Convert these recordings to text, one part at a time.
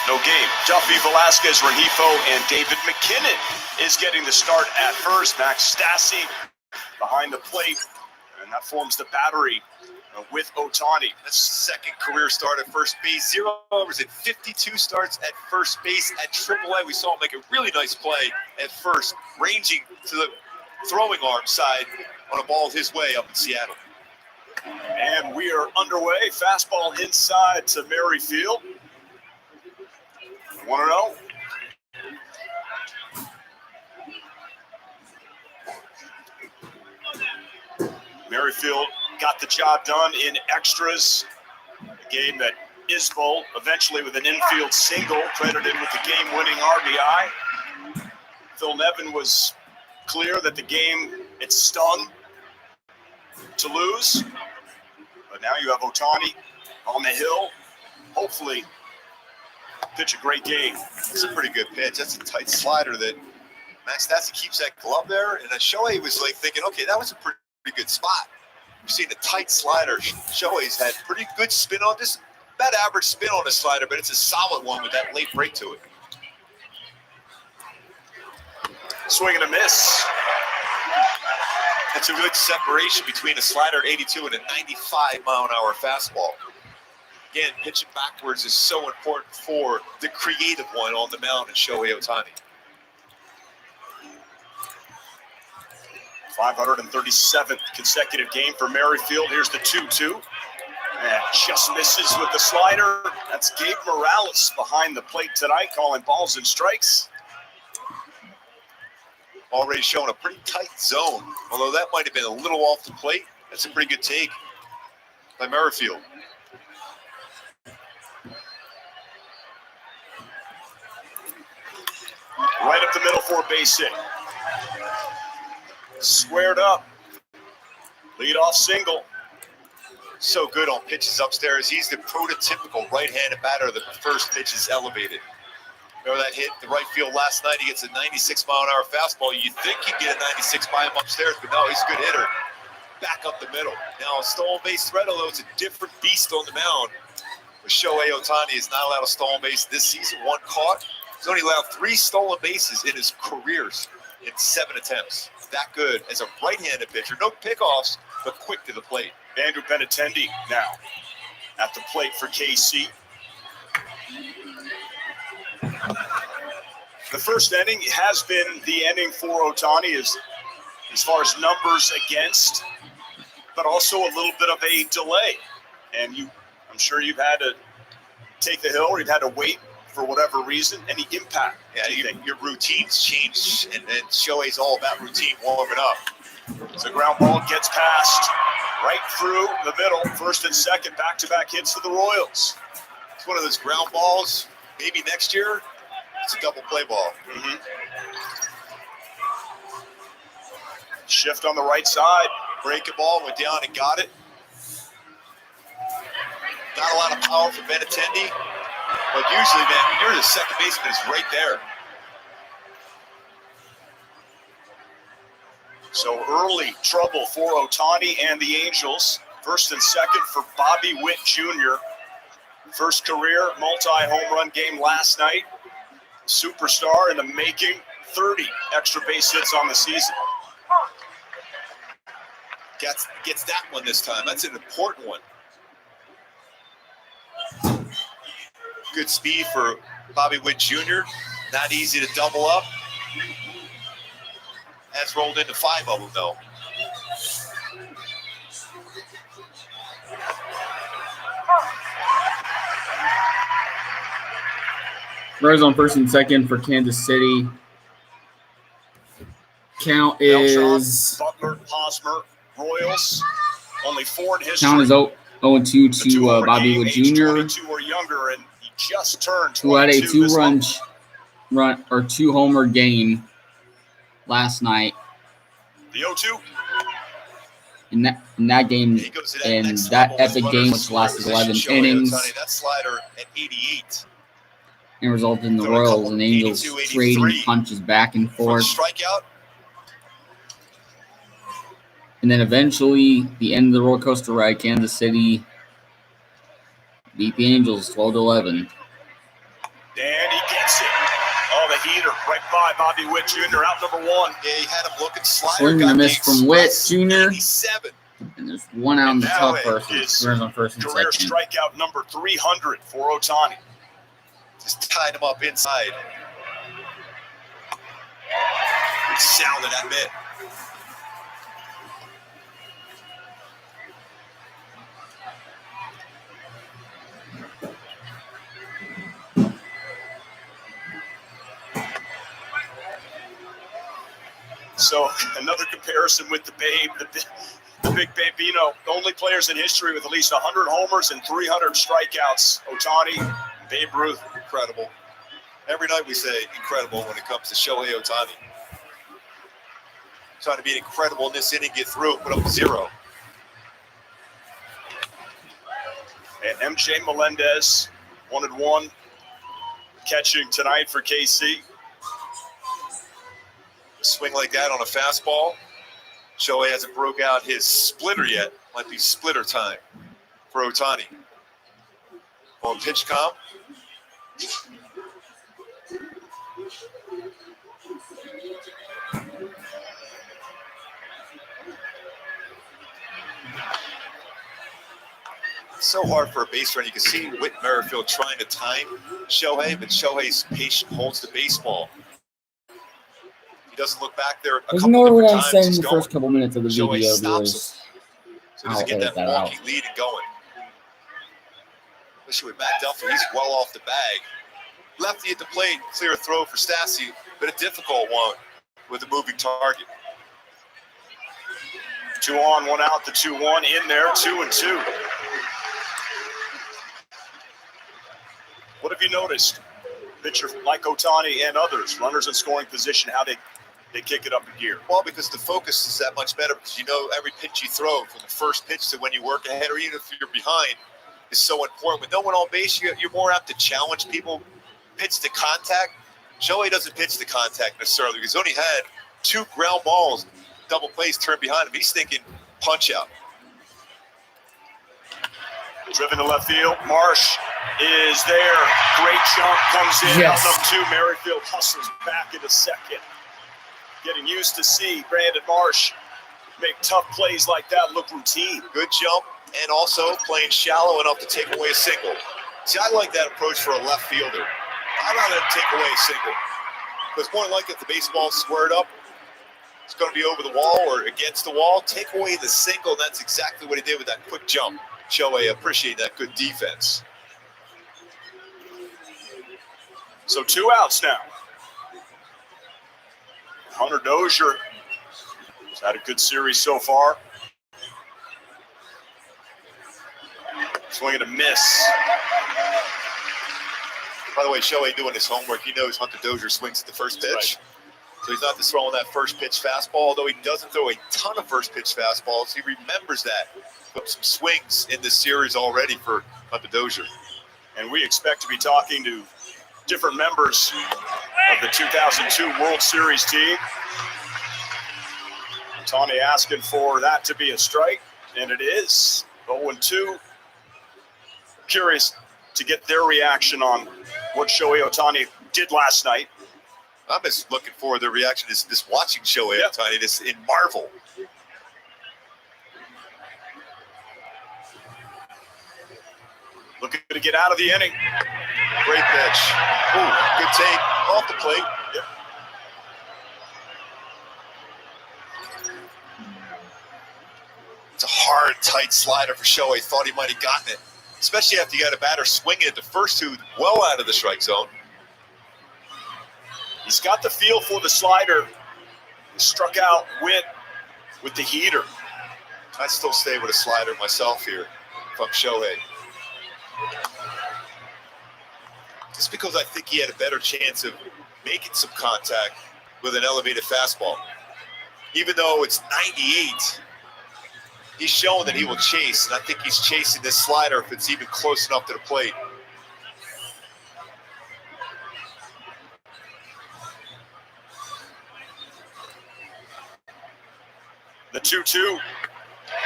No game. Duffy, Velasquez, Rengifo, and David McKinnon is getting the start at first. Max Stassi behind the plate, and that forms the battery with Ohtani. That's second career start at first base. 0 overs and 52 starts at first base at AAA. We saw him make a really nice play at first, ranging to the throwing arm side on a ball his way up in Seattle. And we are underway. Fastball inside to Merrifield. 1-0. Merrifield got the job done in extras. A game that Isbell eventually with an infield single credited with the game-winning RBI. Phil Nevin was clear that the game, it stung to lose. But now you have Ohtani on the hill. Hopefully pitch a great game. It's a pretty good pitch. That's a tight slider that Max Stassi keeps that glove there. And Shohei was like thinking, okay, that was a pretty good spot. We've seen a tight slider. Shohei's had pretty good spin on this, about average spin on the slider, but it's a solid one with that late break to it. Swing and a miss. That's a good separation between a slider at 82 and a 95-mile-an-hour fastball. Again, pitching backwards is so important for the creative one on the mound and Shohei Ohtani. 537th consecutive game for Merrifield. Here's the 2-2. And just misses with the slider. That's Gabe Morales behind the plate tonight, calling balls and strikes. Already showing a pretty tight zone, although that might have been a little off the plate. That's a pretty good take by Merrifield. Right up the middle for a base hit. Squared up. Leadoff single. So good on pitches upstairs. He's the prototypical right-handed batter that the first pitch is elevated. Remember that hit the right field last night? He gets a 96-mile-an-hour fastball. You'd think he'd get a 96 by him upstairs, but no, he's a good hitter. Back up the middle. Now, a stolen base threat, although it's a different beast on the mound. But Shohei Ohtani is not allowed a stolen base this season. 1 caught. He's only allowed 3 stolen bases in his careers in 7 attempts. That good as a right-handed pitcher. No pickoffs, but quick to the plate. Andrew Benintendi now at the plate for KC. The first inning has been the inning for Ohtani as far as numbers against, but also a little bit of a delay. And I'm sure you've had to take the hill or you've had to wait for whatever reason. Any impact? Yeah, your routines change, and Shohei's all about routine warming up. So ground ball gets passed right through the middle. First and second, back-to-back hits for the Royals. It's one of those ground balls. Maybe next year, it's a double play ball. Mm-hmm. Shift on the right side. Breaking ball, went down and got it. Not a lot of power for Benintendi, but usually, man, when you're the second baseman, it's right there. So early trouble for Ohtani and the Angels. First and second for Bobby Witt Jr. First career multi-home run game last night. Superstar in the making. 30 extra base hits on the season. Gets that one this time. That's an important one. Good speed for Bobby Witt Jr. Not easy to double up. Has rolled into 5 of them, though. Runners on first and second for Kansas City. Count is Butler, Hosmer, Royals. Only 4 in history. count is 0-2 to Bobby Witt Jr. 22 or younger, and he just turned 22. Who had a 2-homer game last night. The 0-2. In that game, and that epic game, which lasted 11 innings, that slider at 88. and resulted in the Royals and Angels trading punches back and forth. Strikeout. And then eventually, the end of the roller coaster ride, Kansas City Beat the Angels 12-11. And he gets it. Oh, the heater right by Bobby Witt Jr. out number 1. Yeah, he had him looking slider. Swing and a miss from Witt Jr. 87. And there's one out in the top That first. is Runners on first and career second. strikeout number 300 for Ohtani. Just tied him up inside. Good sound of that mitt. So another comparison with the Babe, the big Bambino. The only players in history with at least 100 homers and 300 strikeouts. Ohtani, Babe Ruth. Incredible. Every night we say incredible when it comes to Shohei Ohtani. Trying to be incredible in this inning, get through, put up 0. And MJ Melendez, 1-1, catching tonight for KC. A swing like that on a fastball. Shohei hasn't broke out his splitter yet. Might be splitter time for Ohtani. On pitch comp. It's so hard for a base runner. You can see Whit Merrifield trying to time Shohei, but Shohei's patient, holds the baseball. He doesn't look back there a couple Ignore different what I'm times. saying in He's the going. first couple minutes of the Shohei video, stops viewers. him. So he doesn't get that walking lead and going. Especially with Matt Duffy, he's well off the bag. Lefty at the plate, clear throw for Stassi, but a difficult one with a moving target. 2 on, 1 out, the 2-1 in there, 2-2. What have you noticed? Pitcher like Ohtani and others, runners in scoring position, how they kick it up a gear. Well, because the focus is that much better because you know every pitch you throw from the first pitch to when you work ahead or even if you're behind is so important. With no one on base, you're more apt to challenge people. Pitch to contact. Shohei doesn't pitch to contact necessarily. He's only had 2 ground balls, double plays turned behind him. He's thinking punch out. Driven to left field. Marsh is there. Great jump comes in. Yes. Out number 2. Merrifield hustles back into second. Getting used to see Brandon Marsh make tough plays like that look routine. Good jump and also playing shallow enough to take away a single. See, I like that approach for a left fielder. I'd rather take away a single. Because more than likely if the baseball's squared up, it's going to be over the wall or against the wall. Take away the single, and that's exactly what he did with that quick jump. Shohei appreciate that good defense. So 2 outs now. Hunter Dozier has had a good series so far. Swing and a miss. By the way, Shohei doing his homework. He knows Hunter Dozier swings at the first pitch. Right. So he's not just throwing that first pitch fastball, although he doesn't throw a ton of first pitch fastballs. He remembers that. Put some swings in this series already for Hunter Dozier. And we expect to be talking to different members of the 2002 World Series team. Ohtani asking for that to be a strike, and it is. 0-2. Curious to get their reaction on what Shohei Ohtani did last night. I'm just looking forward to the reaction is just watching Shohei Ohtani this in marvel. Looking to get out of the inning. Great pitch. Ooh, good take off the plate. Yep. It's a hard, tight slider for Shohei. Thought he might have gotten it, especially after you got a batter swinging at the first 2 well out of the strike zone. He's got the feel for the slider. He struck out with the heater. I'd still stay with a slider myself here if I'm Shohei. Just because I think he had a better chance of making some contact with an elevated fastball. Even though it's 98, he's showing that he will chase, and I think he's chasing this slider if it's even close enough to the plate. The 2-2.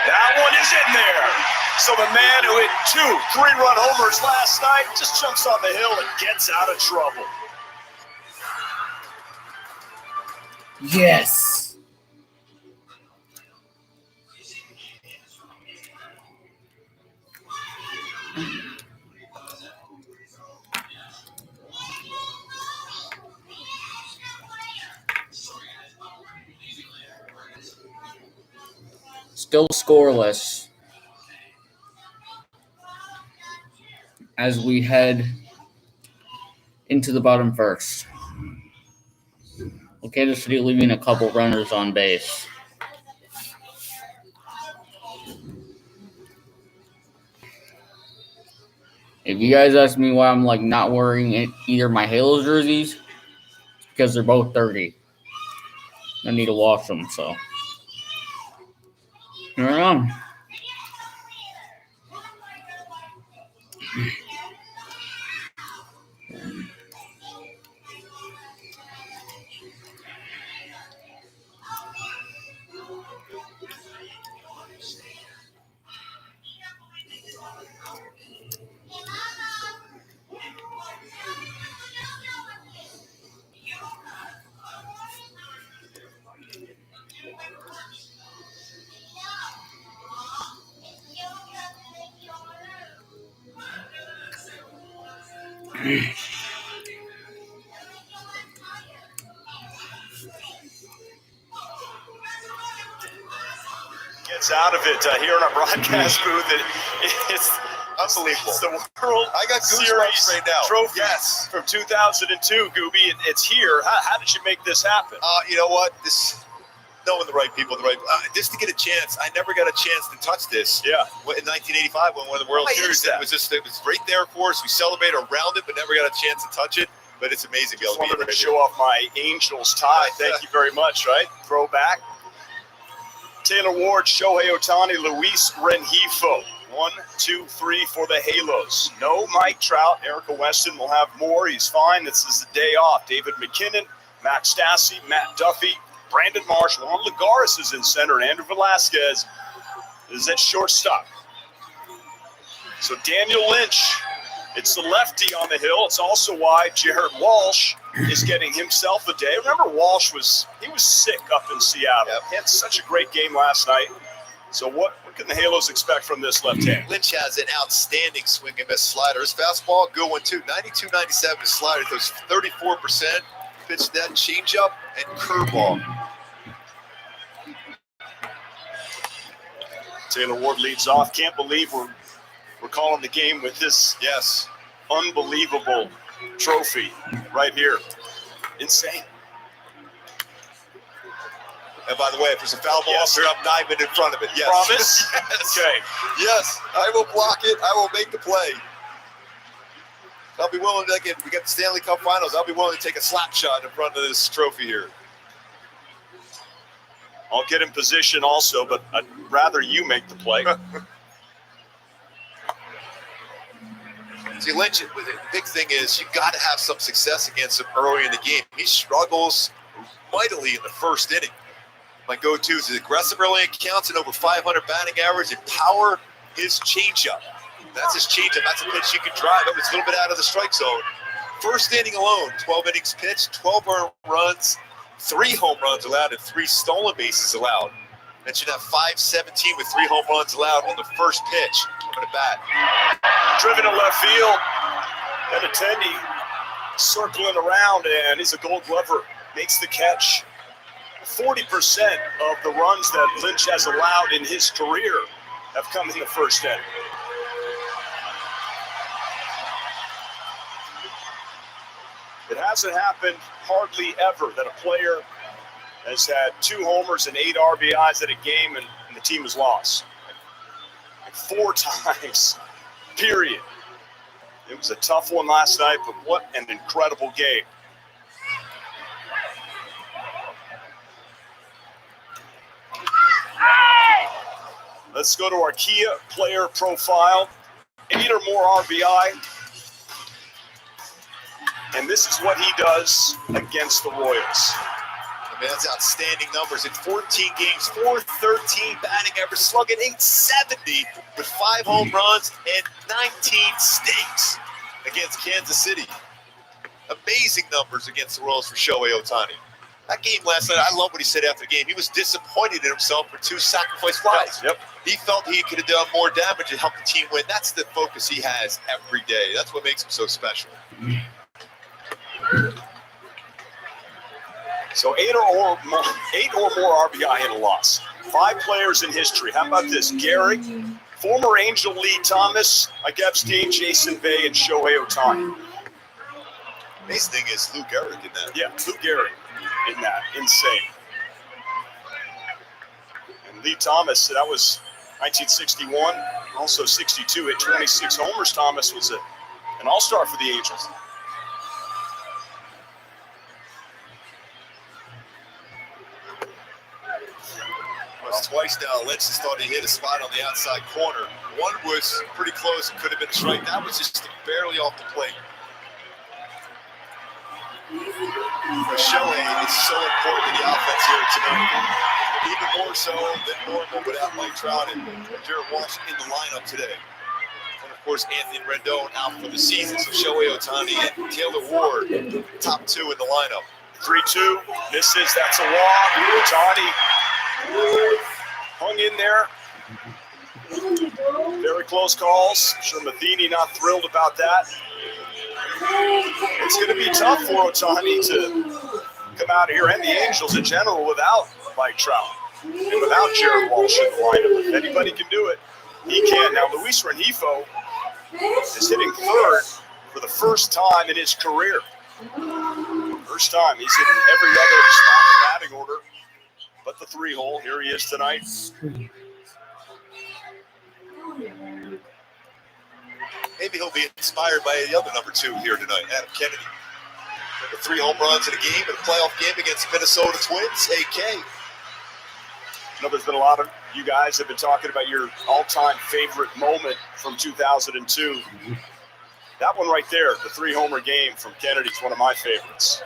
That one is in there. So the man who hit 2 3-run homers last night just jumps on the hill and gets out of trouble. Yes. Still scoreless as we head into the bottom first. Kansas City leaving a couple runners on base. If you guys ask me why I'm not wearing either my Halos jerseys, it's because they're both dirty. I need to wash them, so. Here I am. Gets out of it here in our broadcast booth. It's unbelievable. It's the World I got Series right now. trophy Yes. from 2002, Gooby. It's here. How did you make this happen? You know what? Knowing the right people, just to get a chance. I never got a chance to touch this. Yeah. In 1985, when we won the World Series, it was right there for us. We celebrated around it, but never got a chance to touch it. But it's amazing to be able to be wanted to show off my Angels tie. Thank you very much. Right, throwback. Taylor Ward, Shohei Ohtani, Luis Rengifo. 1, 2, 3 for the Halos. No Mike Trout. Erica Weston will have more. He's fine. This is the day off. David McKinnon, Max Stassi, Matt Duffy, Brandon Marsh, Juan Lagares is in center, and Andrew Velasquez is at shortstop. So Daniel Lynch, it's the lefty on the hill. It's also why Jared Walsh is getting himself a day. Remember, Walsh was sick up in Seattle. Yep. He had such a great game last night. So what can the Halos expect from this left hand? Lynch has an outstanding swing and miss slider. His fastball, good one too. 92-97 slider. Those 34%. Pitch that changeup and curveball. Taylor Ward leads off. Can't believe we're calling the game with this unbelievable trophy right here. Insane. And by the way, if there's a foul ball, Yes. here, I'm diving in front of it. Yes. Promise? Yes. Okay. Yes, I will block it. I will make the play. I'll be willing to, we got the Stanley Cup Finals. I'll be willing to take a slap shot in front of this trophy here. I'll get in position also, but I'd rather you make the play. See, Lynch, the big thing is you got to have some success against him early in the game. He struggles mightily in the first inning. My go-to is aggressive early in counts and over 500 batting average and power his changeup. That's his changeup. That's a pitch you can drive. It was a little bit out of the strike zone. First inning alone, 12 innings pitched, 12 earned runs, 3 home runs allowed, and 3 stolen bases allowed. That should have 5-17 with 3 home runs allowed on the first pitch of the bat. Driven to left field. And Attendee circling around, and he's a Gold Glover. Makes the catch. 40% of the runs that Lynch has allowed in his career have come in the first inning. It hasn't happened hardly ever that a player has had 2 homers and 8 RBIs at a game and the team has lost. 4 times, period. It was a tough one last night, but what an incredible game. Let's go to our Kia player profile. 8 or more RBI. And this is what he does against the Royals. Man, that's outstanding numbers. In 14 games, 413 batting average, slugging 870 with 5 home runs and 19 steaks against Kansas City. Amazing numbers against the Royals for Shohei Ohtani. That game last night, I love what he said after the game. He was disappointed in himself for 2 sacrifice flies. Yep. He felt he could have done more damage and helped the team win. That's the focus he has every day. That's what makes him so special. So 8 or more RBI in a loss. 5 players in history. How about this? Gehrig, former Angel Lee Thomas, Mike Epstein, Jason Bay, and Shohei Ohtani. Amazing thing is Lou Gehrig in that. Yeah, Lou Gehrig in that. Insane. And Lee Thomas, that was 1961, also 62, hit 26 homers. Thomas was an all-star for the Angels. Twice now, Lynch has thought he hit a spot on the outside corner. One was pretty close and could have been a strike. That was just barely off the plate. For Shohei, it's so important to the offense here tonight. Even more so than normal without Mike Trout and Jared Walsh in the lineup today. And of course, Anthony Rendon out for the season. So Shohei Ohtani and Taylor Ward, top 2 in the lineup. 3-2, misses, that's a walk. Ohtani hung in there. Very close calls. I'm sure Matheny not thrilled about that. It's going to be tough for Ohtani to come out of here and the Angels in general without Mike Trout and without Jared Walsh in the lineup. If anybody can do it, he can. Now, Luis Rengifo is hitting third for the first time in his career. First time. He's hitting every other spot in the batting order but the 3-hole. Here he is tonight. Maybe he'll be inspired by the other number 2 here tonight, Adam Kennedy. The 3 home runs in a game, in a playoff game against the Minnesota Twins, AK. I know there's been a lot of you guys have been talking about your all-time favorite moment from 2002. That one right there, the 3-homer game from Kennedy, is one of my favorites.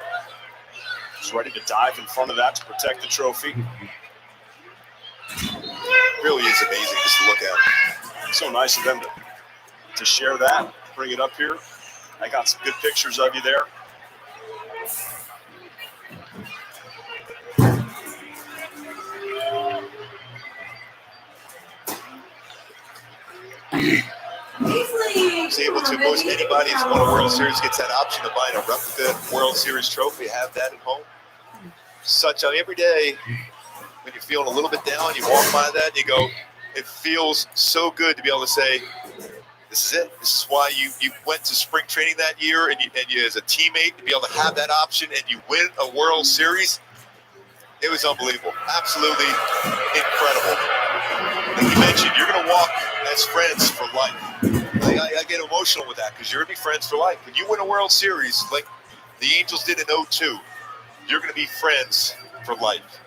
He's ready to dive in front of that to protect the trophy. Really is amazing just to look at. So nice of them to share that, bring it up here. I got some good pictures of you there. He's able to, most anybody who's won a World Series gets that option of buying a replica World Series trophy, have that at home. Such on every day when you're feeling a little bit down, you walk by that and you go, it feels so good to be able to say, this is it. This is why you went to spring training that year and you as a teammate to be able to have that option and you win a World Series. It was unbelievable. Absolutely incredible. Like you mentioned, you're going to walk as friends for life. I get emotional with that because you're going to be friends for life. When you win a World Series like the Angels did in 2002, you're going to be friends for life.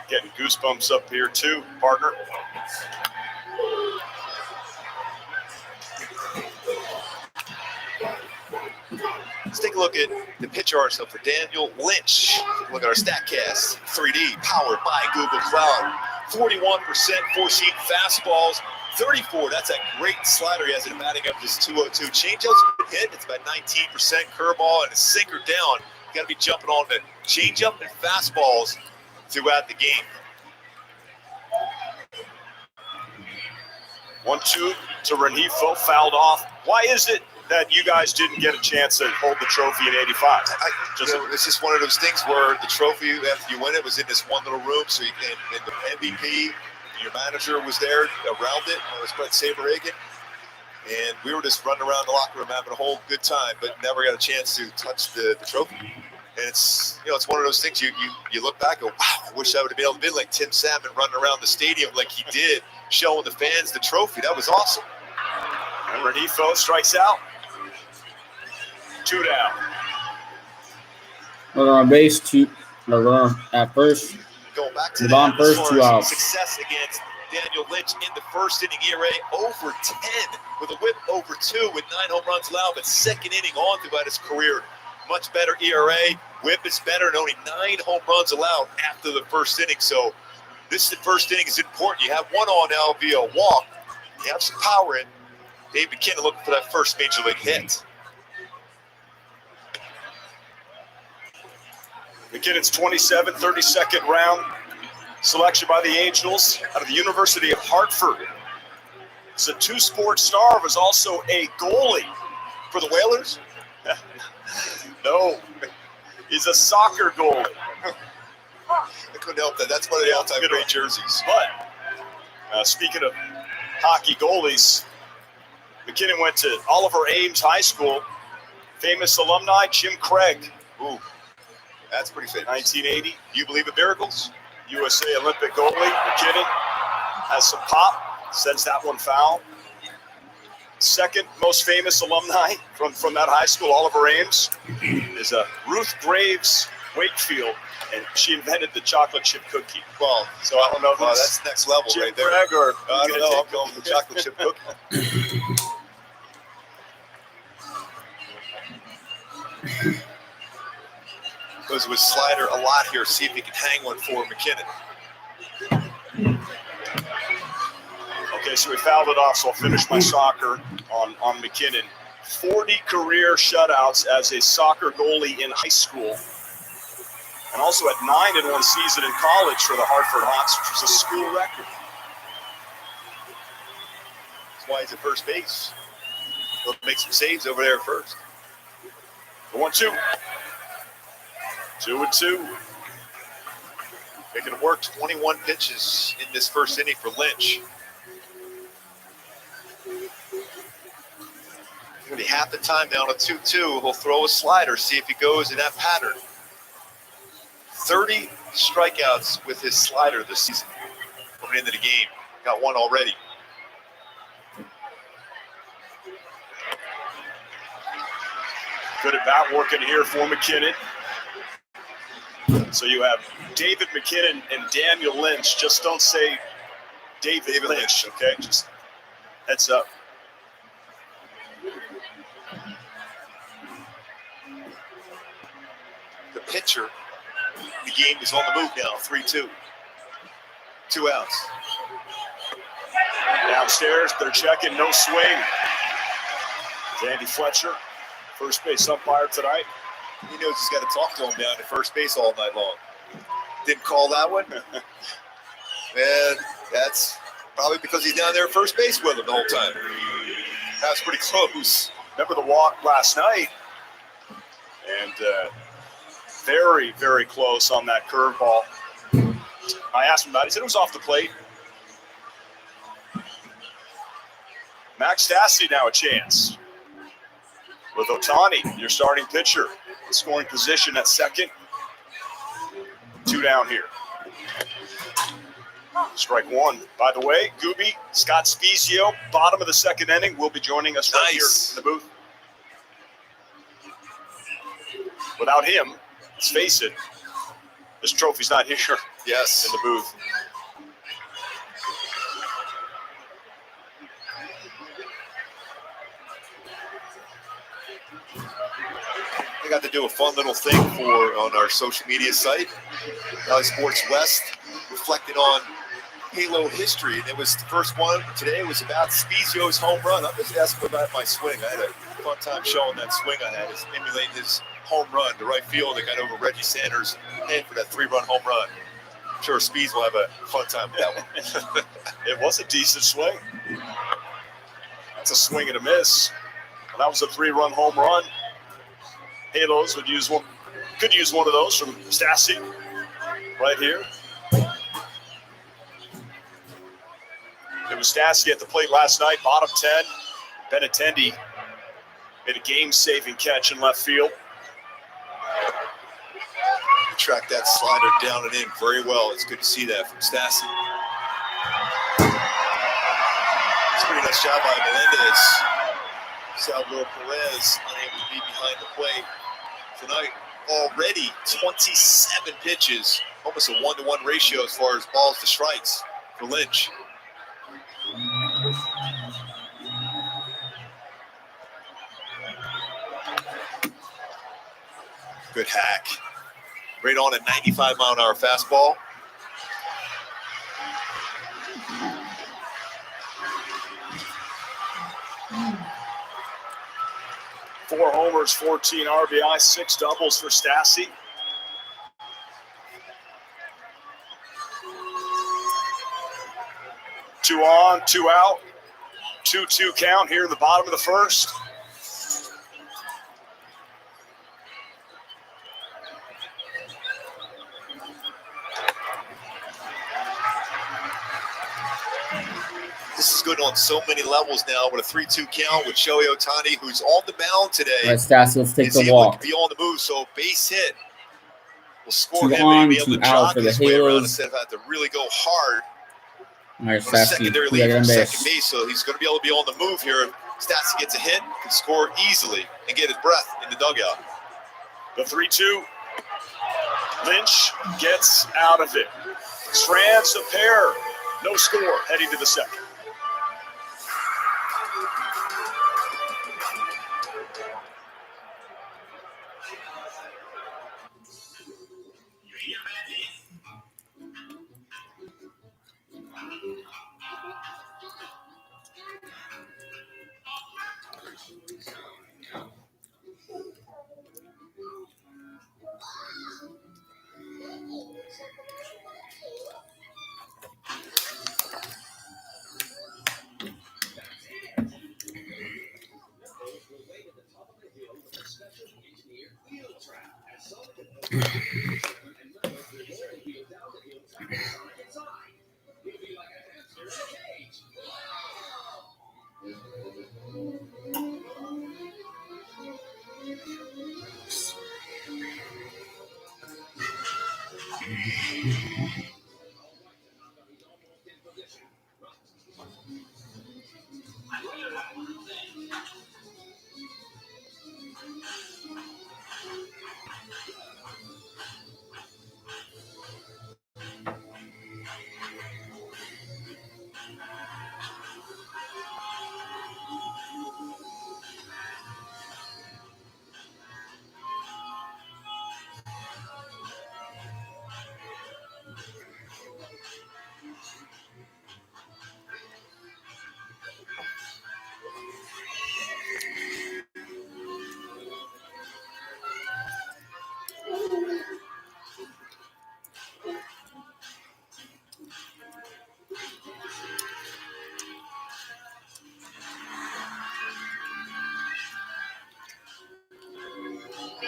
Getting goosebumps up here too, partner. Let's take a look at the pitch arsenal for Daniel Lynch. Look at our StatCast 3D, powered by Google Cloud. 41% four-seam fastballs, 34. That's a great slider. He has it batting up his 202. Changeup's been hit. It's about 19% curveball and a sinker down. You got to be jumping on the changeup and fastballs throughout the game. 1-2 to Rengifo, fouled off. Why is it that you guys didn't get a chance to hold the trophy in '85? It's just one of those things where the trophy, after you win it, was in this one little room. So you can, and the MVP, your manager was there around it. It was Brett Saberhagen. And we were just running around the locker room having a whole good time, but never got a chance to touch the trophy. And it's one of those things you look back and go, wow, I wish I would have been able to be like Tim Salmon running around the stadium like he did, showing the fans the trophy. That was awesome. And Rengifo strikes out. 2 down. Runner on base, runner at first. Going back to Move on that, first, as far 2 as outs. success against Daniel Lynch in the first inning. ERA over 10 with a whip over 2 with 9 home runs allowed. But second inning on throughout his career, much better ERA. Whip is better and only 9 home runs allowed after the first inning. So this first inning is important. You have one on now via a walk. You have some power in. Dave McKinnon looking for that first major league hit. McKinnon's 32nd round selection by the Angels out of the University of Hartford. He's a two-sport star, was also a goalie For the Whalers? No, he's a soccer goalie. I couldn't help that. That's one of the all-time great jerseys. But speaking of hockey goalies, McKinnon went to Oliver Ames High School. Famous alumni, Jim Craig. Ooh, that's pretty famous. 1980, You believe in miracles? USA Olympic goalie. McKinnon has some pop, sends that one foul. Second most famous alumni from that high school, Oliver Ames, is Ruth Graves Wakefield, and she invented the chocolate chip cookie. Well, So I don't know if that's next level Jim right there. Craig or I don't know. I'm going with the chocolate chip cookie. Goes with slider a lot here. See if he can hang one for McKinnon. Okay, so we fouled it off, so I'll finish my soccer on McKinnon. 40 career shutouts as a soccer goalie in high school, and also had 9 in one season in college for the Hartford Hawks, which was a school record. That's why he's at first base. He'll make some saves over there at first. 1-2. 2-2. Making it work. 21 pitches in this first inning for Lynch. Going to be half the time down at 2-2. He'll throw a slider, see if he goes in that pattern. 30 strikeouts with his slider this season. Coming into the game. Got one already. Good at bat working here for McKinnon. So you have David McKinnon and Daniel Lynch. Just don't say David Lynch, okay? Just heads up. The pitcher, the game is on the move now, 3-2. 2 outs. Downstairs, they're checking, no swing. Andy Fletcher, first base umpire tonight. He knows he's got to talk to him down at first base all night long. Didn't call that one. And that's probably because he's down there at first base with him the whole time. That was pretty close. Remember the walk last night? And very, very close on that curveball. I asked him about it. He said it was off the plate. Max Stassi now a chance. With Ohtani, your starting pitcher. Scoring position at second. 2 down here. Strike 1. By the way, Gooby, Scott Spezio, bottom of the second inning, will be joining us right here in the booth. Without him, let's face it, this trophy's not here Yes. in the booth. I got to do a fun little thing on our social media site, Valley Sports West, reflecting on Halo history. And it was the first one today was about Spezio's home run. I'm just asking about my swing. I had a fun time showing that swing I had, is emulating his home run to right field that got over Reggie Sanders' head for that 3-run home run. I'm sure Spees will have a fun time with that one. It was a decent swing. That's a swing and a miss. Well, that was a 3-run home run. Halos could use one of those from Stassi right here. It was Stassi at the plate last night, bottom 10. Benintendi made a game-saving catch in left field. Track that slider down and in very well. It's good to see that from Stassi. It's a pretty nice job by Melendez. Salvador Perez unable to be behind the plate tonight. Already 27 pitches, almost a 1-to-1 ratio as far as balls to strikes for Lynch. Good hack. Right on a 95-mile-an-hour fastball. Four homers, 14 RBI, 6 doubles for Stassi. Two on, two out. 2-2 count here in the bottom of the first. This is good on so many levels now with a 3-2 count with Shohei Ohtani, who's on the mound today. All right, Stassi, let's take Is the able walk. to be on the move, so base hit will score 2 him on, and be able 2 to out jog for the his way around Halos. instead of having to really go hard All right, on a Stassi, secondary we lead got from on second base. base, so he's going to be able to be on the move here. If Stassi gets a hit, can score easily and get his breath in the dugout. The 3-2. Lynch gets out of it. Strands a pair. No score heading to the second.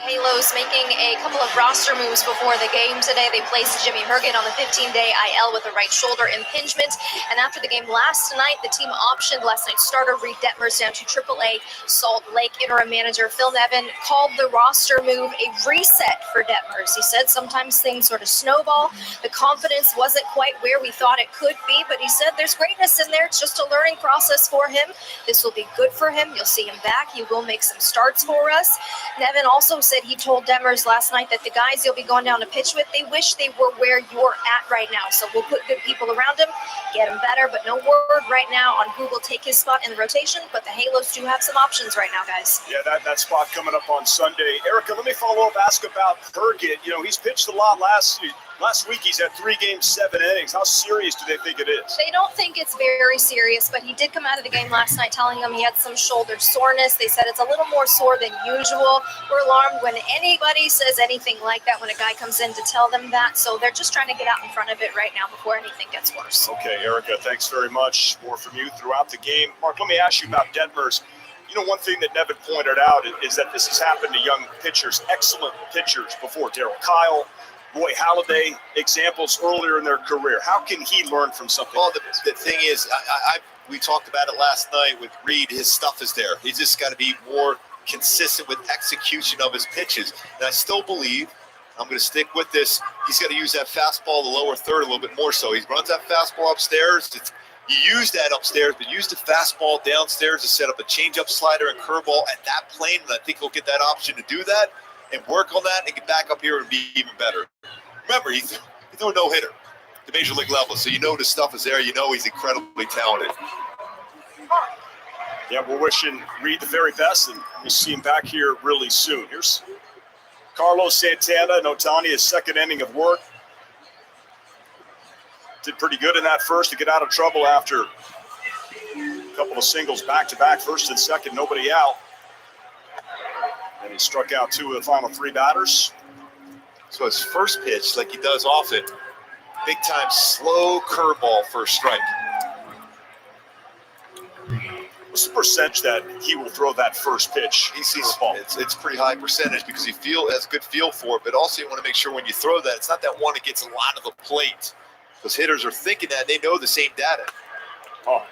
Halos making a couple of roster moves before the game today. They placed Jimmy Hergen on the 15-day IL with a right shoulder impingement. And after the game last night, the team optioned last night's starter Reed Detmers down to AAA Salt Lake. Interim manager Phil Nevin called the roster move a reset for Detmers. He said sometimes things sort of snowball. The confidence wasn't quite where we thought it could be, but he said there's greatness in there. It's just a learning process for him. This will be good for him. You'll see him back. He will make some starts for us. Nevin also said he told Detmers last night that the guys you'll be going down to pitch with, they wish they were where you're at right now. So we'll put good people around him, get him better, but no word right now on who will take his spot in the rotation. But the Halos do have some options right now, guys. Yeah, that spot coming up on Sunday. Erica, let me follow up, ask about Hergen. You know, he's pitched a lot last week. He's had 3 games, 7 innings. How serious do they think it is? They don't think it's very serious, but he did come out of the game last night telling them he had some shoulder soreness. They said it's a little more sore than usual. We're alarmed when anybody says anything like that, when a guy comes in to tell them that. So they're just trying to get out in front of it right now before anything gets worse. Okay, Erica, thanks very much. More from you throughout the game. Mark, let me ask you about Detmers. You know, one thing that Nevin pointed out is that this has happened to young pitchers, excellent pitchers before. Darryl Kyle, Roy Halladay, examples earlier in their career. How can he learn from something? Well, the thing is, we talked about it last night with Reed. His stuff is there. He's just got to be more consistent with execution of his pitches. And I still believe, I'm going to stick with this, he's got to use that fastball, the lower third, a little bit more so. He runs that fastball upstairs. You use that upstairs, but use the fastball downstairs to set up a changeup, slider, and curveball at that plane. And I think he'll get that option to do that and work on that and get back up here and be even better. Remember, he threw a no-hitter. the major league level. So you know the stuff is there. You know he's incredibly talented. Yeah, we're wishing Reed the very best, and we'll see him back here really soon. Here's Carlos Santana and Otani, his second inning of work. Did pretty good in that first to get out of trouble after a couple of singles back-to-back, first and second, nobody out. And he struck out 2 of the final 3 batters. So his first pitch, like he does often, big-time slow curveball for a strike. What's the percentage that he will throw that first pitch? It's pretty high percentage because he has a good feel for it, but also you want to make sure when you throw that, it's not that one that gets a lot of the plate. Those hitters are thinking that, and they know the same data. Oh,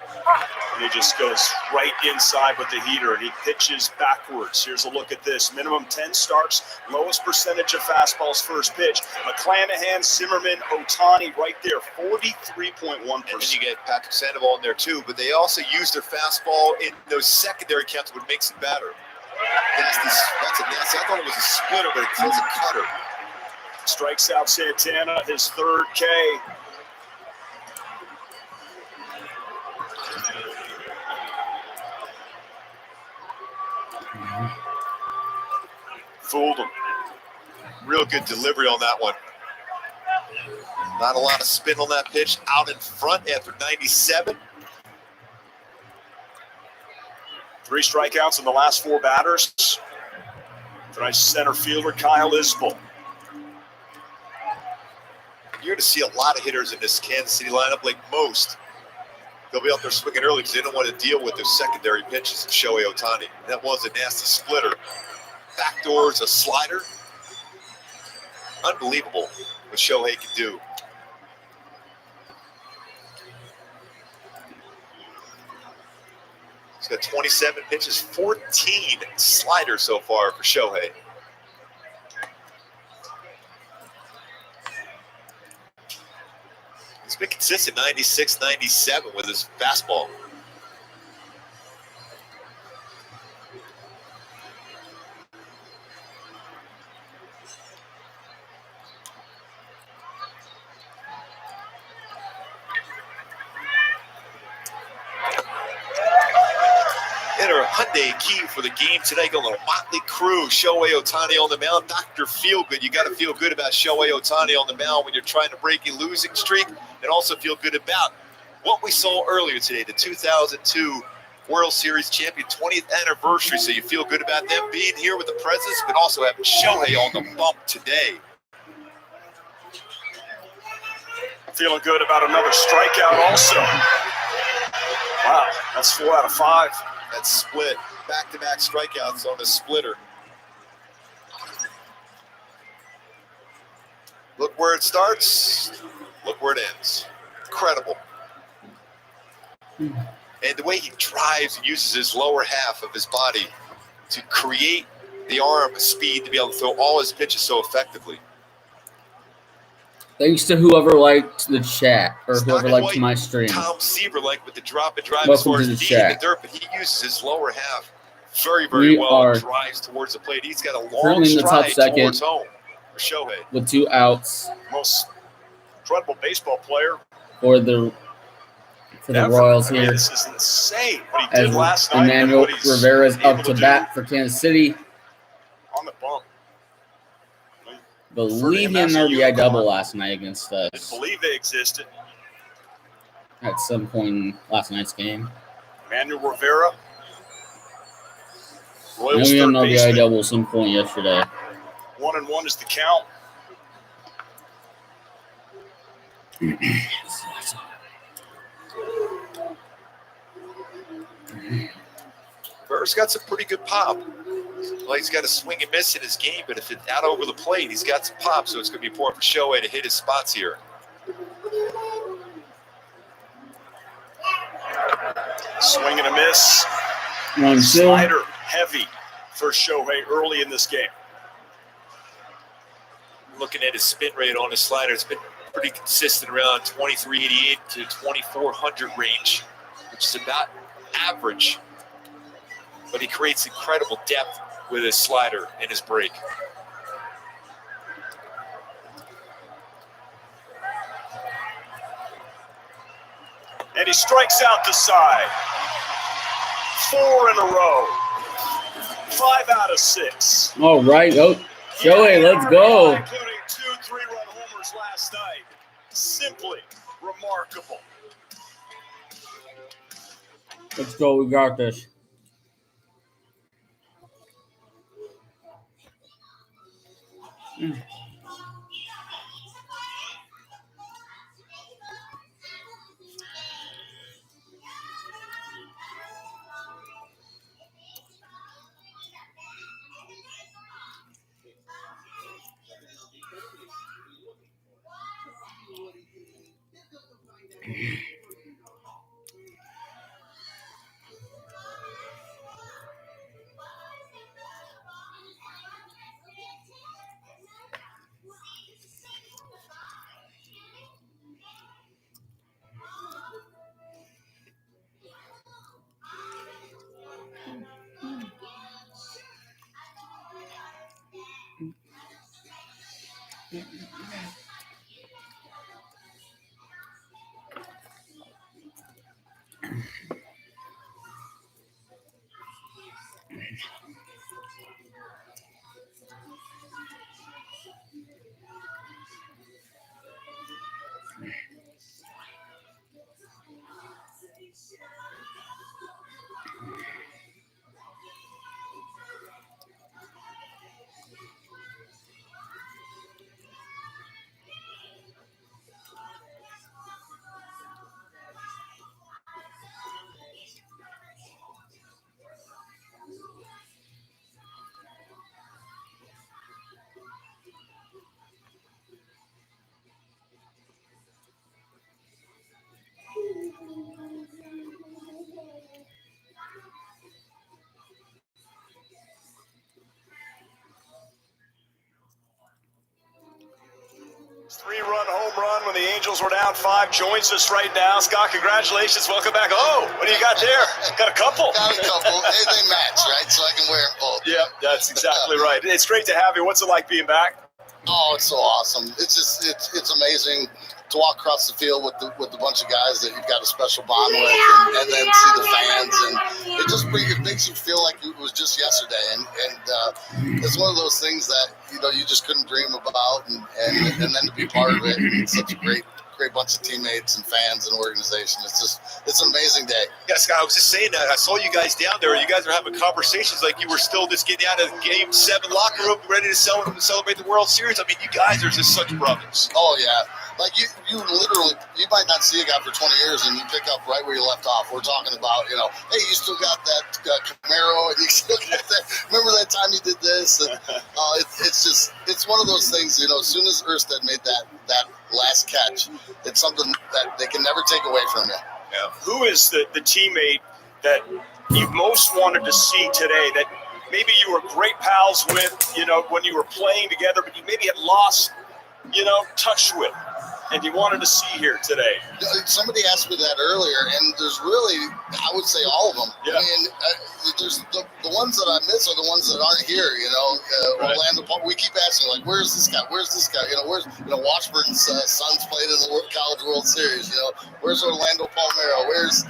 and he just goes right inside with the heater, and he pitches backwards. Here's a look at this. Minimum 10 starts, lowest percentage of fastballs first pitch. McClanahan, Zimmerman, Otani right there, 43.1%. And then you get Patrick Sandoval in there too, but they also use their fastball in those secondary counts, what makes it better. That's a nasty. I thought it was a splitter, but it's a cutter. Strikes out Santana, his 3rd K. Fooled him. Real good delivery on that one. Not a lot of spin on that pitch. Out in front after 97. 3 strikeouts in the last 4 batters. Tonight's center fielder, Kyle Isbell. You're going to see a lot of hitters in this Kansas City lineup, like most. They'll be out there swinging early because they don't want to deal with those secondary pitches of Shohei Ohtani. That was a nasty splitter. Backdoors, a slider. Unbelievable what Shohei can do. He's got 27 pitches, 14 sliders so far for Shohei. He's been consistent 96, 97 with his fastball. Hyundai key for the game today. Got a little motley crew. Shohei Ohtani on the mound. Dr. Feelgood. You got to feel good about Shohei Ohtani on the mound when you're trying to break a losing streak, and also feel good about what we saw earlier today, the 2002 World Series champion, 20th anniversary. So you feel good about them being here with the presence, but also having Shohei on the bump today. Feeling good about another strikeout also. Wow, that's 4 out of 5. That split, back-to-back strikeouts on the splitter. Look where it starts, look where it ends. Incredible. And the way he drives and uses his lower half of his body to create the arm speed to be able to throw all his pitches so effectively. Thanks to whoever liked the chat or It's whoever not liked quite my stream. Tom Seaver like with the drop and drive Welcome as far to as the being chat. in the dirt, but he uses his lower half very, very well and drives towards the plate. He's got a long currently in the top stride towards second home for Shohei. with 2 outs Most incredible baseball player for the ever. Royals I mean, here. this is insane what he As did last night. Emmanuel and what he's Rivera's able up to do bat for Kansas City. on the bump. Believe he had an RBI double last night against Didn't us believe they existed. at some point in last night's game. Emmanuel Rivera. I know Royals he had an third RBI baseman. double at some point yesterday. 1-1 is the count. Rivera's got some pretty good pop. Well, he's got a swing and miss in his game, but if it's out over the plate, he's got some pop, so it's going to be important for Shohei to hit his spots here. Swing and a miss. 1-2. Slider heavy for Shohei early in this game. Looking at his spin rate on his slider, it's been pretty consistent around 2388 to 2400 range, which is about average. But he creates incredible depth with his slider and his break. And he strikes out the side. 4 in a row. 5 out of 6. All right. Oh, Shohei, let's go. Including 2 3-run homers last night. Simply remarkable. Let's go. We got this. Three-run home run when the Angels were down 5. Joins us right now. Scott, congratulations. Welcome back. Oh, what do you got there? Got a couple? Got a couple. They match, right? So I can wear them both. Yeah, that's exactly right. It's great to have you. What's it like being back? Oh, it's so awesome. It's just it's amazing to walk across the field with a bunch of guys that you've got a special bond with, and then see the fans, and it makes you feel like it was just yesterday, and it's one of those things that you just couldn't dream about, and then to be part of it, and it's such a great bunch of teammates and fans and organization. It's an amazing day. Yeah, Scott, I was just saying that. I saw you guys down there. You guys were having conversations like you were still just getting out of Game 7 locker room, ready to celebrate the World Series. I mean, you guys are just such brothers. Oh, yeah. Like, you literally, you might not see a guy for 20 years and you pick up right where you left off. We're talking about, hey, you still got that Camaro, and you still got that. Remember that time you did this? And it's one of those things, as soon as Erstad made that last catch, it's something that they can never take away from you. Yeah. Who is the teammate that you most wanted to see today that maybe you were great pals with, when you were playing together, but you maybe had lost, touch with, and you wanted to see here today? Somebody asked me that earlier, and there's really, I would say all of them. Yeah. I mean, there's the ones that I miss are the ones that aren't here. Right. Orlando Paul. We keep asking, like, where's this guy? Where's this guy? Where's Washburn's sons played in the College World Series? Where's Orlando Palmero? Where's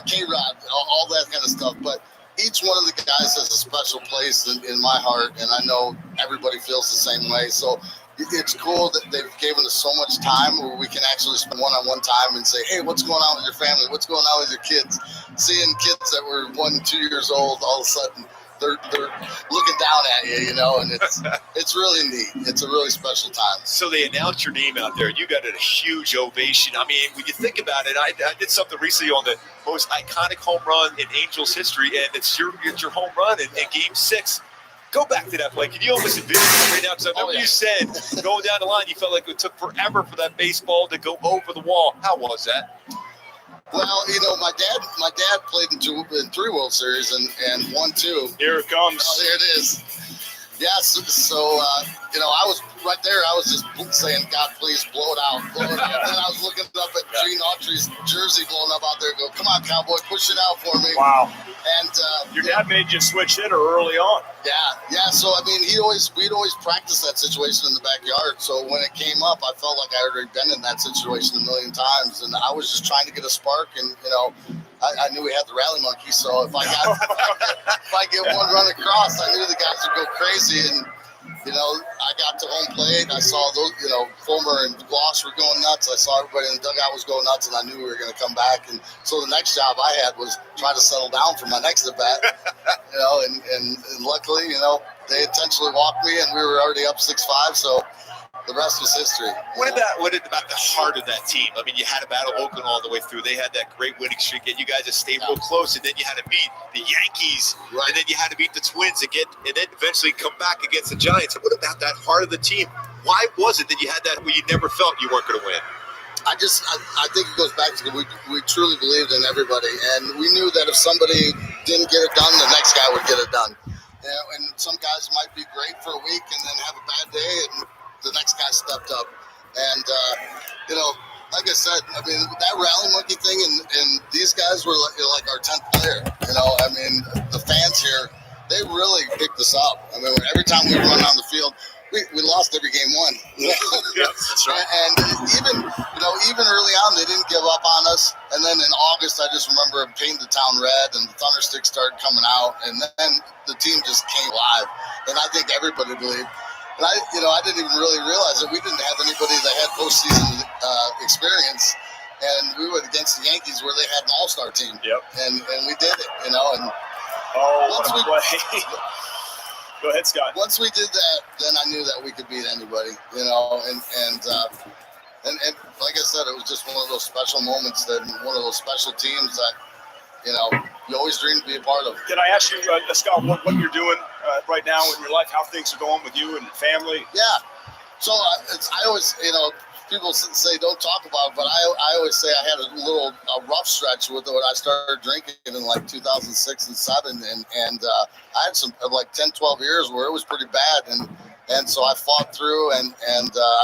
K-Rod? All that kind of stuff. But each one of the guys has a special place in my heart, and I know everybody feels the same way. So it's cool that they've given us so much time where we can actually spend one-on-one time and say, hey, what's going on with your family? What's going on with your kids? Seeing kids that were 1 and 2 years old, all of a sudden they're looking down at you, and it's really neat. It's a really special time. So they announced your name out there. You got a huge ovation. I mean, when you think about it, I did something recently on the most iconic home run in Angels history, and it's your home run in Game 6. Go back to that play. Can you almost envision it right now? Because I remember you said going down the line, you felt like it took forever for that baseball to go over the wall. How was that? Well, my dad played in 3 World Series and won 2. Here it comes. Oh, there it is. Yes. So, I was right there, I was just saying, God, please blow it out, blow it out. And then I was looking up at Gene Autry's jersey blowing up out there. Go, come on, Cowboy, push it out for me. Wow. And your dad made you switch hitter early on. Yeah. So I mean, we'd always practice that situation in the backyard. So when it came up, I felt like I had already been in that situation a million times, and I was just trying to get a spark. And I knew we had the rally monkey, so if I get one run across, I knew the guys would go crazy. And I got to home plate. I saw those, Fulmer and Gloss were going nuts. I saw everybody in the dugout was going nuts, and I knew we were going to come back. And so the next job I had was try to settle down for my next at bat. And luckily, they intentionally walked me, and we were already up 6-5. So the rest was history. What about the heart of that team? I mean, you had to battle Oakland all the way through. They had that great winning streak, and you guys just stayed real close. And then you had to beat the Yankees, and then you had to beat the Twins again, and then eventually come back against the Giants. What about that heart of the team? Why was it that you had that where you never felt you weren't going to win? I think it goes back to we truly believed in everybody, and we knew that if somebody didn't get it done, the next guy would get it done. And some guys might be great for a week and then have a bad day, and the next guy stepped up. And like I said, I mean, that rally monkey thing, and these guys were like our 10th player. I mean, the fans here, they really picked us up. I mean, every time we run on the field, we lost every game one. Yeah, that's right. And even early on, they didn't give up on us. And then in August, I just remember painting the town red, and the Thundersticks started coming out, and then the team just came alive. And I think everybody believed. And I didn't even really realize that we didn't have anybody that had postseason experience. And we went against the Yankees where they had an all-star team. Yep. And we did it, And what a play. Go ahead, Scott. Once we did that, then I knew that we could beat anybody, and like I said, it was just one of those special moments, that one of those special teams that, you always dream to be a part of. Can I ask you, Scott, what you're doing right now in your life, how things are going with you and family? Yeah. So I always, people say don't talk about it, but I always say I had a rough stretch with it when I started drinking in like 2006 and 7, and I had some like 10, 12 years where it was pretty bad, and so I fought through, and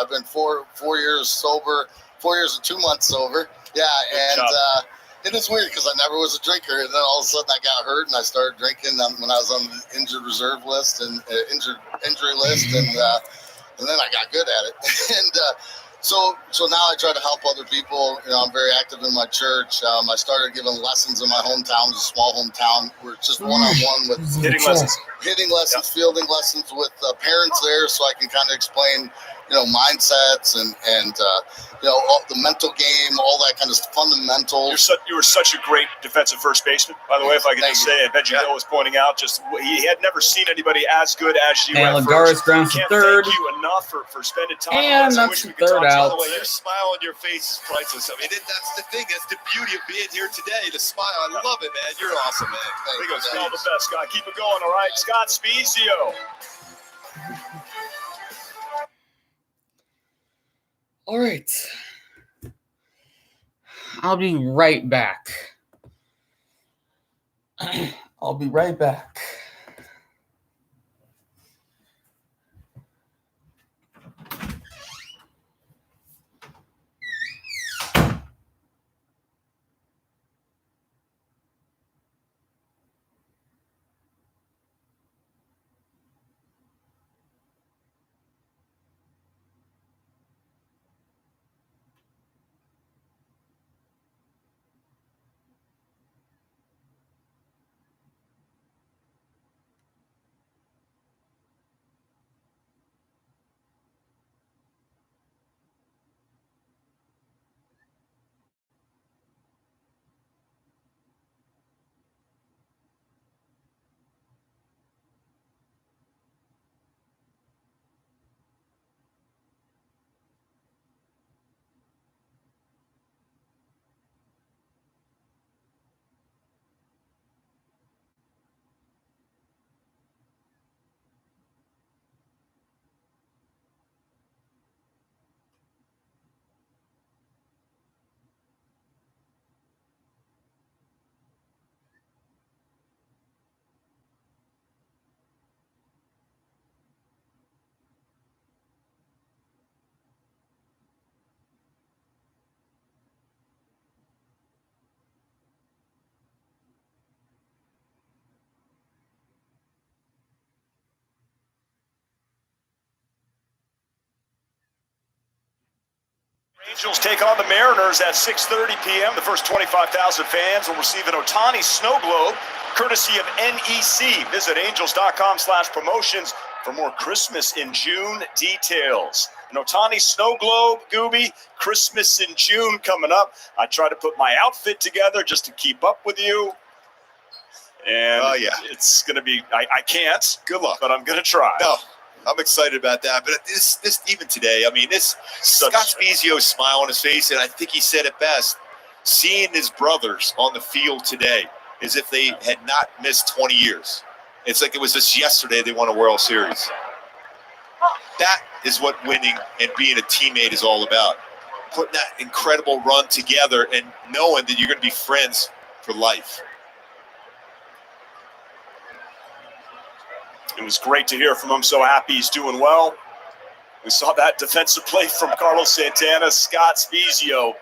I've been four years sober, 4 years and 2 months sober. Yeah, and it is weird because I never was a drinker, and then all of a sudden I got hurt and I started drinking when I was on the injured reserve list and injury list, and then I got good at it, and. So now I try to help other people. I'm very active in my church. I started giving lessons in my hometown. It's a small hometown. We're just one-on-one with Hitting lessons, fielding lessons with parents there, so I can kind of explain, mindsets and all the mental game, all that kind of fundamentals. You were such a great defensive first baseman, by the way. If I could just say, I bet you Bill was pointing out, he had never seen anybody as good as you. And at Lagares first. grounds to third. Thank you enough for spending time And with us. I that's wish we the could third talk out. all the way. Your smile on your face is priceless. I mean, that's the thing. That's the beauty of being here today. The smile. I love it, man. You're awesome, man. There you go. All the best, Scott. Keep it going, all right? Scott Spezio. All right. I'll be right back. I'll be right back. Angels take on the Mariners at 6:30 p.m. The first 25,000 fans will receive an Ohtani snow globe, courtesy of NEC. Visit angels.com/promotions for more Christmas in June details. An Ohtani snow globe, Gooby, Christmas in June coming up. I try to put my outfit together just to keep up with you. And it's going to be, I can't. Good luck. But I'm going to try. No, I'm excited about that. But this even today, I mean, this Scott Spezio's smile on his face, and I think he said it best, seeing his brothers on the field today as if they had not missed 20 years. It's like it was just yesterday they won a World Series. That is what winning and being a teammate is all about. Putting that incredible run together and knowing that you're going to be friends for life. It was great to hear from him. So happy he's doing well. We saw that defensive play from Carlos Santana. Scott Spezio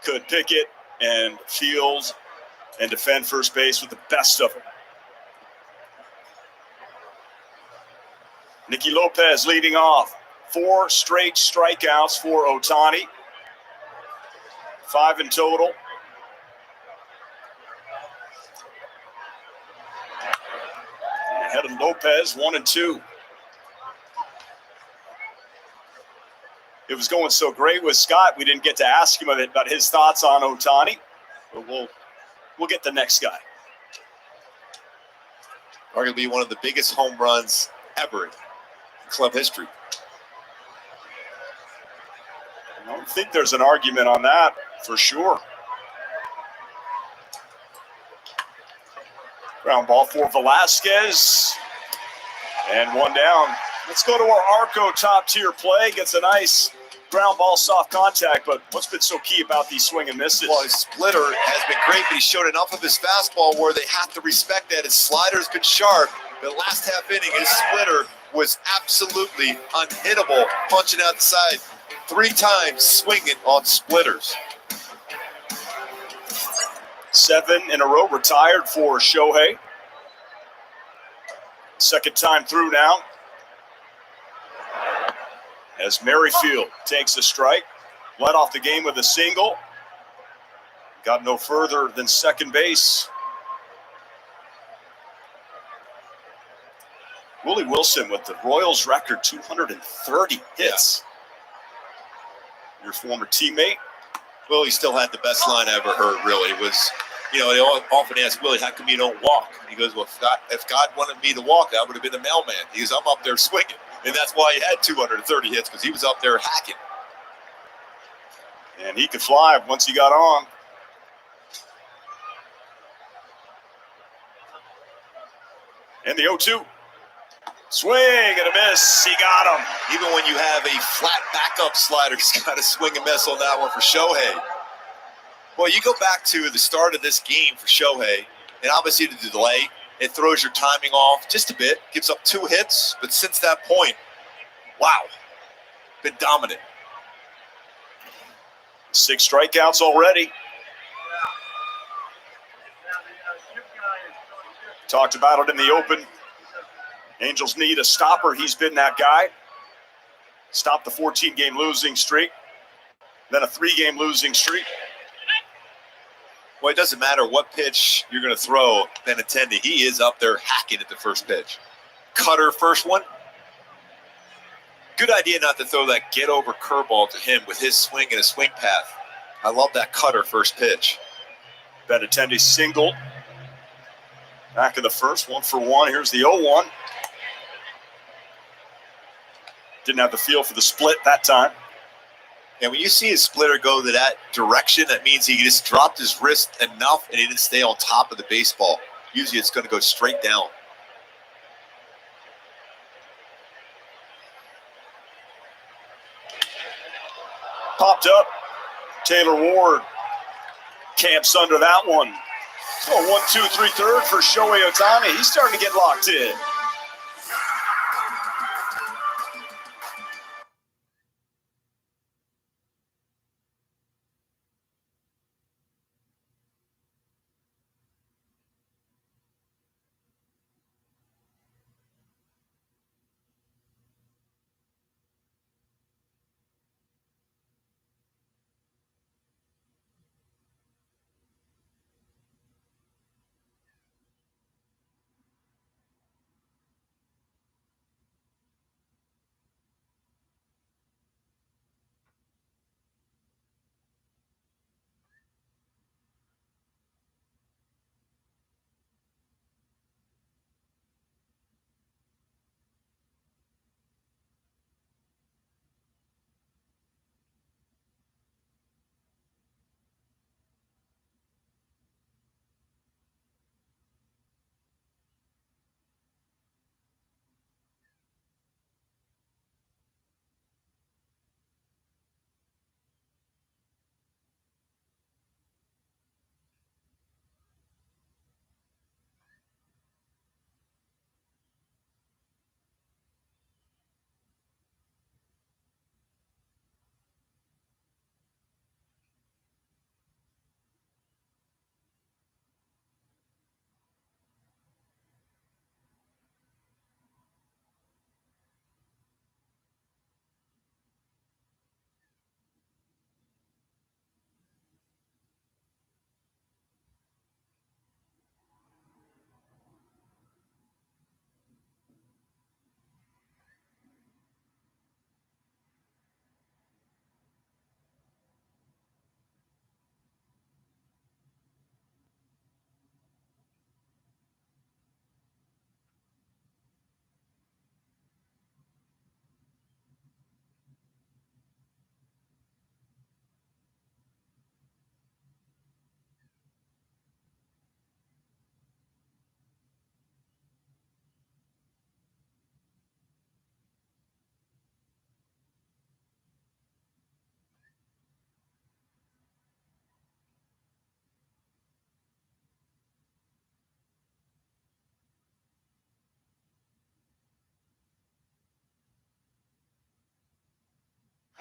could pick it and field and defend first base with the best of them. Nicky Lopez leading off. 4 straight strikeouts for Ohtani. 5 in total. Ahead of Lopez, 1 and 2. It was going so great with Scott, we didn't get to ask him about his thoughts on Ohtani, but we'll get the next guy. Arguably one of the biggest home runs ever in club history. I don't think there's an argument on that for sure. Ground ball for Velasquez. And 1 down. Let's go to our Arco top tier play. Gets a nice ground ball, soft contact. But what's been so key about these swing and misses? Well, his splitter has been great, but he showed enough of his fastball where they have to respect that. His slider's been sharp. The last half inning, his splitter was absolutely unhittable, punching out the side 3 times, swinging on splitters. 7 in a row retired for Shohei. Second time through now. As Merrifield takes a strike, led off the game with a single. Got no further than second base. Willie Wilson with the Royals record, 230 hits. Your former teammate. Willie still had the best line I ever heard, really. It was, they often ask Willie, how come you don't walk? And he goes, well, if God wanted me to walk, I would have been the mailman. He goes, I'm up there swinging. And that's why he had 230 hits, because he was up there hacking. And he could fly once he got on. And the 0-2. Swing and a miss. He got him. Even when you have a flat backup slider, he's got to swing and miss on that one for Shohei. Well, you go back to the start of this game for Shohei, and obviously the delay, it throws your timing off just a bit, gives up 2 hits, but since that point, wow, been dominant. 6 strikeouts already. Talked about it in the open. Angels need a stopper. He's been that guy. Stopped the 14-game losing streak. Then a 3-game losing streak. Well, it doesn't matter what pitch you're going to throw, Benintendi. He is up there hacking at the first pitch. Cutter first one. Good idea not to throw that get-over curveball to him with his swing and his swing path. I love that cutter first pitch. Benintendi single. Back of the first, 1 for 1. Here's the 0-1. Didn't have the feel for the split that time. And when you see his splitter go to that direction, that means he just dropped his wrist enough and he didn't stay on top of the baseball. Usually it's going to go straight down. Popped up. Taylor Ward camps under that one. Oh, 1, 2, 3, third for Shohei Ohtani. He's starting to get locked in.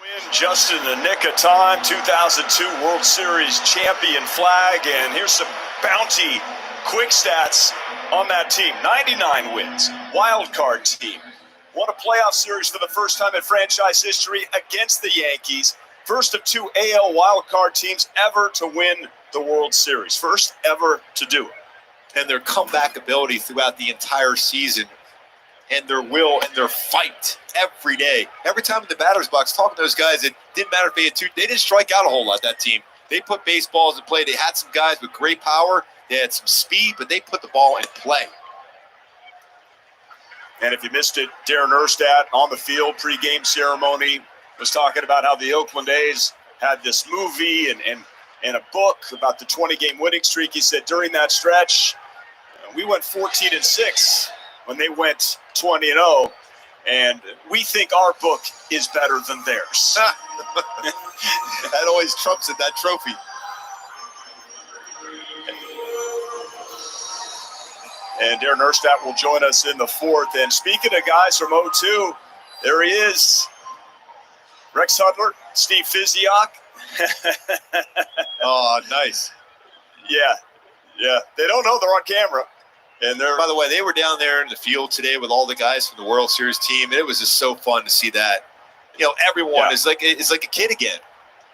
Win just in the nick of time. 2002 World Series champion flag. And here's some bounty quick stats on that team. 99 wins. Wild card team. Won a playoff series for the first time in franchise history against the Yankees. First of two AL wildcard teams ever to win the World Series. First ever to do it. And their comeback ability throughout the entire season, and their will and their fight every day. Every time in the batter's box, talking to those guys, it didn't matter if they had two. They didn't strike out a whole lot, that team. They put baseballs in play. They had some guys with great power. They had some speed, but they put the ball in play. And if you missed it, Darren Erstad on the field pregame ceremony was talking about how the Oakland A's had this movie and a book about the 20-game winning streak. He said during that stretch, we went 14-6 when they went 20-0, and we think our book is better than theirs. That always trumps it, that trophy. And Darren Erstad will join us in the fourth. And speaking of guys from 02, there he is. Rex Hudler, Steve Fiziak. Oh, nice. Yeah. They don't know they're on camera. And they're, by the way, they were down there in the field today with all the guys from the World Series team, and it was just so fun to see that. You know, everyone is like a kid again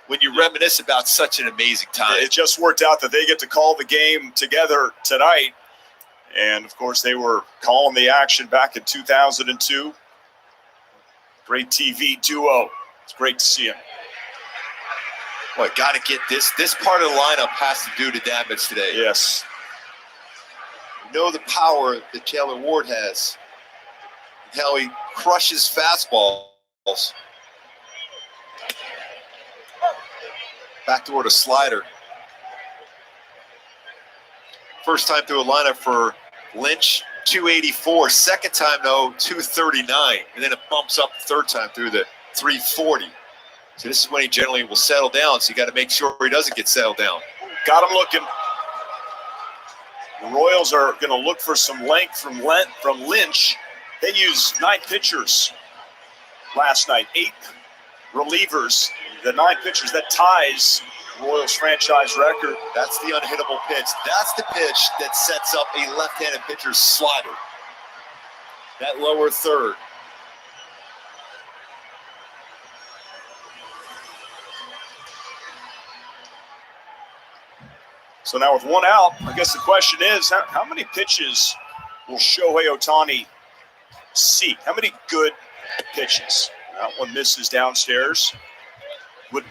when you reminisce about such an amazing time. It just worked out that they get to call the game together tonight. And, of course, they were calling the action back in 2002. Great TV duo. It's great to see them. Boy, got to get this. This part of the lineup has to do the damage today. Yes. You know the power that Taylor Ward has. And how he crushes fastballs. Back toward a slider. First time through a lineup for Lynch, 284. Second time, though, 239. And then it bumps up the third time through the 340. So this is when he generally will settle down. So you got to make sure he doesn't get settled down. Got him looking. The Royals are going to look for some length from Lynch. They used 9 pitchers last night, 8 relievers. The 9 pitchers, that ties Royals franchise record. That's the unhittable pitch. That's the pitch that sets up a left-handed pitcher's slider. That lower third. So now with 1 out, I guess the question is, how many pitches will Shohei Ohtani see? How many good pitches? That one misses downstairs. Would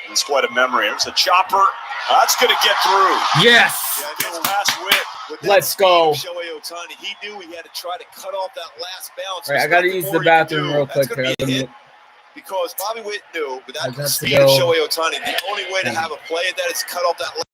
It's quite a memory. It was a chopper. That's going to get through. Yes. Gets past Witt. Let's go. Shohei Ohtani, he knew he had to try to cut off that last bounce. Right, I got to use the bathroom real quick. Because Bobby Witt knew with that I speed of Shohei Ohtani, the only way to have a play at that is cut off that last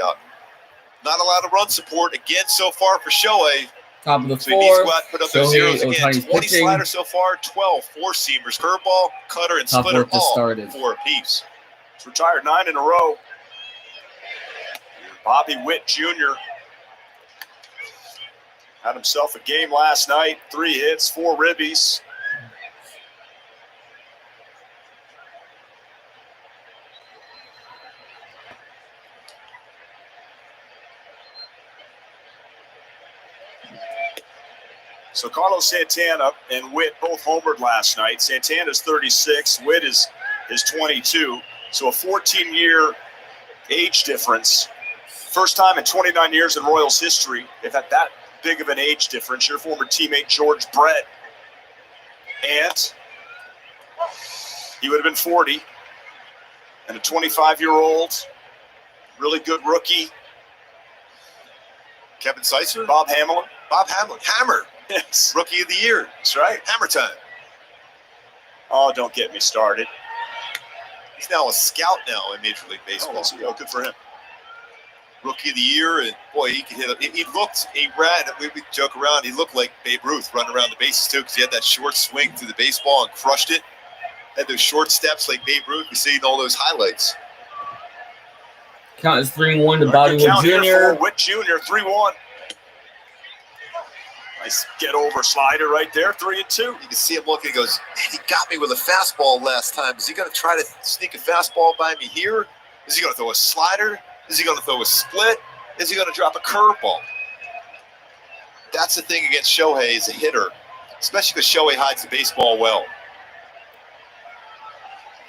out. Not a lot of run support again so far for Shohei. Top of the So he needs to fourth. go out and put up those Shohei zeros again. Ohtani's 20 pitching. sliders so far, 12 four-seamers, curveball, cutter, and Top splitter, fourth just all started. 4 apiece. He's retired 9 in a row. Bobby Witt Jr. had himself a game last night. 3 hits, 4 ribbies. So Carlos Santana and Witt both homered last night. Santana's 36, Witt is 22. So a 14-year age difference. First time in 29 years in Royals history they've had that big of an age difference. Your former teammate George Brett, and he would have been 40. And a 25-year-old, really good rookie, Kevin Seitzer? Bob Hamlin. Bob Hamlin. Hammer. Yes, Rookie of the year. that's right. Hammer time. Oh, don't get me started. He's now a scout now in Major League Oh, Baseball. that's good for him. Rookie of the year, and boy, he could hit. He ran. We joke around. He looked like Babe Ruth running around the bases too, because he had that short swing to the baseball and crushed it. Had those short steps like Babe Ruth. You see in all those highlights. Count is 3-1 to Good Bobby Witt count here Jr. for Witt Jr. 3-1. Nice get over slider right there. 3-2. You can see him looking. He goes, man, he got me with a fastball last time. Is he going to try to sneak a fastball by me here? Is he going to throw a slider? Is he going to throw a split? Is he going to drop a curveball? That's the thing against Shohei as a hitter, especially because Shohei hides the baseball well.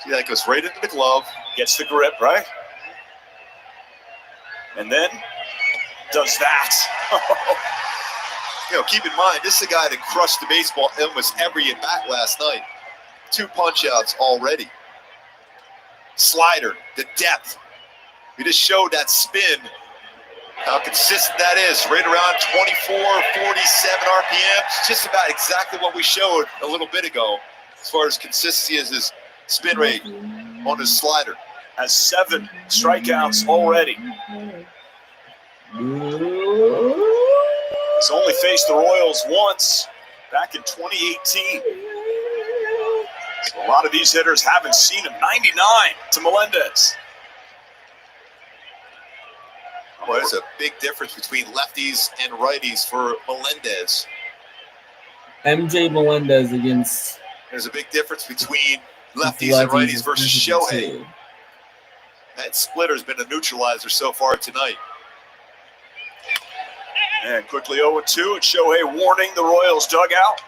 See, that goes right into the glove. Gets the grip, right? And then does that. You know, keep in mind, this is a guy that crushed the baseball almost every at-bat last night. 2 punch-outs already. Slider, the depth. He just showed that spin, how consistent that is. Right around 24, 47 RPMs. Just about exactly what we showed a little bit ago as far as consistency as his spin rate on his slider. Has 7 strikeouts already. He's only faced the Royals once back in 2018. So a lot of these hitters haven't seen him. 99 to Melendez. Well, there's a big difference between lefties and righties for Melendez. MJ Melendez against There's a big difference between lefties and righties versus Shohei. 52. That splitter's been a neutralizer so far tonight. And quickly 0-2, and Shohei warning the Royals dugout.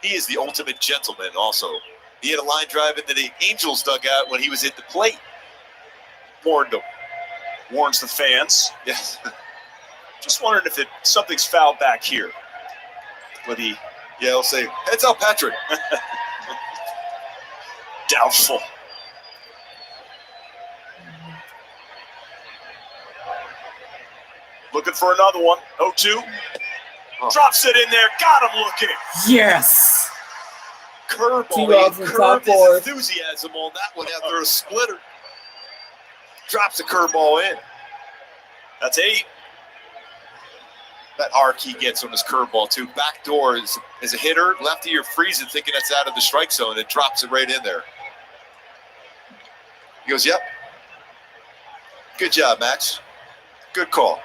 He is the ultimate gentleman also. He had a line drive into the Angels dugout when he was at the plate. Warned them. Warns the fans. Yes. Just wondering if something's fouled back here. With the Yeah, he'll say, heads up, Patrick. doubtful. Looking for another one. 0-2. Oh. Drops it in there. Got him looking. Yes. Curveball. 2 outs in He top curved his fourth. enthusiasm on that one after a splitter. Drops the curveball in. That's 8. That arc he gets on his curveball too. Back door is a hitter. Lefty, you're freezing thinking that's out of the strike zone. It drops it right in there. He goes, yep. Good job, Max. Good call.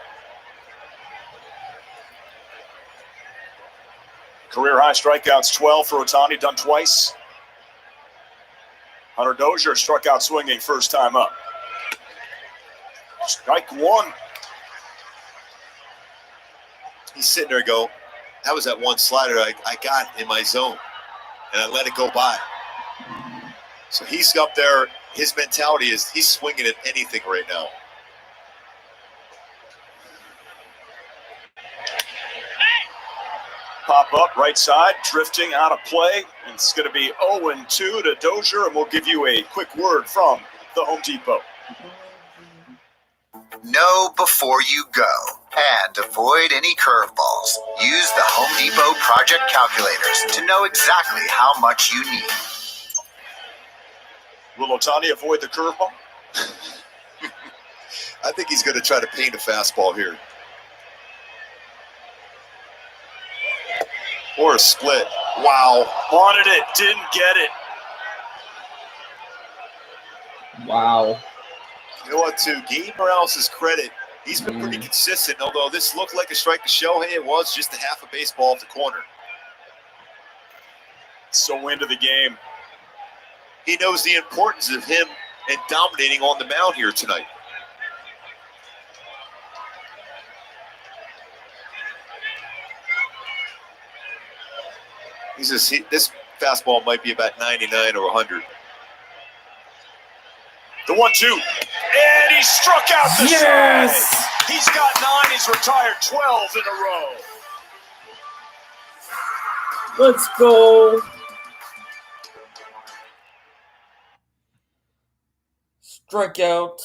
Career high strikeouts 12 for Ohtani, done twice. Hunter Dozier struck out swinging first time up. Strike 1. He's sitting there go, that was that one slider I got in my zone, and I let it go by. So he's up there. His mentality is he's swinging at anything right now. Pop up, right side, drifting out of play. And it's going to be 0-2 to Dozier, and we'll give you a quick word from the Home Depot. Know before you go and avoid any curveballs. Use the Home Depot project calculators to know exactly how much you need. Will Ohtani avoid the curveball? I think he's going to try to paint a fastball here. Or a split. Wow. Wanted it, didn't get it. Wow. You know what, to Gabe Morales' credit, he's been pretty consistent, although this looked like a strike to Shohei. It was just a half a baseball off the corner. So into the game. He knows the importance of him and dominating on the mound here tonight. This fastball might be about 99 or 100. The 1-2. And he struck out the side. He's got 9. He's retired 12 in a row. Let's go. Strikeout.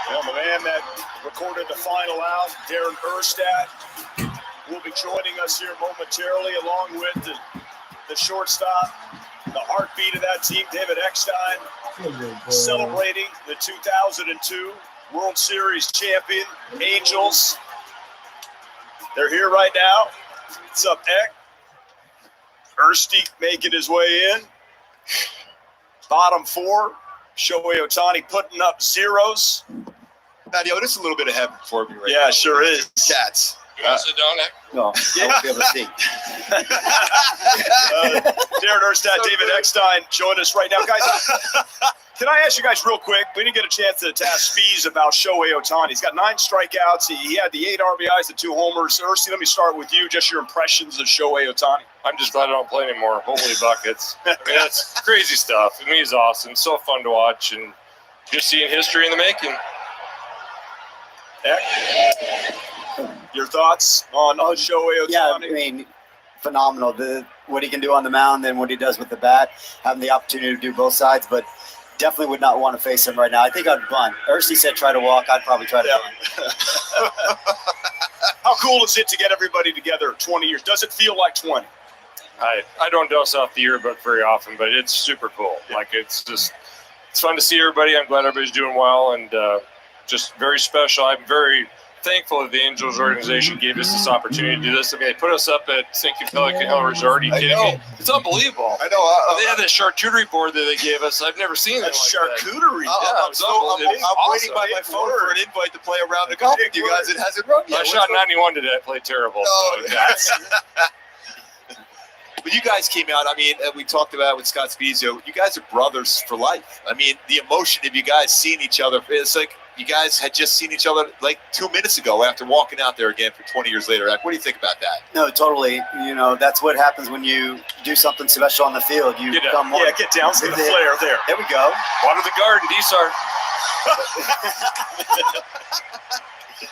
Well, the man that recorded the final out, Darren Erstad, will be joining us here momentarily, along with the shortstop, the heartbeat of that team, David Eckstein, celebrating the 2002 World Series champion, Angels. They're here right now. What's up, Eck? Ersty making his way in. Bottom 4, Shohei Ohtani putting up zeros. Nadio, this is a little bit of heaven for me right now. Yeah, sure is. Cats. You want to sit down, Nick? No, I won't be able to see. Darren Erstad, David Eckstein join us right now. Guys, can I ask you guys real quick? We didn't get a chance to ask Fees about Shohei Ohtani. He's got 9 strikeouts. He had the 8 RBIs, the 2 homers. Ersty, let me start with you. Just your impressions of Shohei Ohtani. I'm just glad I don't play anymore. Holy buckets. I mean, that's crazy stuff. I mean, he's awesome. So fun to watch and just seeing history in the making. Eck, your thoughts on Shohei Ohtani? Yeah, I mean, phenomenal. What he can do on the mound and what he does with the bat, having the opportunity to do both sides, but definitely would not want to face him right now. I think I'd bunt. Ersty said try to walk. I'd probably try to bunt. How cool is it to get everybody together 20 years? Does it feel like 20? I don't dose off the yearbook very often, but it's super cool. Yeah. Like, it's fun to see everybody. I'm glad everybody's doing well and just very special. I'm very thankful that the Angels organization gave us this opportunity to do this. I mean, they put us up at St. Pelican Hill Resort. Are you kidding me? It's unbelievable. I know. They had this charcuterie board that they gave us. I've never seen it. That's like that. charcuterie. I'm waiting by my phone for an invite to play a round of golf with you guys. It hasn't run yet. I shot 91 today. I played terrible. No, so that's. But you guys came out. I mean, we talked about it with Scott Spezio. You guys are brothers for life. I mean, the emotion of you guys seeing each other. It's like you guys had just seen each other like 2 minutes ago after walking out there again for 20 years later. What do you think about that? No, totally. You know, that's what happens when you do something special on the field. You Get become more. Yeah, get down to the flare there. There we go. Water the garden,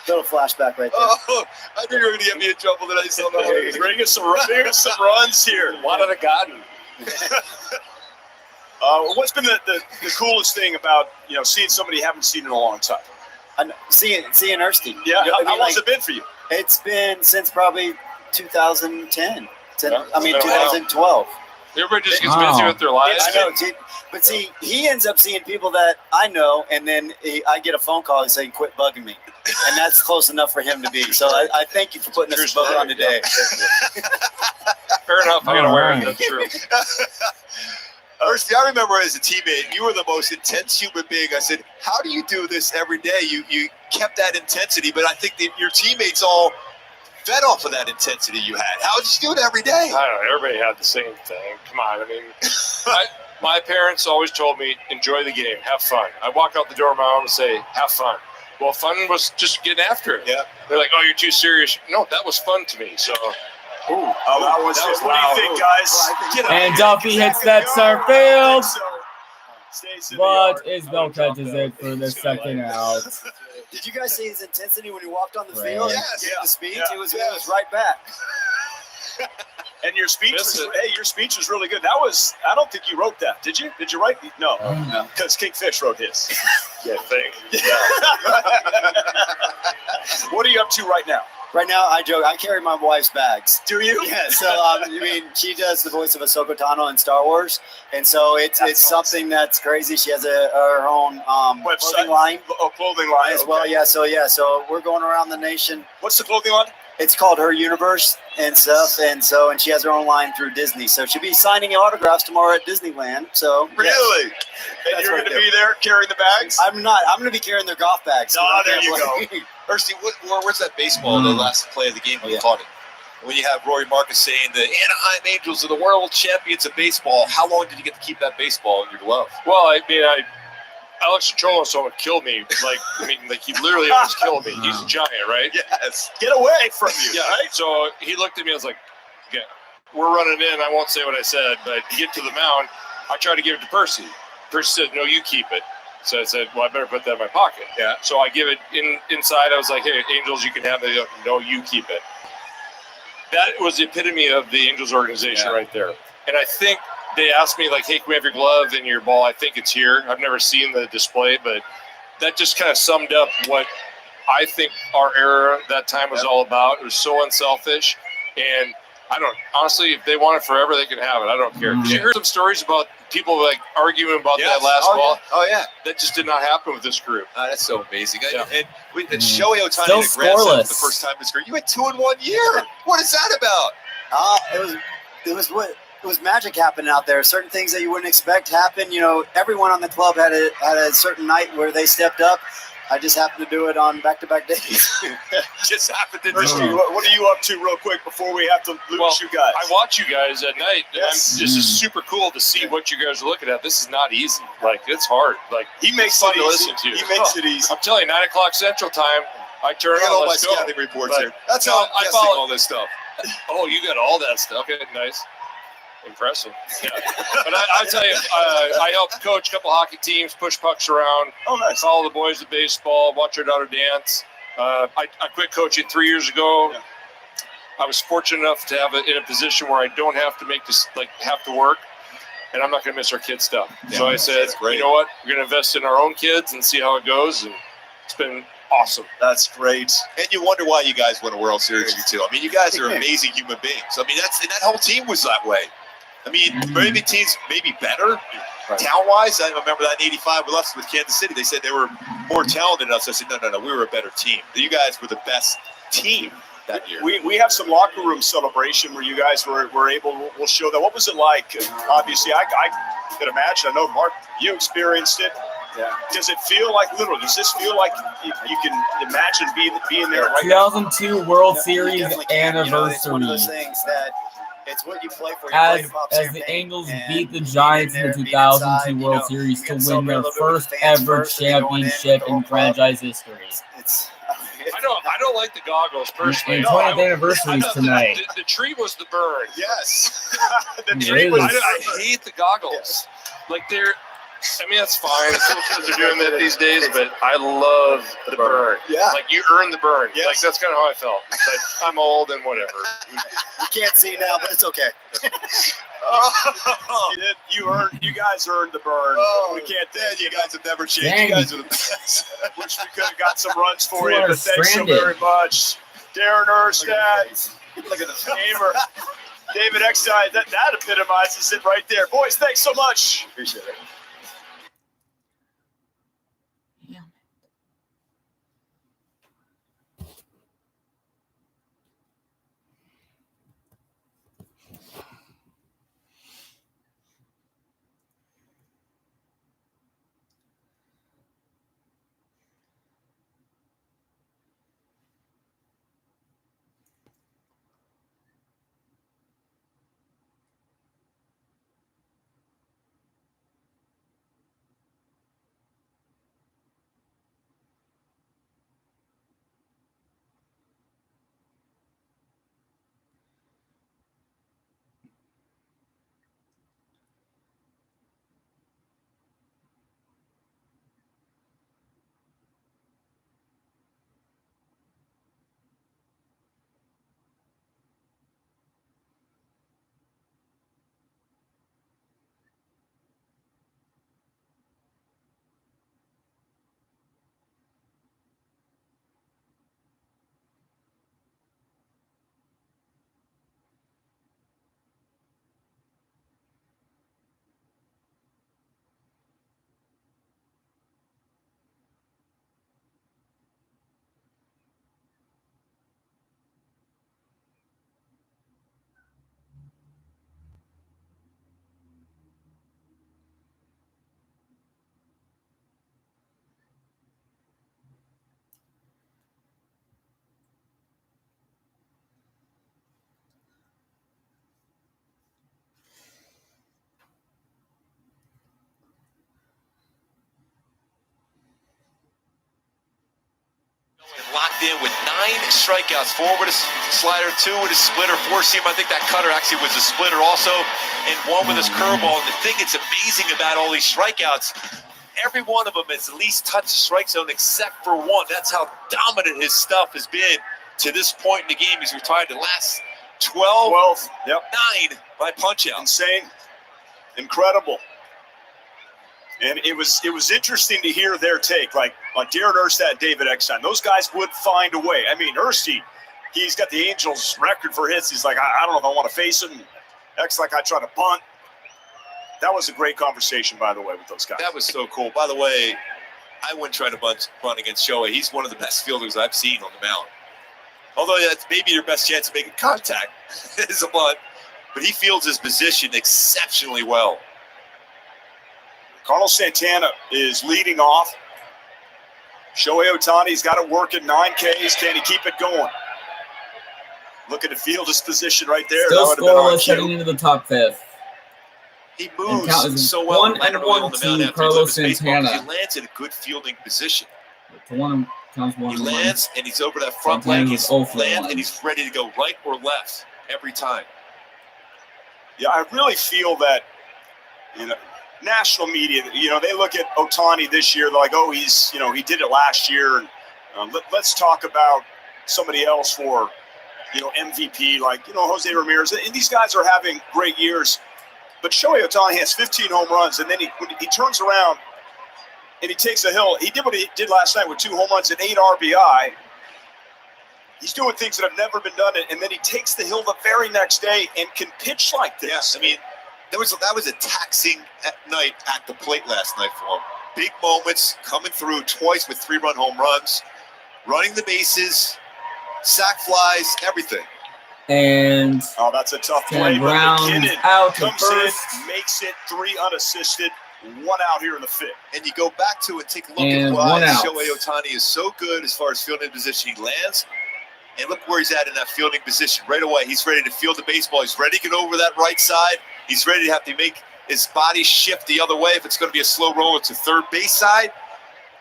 Little flashback right there. Oh, I knew you were going to get me in trouble tonight. So Bring us some runs here. What have I gotten? What's been the coolest thing about seeing somebody you haven't seen in a long time? Seeing Ersty. Yeah, You know, how long's it been for you? It's been since probably 2010. Yeah, it's been a while. 2012. Everybody just gets Wow. busy with their lives. I know, but see, he ends up seeing people that I know, and then I get a phone call and saying, "Quit bugging me," and that's close enough for him to be. So I thank you for putting this book on today. Fair enough. I got to wear it. Alright. That's true. Ersty, I remember as a teammate, you were the most intense human being. I said, how do you do this every day? You kept that intensity, but I think that your teammates all fed off of that intensity you had. How did you do it every day? I don't know. Everybody had the same thing. Come on. I mean, my parents always told me, enjoy the game, have fun. I walk out the door of my home and say, have fun. Well, fun was just getting after it. Yeah. They're like, oh, you're too serious. No, that was fun to me. So, That was what do you think, guys? Get up And here. Duffy Is that hits gonna that go? center I don't think field. so. Stays in the But yard. Isbell catches it for the second out. Did you guys see his intensity when he walked on the Right. field? Yes. Yeah. The speech, Yeah. it was right back. And your speech Miss was, it. your speech was really good. That was, I don't think you wrote that. Did you? Did you write? No, because Kingfish wrote his. yeah, thank you. What are you up to right now? Right now, I joke. I carry my wife's bags. Do you? Yeah, so she does the voice of Ahsoka Tano in Star Wars, and so it's something that's crazy. She has her own Website? clothing line Oh, clothing line as well. okay. Yeah, so we're going around the nation. What's the clothing line? It's called Her Universe and stuff, and she has her own line through Disney. So she'll be signing autographs tomorrow at Disneyland. So Really? And That's you're what going to I do. be there carrying the bags? I'm not. I'm going to be carrying their golf bags. Oh, there you go. Ersty, where's that baseball, the last play of the game when you caught it? When you have Rory Marcus saying the Anaheim Angels are the world champions of baseball, how long did you get to keep that baseball in your glove? Well, I mean, Alex Cholos almost killed me. Like he literally almost killed me. He's a giant, right? Yes. Get away from you. Yeah. Right? So he looked at me. I was like, okay, we're running in. I won't say what I said, but to get to the mound, I tried to give it to Percy. Percy said, no, you keep it. So I said, well, I better put that in my pocket. Yeah. So I give it inside. I was like, hey, Angels, you can have it. No, you keep it. That was the epitome of the Angels organization right there. And I think they asked me, like, hey, can we have your glove and your ball? I think it's here. I've never seen the display, but that just kind of summed up what I think our era that time was all about. It was so unselfish. And honestly, if they want it forever, they can have it. I don't care. Because you heard some stories about people like arguing about that last ball. Yeah. Oh, yeah. That just did not happen with this group. That's so amazing. Yeah. And Shohei Ohtani Still had a grand slam for scoreless. the first time in his career. You had 2 in 1 year. What is that about? It was magic happening out there. Certain things that you wouldn't expect happen. You know, everyone on the club had a certain night where they stepped up. I just happened to do it on back-to-back days. Just happened to do Ersty, it. what are you up to real quick before we have to lose you guys? I watch you guys at night. And Yes. this is super cool to see what you guys are looking at. This is not easy. Like, it's hard. Like, He makes it's fun it to easy. listen to. He makes it easy. I'm telling you, 9 o'clock Central Time, I turn I got on, all my let's go. scouting reports But, here. That's no, how I'm I guessing follow- all this stuff. Oh, you got all that stuff. Okay, nice. Impressive. Yeah. But I tell you, I helped coach a couple hockey teams, push pucks around, Oh, nice. follow the boys at baseball, watch our daughter dance. I quit coaching 3 years ago. Yeah. I was fortunate enough to have it in a position where I don't have to have to work, and I'm not going to miss our kids' stuff. Yeah, So I said, that's great. you know what? We're going to invest in our own kids and see how it goes, and it's been awesome. That's great. And you wonder why you guys won a World Series, you two. I mean, you guys are amazing human beings. I mean, and that whole team was that way. I mean, maybe teams maybe better talent-wise. I remember that in '85 we left with Kansas City. They said they were more talented than us. I said, no, we were a better team. You guys were the best team that year. We have some locker room celebration where you guys were able. We'll show that. What was it like? Obviously, I could imagine. I know, Mark, you experienced it. Yeah. Does it feel like literally? Does this feel like you can imagine being there right now? 2002 World Series Definitely can. You know, it's anniversary. one of those things that it's what you play for. You play As to pop the champagne Angels and beat the being Giants in there, the being inside, 2002 you World know, Series you to get to win their celebrate a little bit with first the fans ever first, and then going in with championship the whole in club. franchise history. It's I don't like the goggles personally. And No, 20th I anniversary is thought tonight. The tree was the burn. Yes. The tree Really? was. I hate the goggles. Like I mean, that's fine. Some kids are doing that these days, but I love the burn. Yeah. Like, you earn the burn. Yes. Like, that's kind of how I felt. It's like, I'm old and whatever. You can't see now, but it's okay. You guys earned the burn. Oh, we can't Dan, you guys have never changed. Dang. You guys are the best. Wish we could have got some runs for Two you, are but thanks so stranded. very much. Darren Erstad, Look at the Gamer, David Exide, that epitomizes it right there. Boys, thanks so much. Appreciate it. Locked in with 9 strikeouts, 4 with a slider, 2 with a splitter, 4-seam. I think that cutter actually was a splitter also, and 1 with his curveball. And the thing that's amazing about all these strikeouts, every one of them has at least touched the strike zone except for 1. That's how dominant his stuff has been to this point in the game. He's retired the last 12, Yep. 9 by punch-outs. Insane. Incredible. And it was interesting to hear their take, like on Darren Erstad and David Exide. Those guys would find a way. I mean, Ersty, he's got the Angels record for hits. He's like, I don't know if I want to face him. X like I try to bunt. That was a great conversation, by the way, with those guys. That was so cool. By the way, I wouldn't try to bunt against Shohei. He's one of the best fielders I've seen on the mound. Although that's maybe your best chance of making contact is a bunt. But he fields his position exceptionally well. Carlos Santana is leading off. Shohei Ohtani's got to work at 9 Ks. Can he keep it going? Looking to field his position right there. Still That would have been on scoreless cue. heading into the top 5th. He And count moves is so well 1-1 laterally on the mound to after he Carlos lifts his baseball because Santana. he lands in a good fielding position. To 1 counts 1. He lands and he's over that front Santana leg. was He's 0 for lands 1. and he's ready to go right or left every time. Yeah, I really feel that, national media, they look at Ohtani this year. They're like, oh, he's, he did it last year. And let's talk about somebody else for, MVP, like, Jose Ramirez. And these guys are having great years. But Shohei Ohtani has 15 home runs, and then when he turns around and he takes a hill. He did what he did last night with 2 home runs and 8 RBI. He's doing things that have never been done, and then he takes the hill the very next day and can pitch like this. Yes, I mean, that was a taxing night at the plate last night for him. Big moments, coming through twice with 3-run home runs, running the bases, sac flies, everything. And Oh, that's a tough play. Ted But Brown McKinnon out to comes first. in, makes it 3 unassisted, 1 out here in the 5th. And you go back to it, take a look And at 1 why out. Shohei Ohtani is so good as far as fielding position. He lands, and look where he's at in that fielding position. Right away, he's ready to field the baseball. He's ready to get over that right side. He's ready to have to make his body shift the other way. If it's going to be a slow roller to third base side,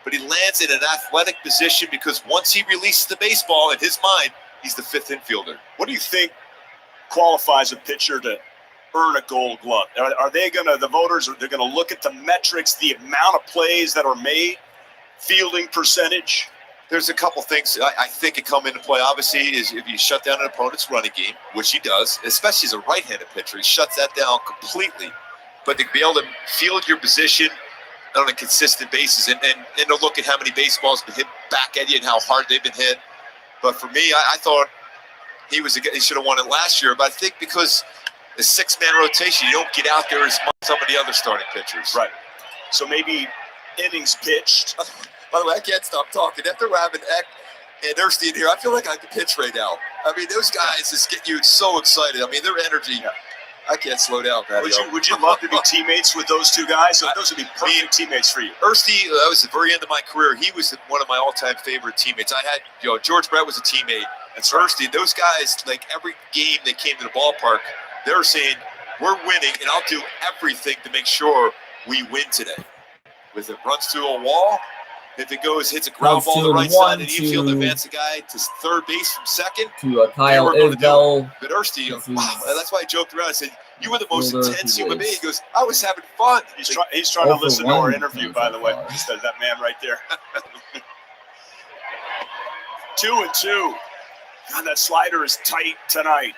but he lands in an athletic position because once he releases the baseball, in his mind, he's the 5th infielder. What do you think qualifies a pitcher to earn a Gold Glove? Are they going to, the voters, they're going to look at the metrics, the amount of plays that are made, fielding percentage? There's a couple things I think that come into play. Obviously, is if you shut down an opponent's running game, which he does, especially as a right-handed pitcher, he shuts that down completely. But to be able to field your position on a consistent basis and to look at how many baseballs have been hit back at you and how hard they've been hit. But for me, I thought he should have won it last year. But I think because the 6-man rotation, you don't get out there as much as some of the other starting pitchers. Right. So maybe innings pitched. By the way, I can't stop talking. After having Eck and Erstein here, I feel like I could pitch right now. I mean, those guys just get you so excited. I mean, their energy, I can't slow down, Patty. Would you love to be teammates with those two guys? So those would be perfect teammates for you. Erstein, that was the very end of my career. He was one of my all-time favorite teammates. I had, George Brett was a teammate. And Erstein, those guys, like every game they came to the ballpark, they were saying, we're winning, and I'll do everything to make sure we win today. With it runs through a wall, if it hits a ground ball to the right side of the infield, advance the guy to third base from second. To Kyle Isbell. But Erstein, wow, that's why I joked around. I said, you were the most intense human being. He goes, I was having fun. He's trying to listen to our interview, by the way. That man right there. 2-2. God, that slider is tight tonight.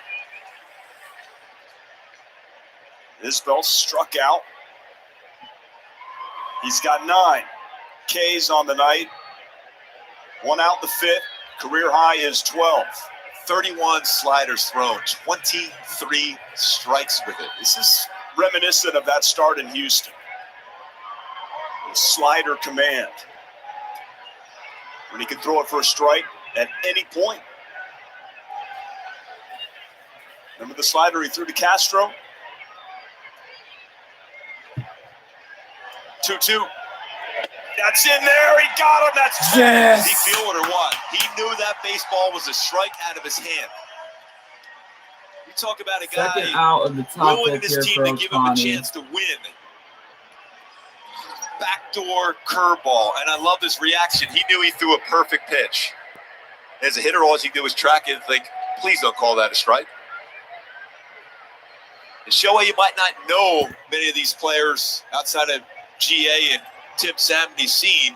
Isbell struck out. He's got 9 Ks on the night. 1 out the 5th. Career high is 12. 31 sliders thrown. 23 strikes with it. This is reminiscent of that start in Houston. The slider command. When he can throw it for a strike at any point. Remember the slider he threw to Castro? 2-2. That's in there. He got him. That's yes. Did he feel it or what? He knew that baseball was a strike out of his hand. You talk about a guy second out of the top willing his team to give him a chance to win. Backdoor curveball, and I love this reaction. He knew he threw a perfect pitch. As a hitter, all he did was track it and think, please don't call that a strike. And Shohei, you might not know many of these players outside of GA and Tim Salmon he's seen,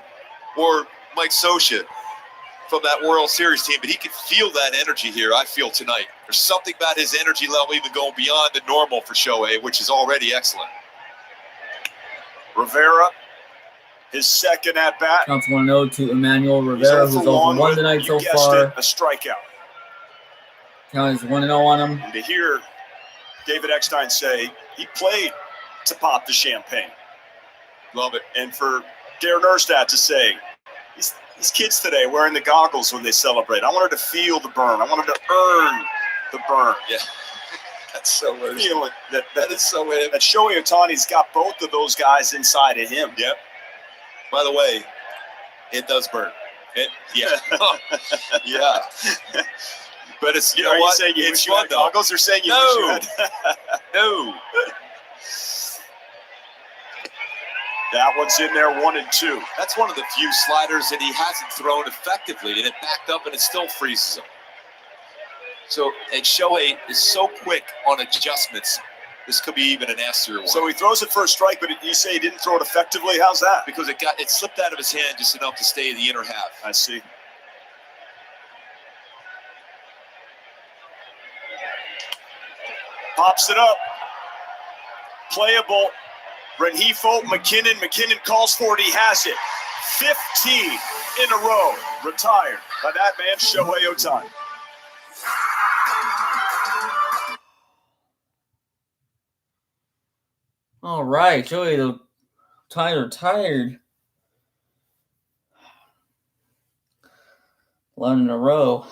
or Mike Scioscia from that World Series team, but he can feel that energy here, I feel, tonight. There's something about his energy level even going beyond the normal for Shohei, which is already excellent. Rivera, his second at-bat. Counts 1-0 to Emmanuel Rivera, who's over 1 tonight so far. A strikeout. Count is 1-0 on him. And to hear David Eckstein say he played to pop the champagne. Love it. And for Darren Erstad to say, these kids today wearing the goggles when they celebrate. I wanted to feel the burn. I wanted to earn the burn. Yeah. That's so weird. Feeling that is so weird. That Shohei Ohtani's got both of those guys inside of him. Yep. By the way, it does burn. Yeah. Yeah. But it's, you know what? Saying you it's wish you had goggles or saying you wish you had? No. That one's in there, 1-2. That's one of the few sliders that he hasn't thrown effectively, and it backed up and it still freezes him. So, and Shohei is so quick on adjustments, this could be even an nastier one. So he throws it for a strike, but you say he didn't throw it effectively? How's that? Because it slipped out of his hand just enough to stay in the inner half. I see. Pops it up. Playable. Renhefo, McKinnon calls for it. He has it. 15 in a row. Retired by that man, Shohei Ohtani. All right, Shohei Ohtani retired. 11 in a row.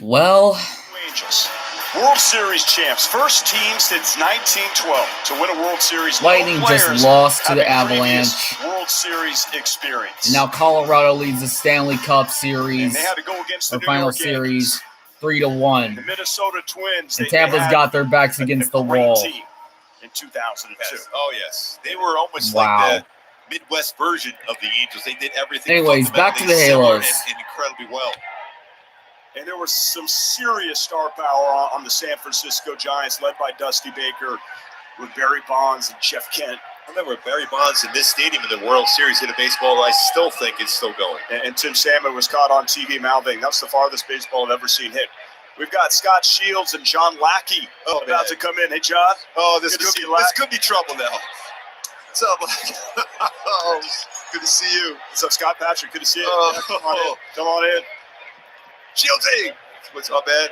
Well, Angels, World Series champs, first team since 1912 to win a World Series. Lightning No just players lost to the having previous Avalanche. World Series experience. And now Colorado leads the Stanley Cup And Series, they had to go against the or New final York series, Yankees. 3-1. The Minnesota Twins. And they Tampa's had got their backs a against the great wall. team in 2002. Yes. Oh, yes. They were almost Wow. like the Midwest version of the Angels. They did everything Anyways, back to the fundamentally similar Halos. and incredibly well. And there was some serious star power on the San Francisco Giants, led by Dusty Baker, with Barry Bonds and Jeff Kent. I remember Barry Bonds in this stadium in the World Series hit a baseball I still think is still going. And Tim Salmon was caught on TV mouthing, "That's the farthest baseball I've ever seen hit." We've got Scott Shields and John Lackey about to come in. Hey, John. Oh, this Good to see you, this Lack. could be trouble now. What's up, Lack? Oh, good to see you. What's up, Scott Patrick? Good to see you. Oh. Yeah, come on in. Come on in. Shieldsy! What's up, Ed?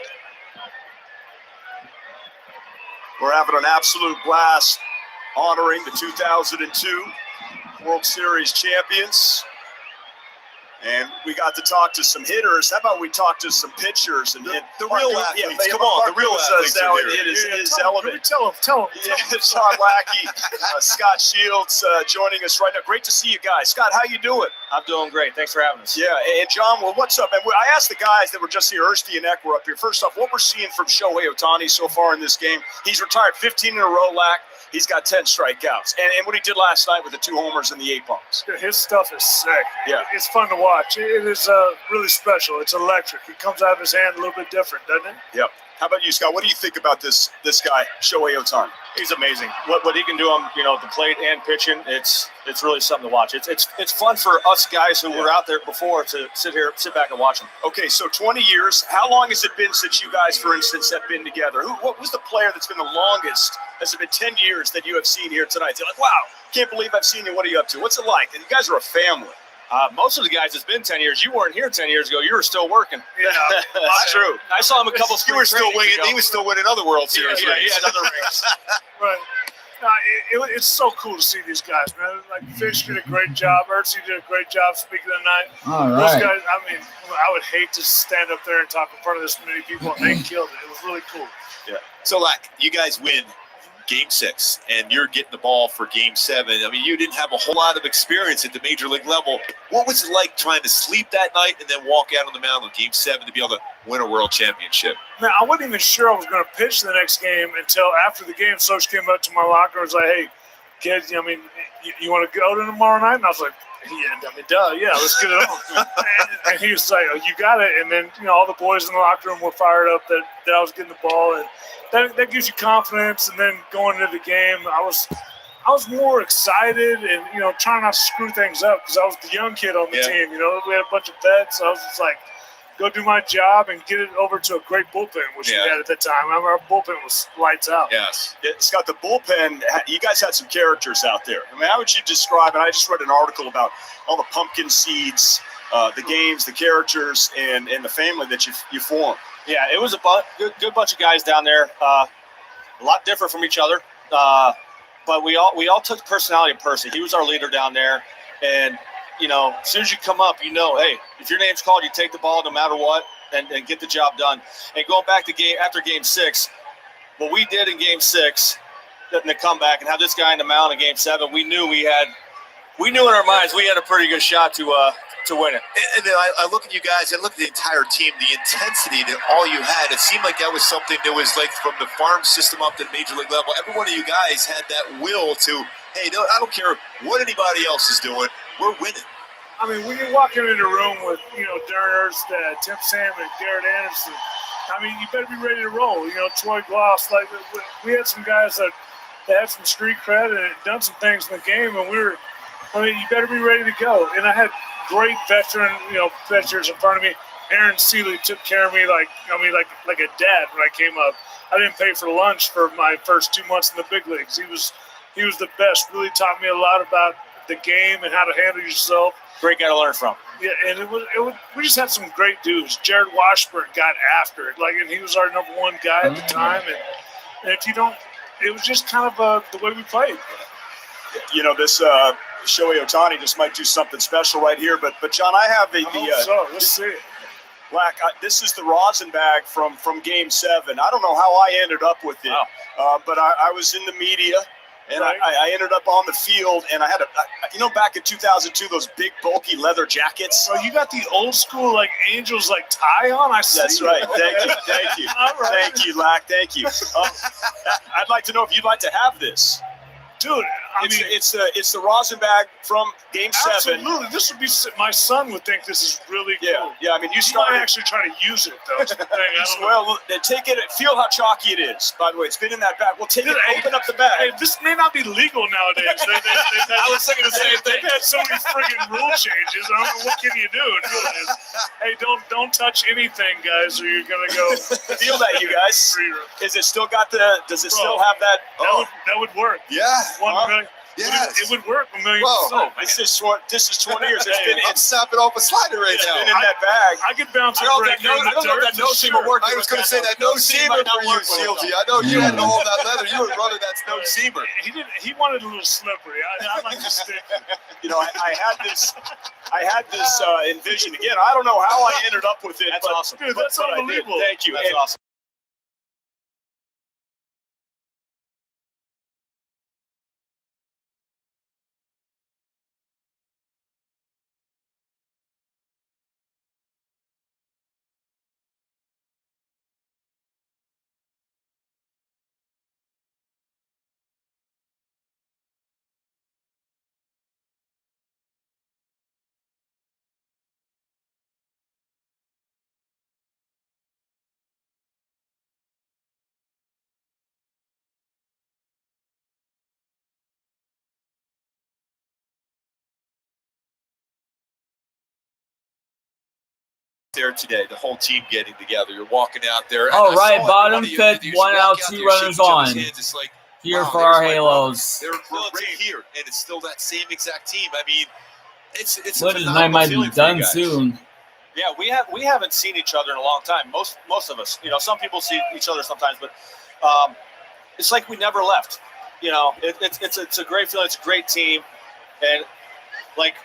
We're having an absolute blast honoring the 2002 World Series champions. And we got to talk to some hitters. How about we talk to some pitchers? And The real athletes. Come on, the real athletes now are here. in his Tell element. him. Tell him. Yeah, John Lackey, Scott Shields joining us right now. Great to see you guys. Scott, how you doing? I'm doing great. Thanks for having us. Yeah, and John, well, what's up? And I asked the guys that were just here, Ersty and Eck were up here. First off, what we're seeing from Shohei Ohtani so far in this game. He's retired 15 in a row, Lack. He's got 10 strikeouts. And what he did last night with the 2 homers and the 8 bunks. His stuff is sick. Yeah. It's fun to watch. It is really special. It's electric. It comes out of his hand a little bit different, doesn't it? Yep. How about you, Scott? What do you think about this guy, Shohei Ohtani? He's amazing. What he can do on the plate and pitching, it's really something to watch. It's fun for us guys who were out there before to sit back and watch him. Okay, so 20 years. How long has it been since you guys, for instance, have been together? What was the player that's been the longest? Has it been 10 years that you have seen here tonight? You're like, wow, can't believe I've seen you. What are you up to? What's it like? And you guys are a family. Most of the guys, it's been 10 years. You weren't here 10 years ago. You were still working. Yeah. That's true. I saw him a couple. You were still winning. Ago. He was still winning other World Series Yeah, rings. other rings. Right. It's so cool to see these guys, man. Like Fish did a great job. Ertzy did a great job speaking tonight. All Those right. guys, I would hate to stand up there and talk in front of this many people, and they killed it. It was really cool. Yeah. So, Lack, you guys win Game 6, and you're getting the ball for Game 7. I mean, you didn't have a whole lot of experience at the major league level. What was it like trying to sleep that night and then walk out on the mound on Game 7 to be able to win a world championship? Man, I wasn't even sure I was going to pitch the next game until after the game. Soch came up to my locker and was like, "Hey, kids, you want to go to tomorrow night?" And I was like, yeah, let's get it on. and he was like, "Oh, you got it." And then, all the boys in the locker room were fired up that I was getting the ball, and that gives you confidence. And then going into the game, I was more excited and, trying not to screw things up because I was the young kid on the team. We had a bunch of vets. So I was just like, go do my job and get it over to a great bullpen, which we had at the time. I remember our bullpen was lights out. Yes. Scott, the bullpen, you guys had some characters out there. I mean, how would you describe, and I just read an article about all the pumpkin seeds, the games, the characters, and the family that you formed. Yeah, it was a good bunch of guys down there. A lot different from each other, but we all took personality of Percy. He was our leader down there, and as soon as you come up, hey, if your name's called, you take the ball no matter what, and get the job done. And going back to after Game 6, what we did in Game 6, in the comeback, and have this guy in the mound in Game 7, we knew in our minds we had a pretty good shot to win it. And I look at you guys, and look at the entire team, the intensity that all you had. It seemed like that was something that was like from the farm system up to the major league level. Every one of you guys had that will to, hey, no, I don't care what anybody else is doing. We're winning. I mean, when you're walking in a room with, Durners, Tim Salmon, Garrett Anderson, you better be ready to roll. Troy Gloss, we had some guys that had some street cred and had done some things in the game, and you better be ready to go. And I had great veterans in front of me. Aaron Seeley took care of me like a dad when I came up. I didn't pay for lunch for my first 2 months in the big leagues. He was the best. Really taught me a lot about the game and how to handle yourself. Great guy to learn from. Yeah, and we just had some great dudes. Jared Washburn got after it, and he was our number one guy at the time. And if you don't, it was just kind of the way we played. This Shohei Ohtani just might do something special right here. But John, I have so let's see it. Black. This is the rosin bag from Game 7. I don't know how I ended up with it, but I was in the media. And right. I ended up on the field, and I had back in 2002, those big bulky leather jackets. So you got the old school like Angels like tie on. I see. That's right. Thank you. All right. Thank you, Lack. Thank you. I'd like to know if you'd like to have this. Dude, It's the rosin bag from Game 7. Absolutely, this would be. My son would think this is really cool. Yeah. I mean, you He started. might actually try to use it though. That's the thing. I don't know. Well, take it. Feel how chalky it is. By the way, it's been in that bag. We'll take it. Open up the bag. Hey, this may not be legal nowadays. I was thinking the same thing. They've had so many friggin' rule changes. I don't know what can you do. Hey, don't touch anything, guys, or you're gonna go. Feel that, you guys. Is it still got the? Does it still have that? That would work. Yeah. 1 million. Yes. It would work. 1 million. Whoa. This is 20 years. I'm snapping off a slider right It's now. been in that bag. I could bounce a I don't break know in the if dirt. that no seamer worked. I was going to say that no seamer for you, Sealsy. I know you had to hold that leather. You were running that no seamer. He wanted a little slippery. I like to stick. I had this envision again. I don't know how I ended up with it. That's but, awesome. Dude, that's but I did. unbelievable. Thank you. That's And awesome. There today, the whole team getting together. You're walking out there. All I right, saw bottom everybody. fifth, You should 1 walk out, there, 2 shake runners each other's on. hands. It's like, Here wow, for there's our my Halos. brother. We're right here, and it's still that same exact team. I mean, it's a What is phenomenal might be feeling for you done guys. soon. Yeah, we haven't seen each other in a long time. Most of us, some people see each other sometimes, but it's like we never left. It's a great feeling. It's a great team, and like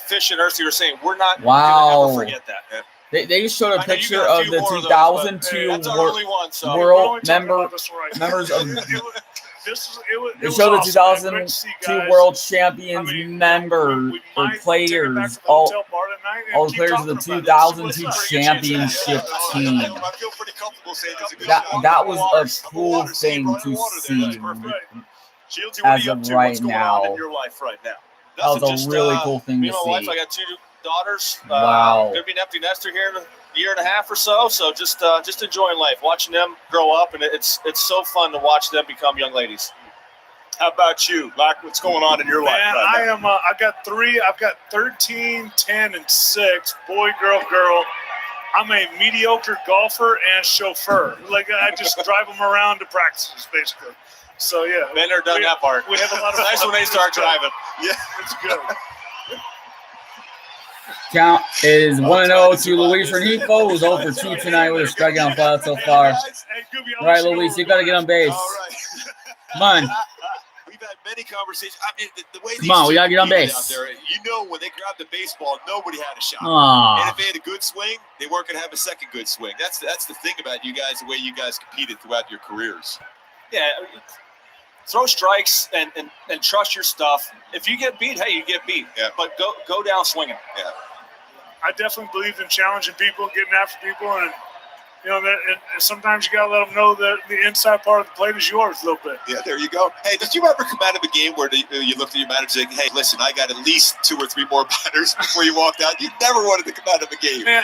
Fish and Ursi were saying, we're not gonna ever forget that. Yeah. They just showed a I know you picture got a of few the more of those, but, 2002 hey, that's our only one, so We're only World talking about this right. members of. It They was showed the awesome, man. Great to 2002 see you guys. World Champions we members might or take it back players, to the all hotel bar tonight and all the keep players of the talking about it. 2002 Let's bring a chance to championship that. team. I feel pretty comfortable saying it's a good That was a cool thing to see. Shieldsy, what As are you up of to? right What's going now. on in your life right now? That was Nothing, a really just, cool thing me to and my wife, see. I got 2 daughters. Wow. Gonna be an empty nester here in a year and a half or so. So just enjoying life, watching them grow up, and it's so fun to watch them become young ladies. How about you, Lack? What's going on in your life Man, right now? I got 3. I've got 13, 10, and 6. Boy, girl. I'm a mediocre golfer and chauffeur. Like I just drive them around to practices, basically. So yeah, Been there, done that part. We have a lot of Nice fun. when they start driving. Yeah, it's good. Count is 1-0 to Luis Rengifo, who's 0 for 2 tonight with a strikeout flat so far. Hey, Gooby, All right, Luis, you got to get on base. All right. Come on. We've had many conversations. I mean, the way Come on, we gotta get on these base. out there, when they grabbed the baseball, nobody had a shot. Aw. And if they had a good swing, they weren't going to have a second good swing. That's the thing about you guys, the way you guys competed throughout your careers. Yeah, throw strikes and trust your stuff. If you get beat, hey, you get beat. Yeah. But go down swinging. Yeah. I definitely believe in challenging people, getting after people, and and sometimes you gotta let them know that the inside part of the plate is yours a little bit. Yeah, there you go. Hey, did you ever come out of a game where you looked at your manager and say, hey, listen, I got at least 2 or 3 more batters before you walked out? You never wanted to come out of a game. Man,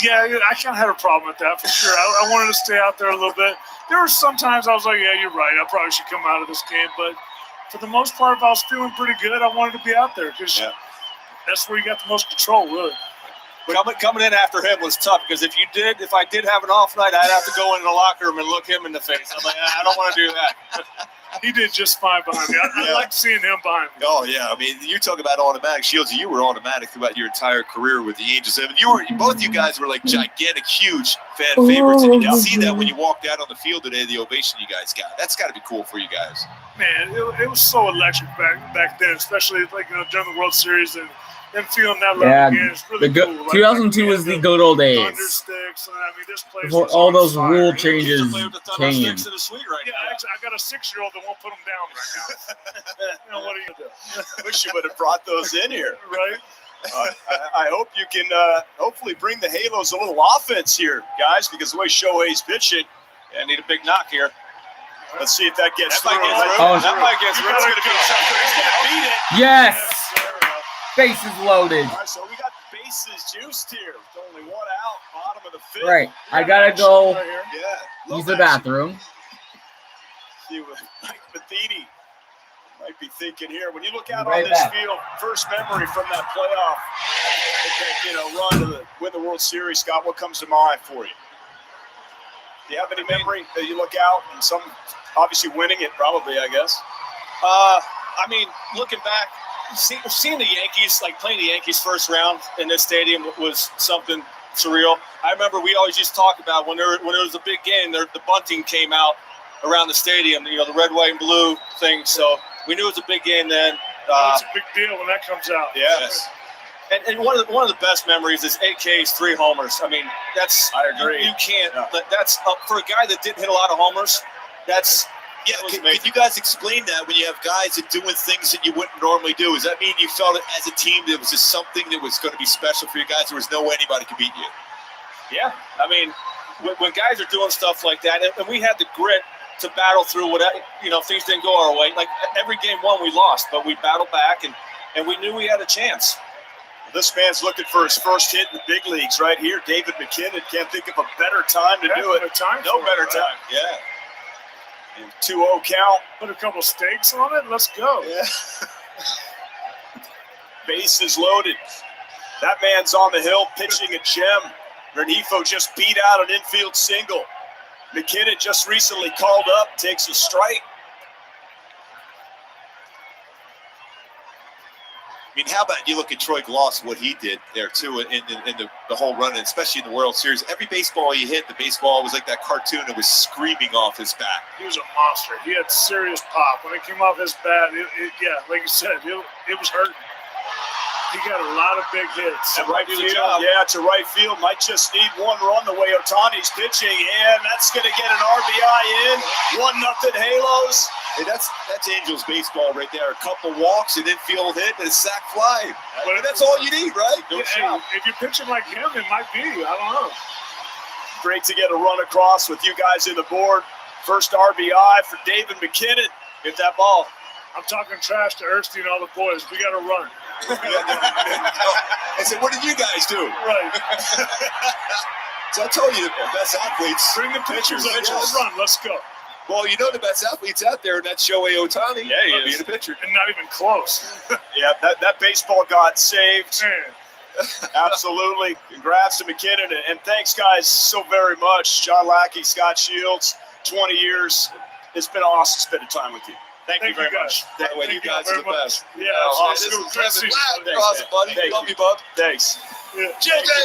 yeah, I kind of had a problem with that for sure. I wanted to stay out there a little bit. There were some times I was like, yeah, you're right. I probably should come out of this game. But for the most part, if I was feeling pretty good, I wanted to be out there because that's where you got the most control, really. Coming in after him was tough because if I did have an off night, I'd have to go into the locker room and look him in the face. I'm like, I don't want to do that. He did just fine behind me. I like seeing him behind me. Oh yeah, I mean, you talk about automatic. Shields, you were automatic throughout your entire career with the Angels. I mean, both you guys were like gigantic, huge fan favorites, and you can see that when you walked out on the field today. The ovation you guys got. That's got to be cool for you guys. Man, it was so electric back then, especially during the World Series and feeling that level again. It's really cool. 2002 was the good old days. Thundersticks, and I mean, this place Before was all on those fire. rule You changes Play with the came. Thundersticks in the suite right Yeah, now. actually, I got a 6-year-old that won't put them down right now. What are you gonna do? Wish you would have brought those in here. Right? I hope you can hopefully bring the Halos a little offense here, guys, because the way Shohei's pitching, Yeah, need a big knock here. let's see if that gets That might through. get through. Oh, That might get through. It's going to be something. He's going to beat it. Yes, Sir. bases loaded. All right, so we got bases juiced here. With only one out, bottom of the fifth. Right, I gotta go Right here. Yeah. use the bathroom. See what Mike Matheny might be thinking here. When you look out Right on this back. field, first memory from that playoff, run to win the World Series, Scott, what comes to mind for you? Do you have any memory that you look out and some obviously winning it probably, I guess? I mean, looking back, seeing the Yankees, playing the Yankees first round in this stadium was something surreal. I remember we always used to talk about when there was a big game, the bunting came out around the stadium, the red, white, and blue thing. So we knew it was a big game then. It's a big deal when that comes out. Yes. And one of the best memories is AK's 3 homers. I mean, I agree. You can't. That's for a guy that didn't hit a lot of homers. Yeah, can you guys explain that when you have guys that doing things that you wouldn't normally do? Does that mean you felt it as a team that was just something that was going to be special for you guys? There was no way anybody could beat you. Yeah, I mean, when guys are doing stuff like that, and we had the grit to battle through whatever, things didn't go our way. Like every game one we lost, but we battled back, and we knew we had a chance. This man's looking for his first hit in the big leagues right here. David McKinnon, can't think of a better time to do it. No better time. Yeah. 2-0 count. Put a couple stakes on it. Let's go. Yeah. Bases loaded. That man's on the hill pitching a gem. Renifo just beat out an infield single. McKinnon just recently called up, takes a strike. I mean, how about you look at Troy Gloss, what he did there, too, in the whole run, and especially in the World Series. Every baseball he hit, the baseball was like that cartoon that was screaming off his back. He was a monster. He had serious pop. When it came off his bat, like you said, it was hurting. He got a lot of big hits. To right field, to right field. Might just need one run the way Otani's pitching, and that's going to get an RBI in. 1-0 Halos. Hey, that's Angels baseball right there. A couple walks, an infield hit, and a sac fly. But that's all you need, right? If you're pitching like him, it might be. I don't know. Great to get a run across with you guys in the board. First RBI for David McKinnon. Get that ball. I'm talking trash to Ersty and all the boys. We got to run. I said, what did you guys do? Right. So I told you, the best athletes. Bring the pitchers up. Let's run. Let's go. Well, the best athletes out there, and that's Shohei Ohtani. Yeah, he is. Being a pitcher. And not even close. Yeah, that baseball got saved. Man. Absolutely. Congrats to McKinnon. And thanks, guys, so very much. John Lackey, Scott Shields, 20 years. It's been awesome spending time with you. Thank you very much. By the way, you guys are the best. Yeah, Awesome. awesome. You're awesome, buddy. Thank Love you. you, bud. Thanks. Yeah.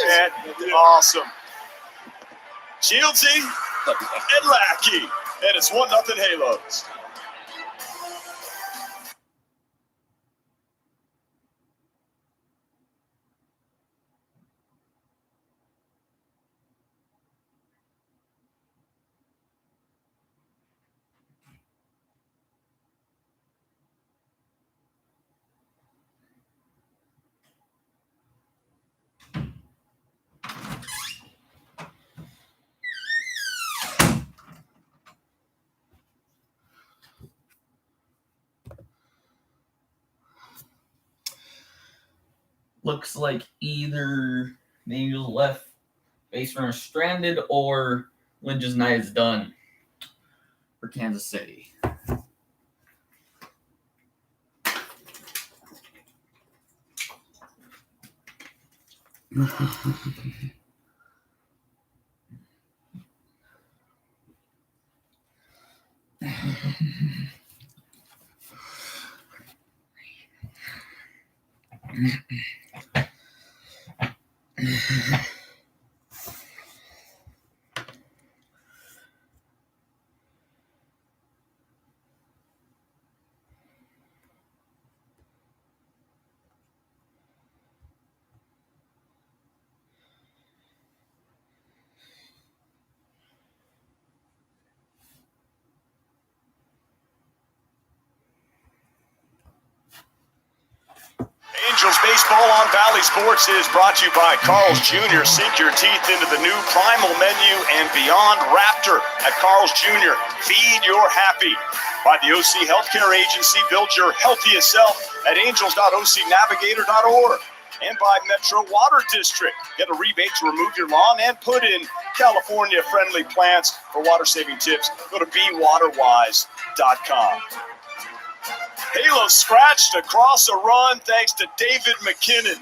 Man. Awesome. Shieldsy and Lackey. And it's 1-0 Halos. Looks like either the Angels left base runner stranded or Lynch's night is done for Kansas City. Angels baseball on Valley Sports is brought to you by Carl's Jr. Sink your teeth into the new Primal menu and Beyond Raptor at Carl's Jr. Feed your happy. By the OC Healthcare Agency, build your healthiest self at angels.ocnavigator.org. And by Metro Water District. Get a rebate to remove your lawn and put in California-friendly plants. For water-saving tips, go to bewaterwise.com. Halo scratched across a run thanks to David McKinnon.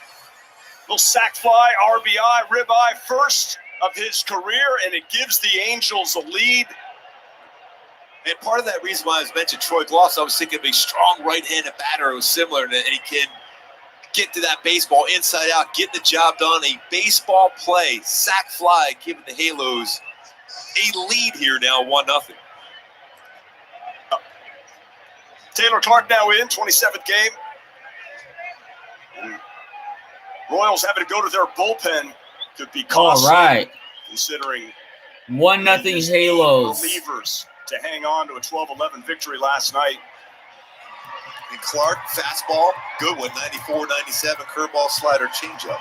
Little sac fly, RBI, ribeye, first of his career, and it gives the Angels a lead. And part of that reason why I was mentioning Troy Gloss, I was thinking of a strong right-handed batter who was similar, and he can get to that baseball inside out, get the job done. A baseball play, sac fly, giving the Halos a lead here now, 1-0. Taylor Clark now in, 27th game. And Royals having to go to their bullpen could be costly. All right. Considering 1-0 Halos. Relievers to hang on to a 12-11 victory last night. And Clark, fastball, good one, 94, 97, curveball, slider, changeup.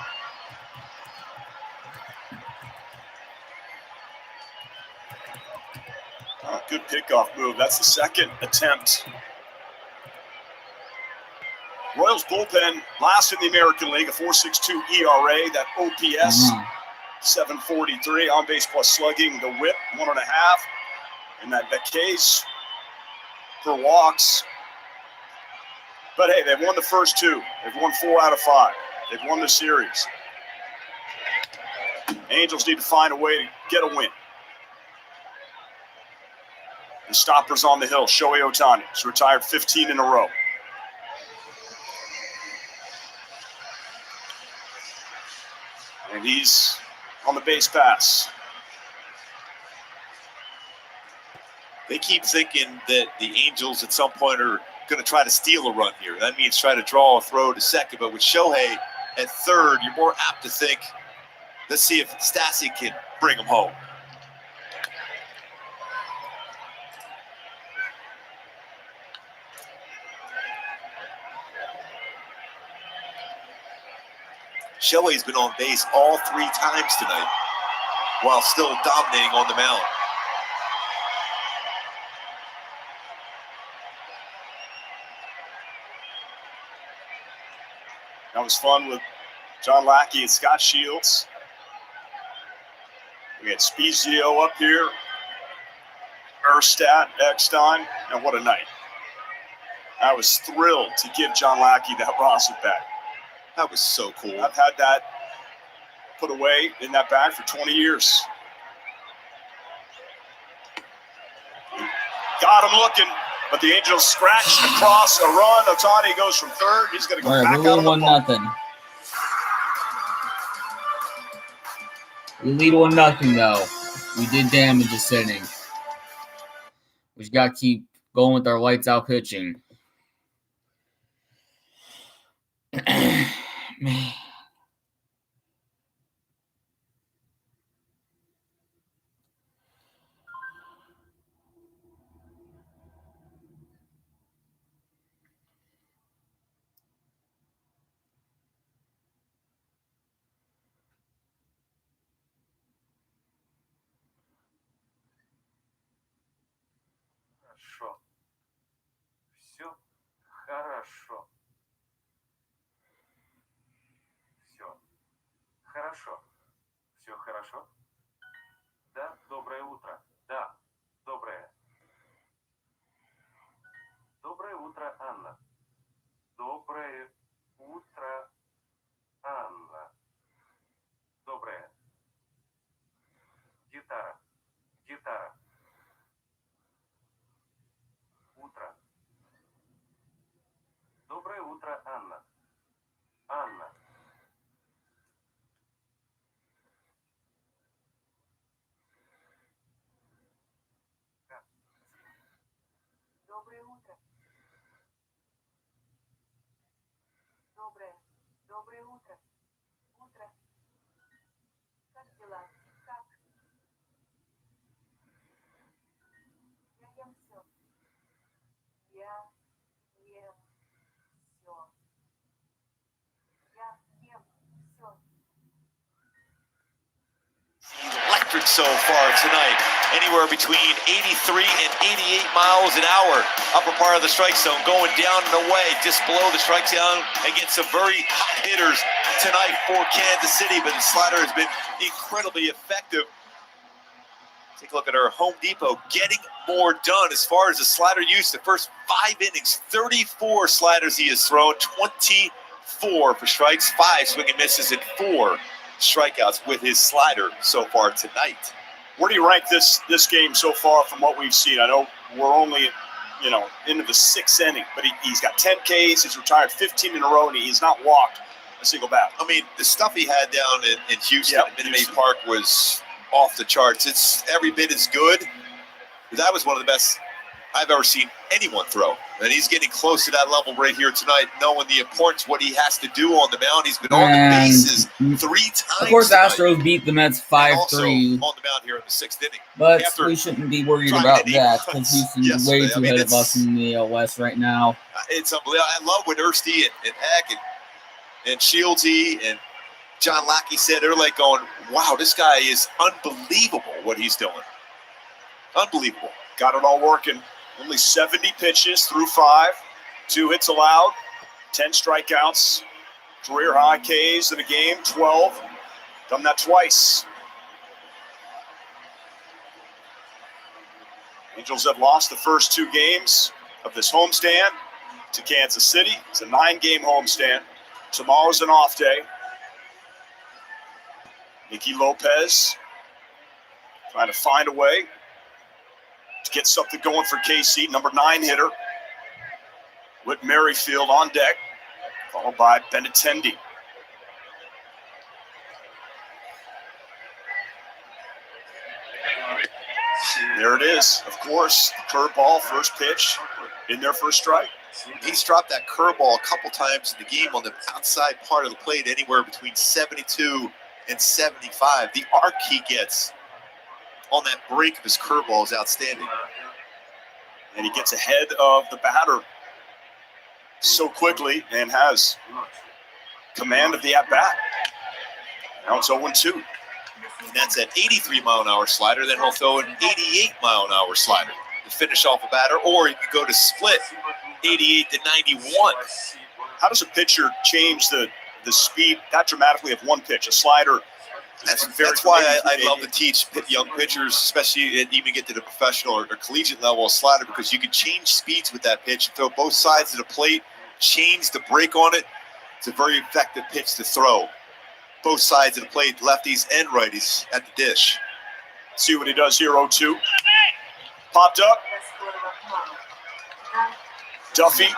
Good pickoff move. That's the second attempt. Royals bullpen last in the American League, a 4.62 ERA. That OPS, 743. On base plus slugging, the whip, 1.5. And that K's per walks. But hey, they've won the first two. They've won 4 out of 5. They've won the series. Angels need to find a way to get a win. The stoppers on the hill, Shohei Ohtani. He's retired 15 in a row. And he's on the base pass. They keep thinking that the Angels at some point are going to try to steal a run here. That means try to draw a throw to second. But with Shohei at third, you're more apt to think, let's see if Stassi can bring him home. Shohei's been on base all 3 times tonight while still dominating on the mound. That was fun with John Lackey and Scott Shields. We had Spezio up here, Erstadt, Eckstein, and what a night. I was thrilled to give John Lackey that roster back. That was so cool. I've had that put away in that bag for 20 years. Got him looking, but the Angels scratched across a run. Ohtani goes from third. He's going to go back out of the 1-0. We lead 1-0 though. We did damage this inning. We just got to keep going with our lights out pitching. Man. Хорошо. Все хорошо. Все хорошо. Все хорошо? Да, доброе утро. Да, доброе. Доброе утро, Анна. Доброе утро, Анна. Доброе. Гитара. Гитара. Утро. Доброе утро, Анна. Анна. Доброе. Доброе утро. Утро. Как дела? Как? Я ем все. Я ем все. Я ем все. Electric so far tonight. Anywhere between 83 and 88 miles an hour. Upper part of the strike zone going down and away, just below the strike zone against some very hot hitters tonight for Kansas City. But the slider has been incredibly effective. Take a look at our Home Depot getting more done as far as the slider use. The first 5 innings, 34 sliders he has thrown, 24 for strikes, 5 swing and misses, and 4 strikeouts with his slider so far tonight. Where do you rank this game so far from what we've seen? I know we're only, into the 6th inning, but he's got 10 Ks. He's retired 15 in a row, and he's not walked a single bat. I mean, the stuff he had down in Houston Yeah, at Minute Maid Park was off the charts. It's every bit as good. That was one of the best I've ever seen anyone throw. And he's getting close to that level right here tonight, knowing the importance, what he has to do on the mound. He's been on the bases 3 times. Of course, tonight. Astros beat the Mets And also 5-3. on the mound here in the 6th inning. But After we shouldn't be worried trying about to that name because Houston's yesterday. way I too mean, ahead of us in the West right now. It's unbelievable. I love what Ersty and Eck and Shieldsy and John Lackey said. They're like going, wow, this guy is unbelievable what he's doing. Unbelievable. Got it all working. Only 70 pitches through 5, 2 hits allowed, 10 strikeouts, career high Ks in a game, 12. Done that twice. Angels have lost the first 2 games of this homestand to Kansas City. It's a 9-game homestand. Tomorrow's an off day. Nicky Lopez trying to find a way to get something going for KC. Number 9 hitter, Whit Merrifield on deck, followed by Benintendi. There it is. Of course, the curveball, first pitch, in their first strike. He's dropped that curveball a couple times in the game on the outside part of the plate, anywhere between 72 and 75. The arc he gets on that break of his curveball is outstanding. And he gets ahead of the batter so quickly and has command of the at-bat. Now it's 0-2. And that's an 83-mile-an-hour slider. Then he'll throw an 88-mile-an-hour slider to finish off a batter, or he could go to split 88 to 91. How does a pitcher change the speed that dramatically of one pitch? A slider. That's why I love to teach young pitchers, especially and even get to the professional or collegiate level of slider, because you can change speeds with that pitch, throw both sides of the plate, change the break on it. It's a very effective pitch to throw. Both sides of the plate, lefties and righties at the dish. See what he does here, 0-2. Popped up. Duffy.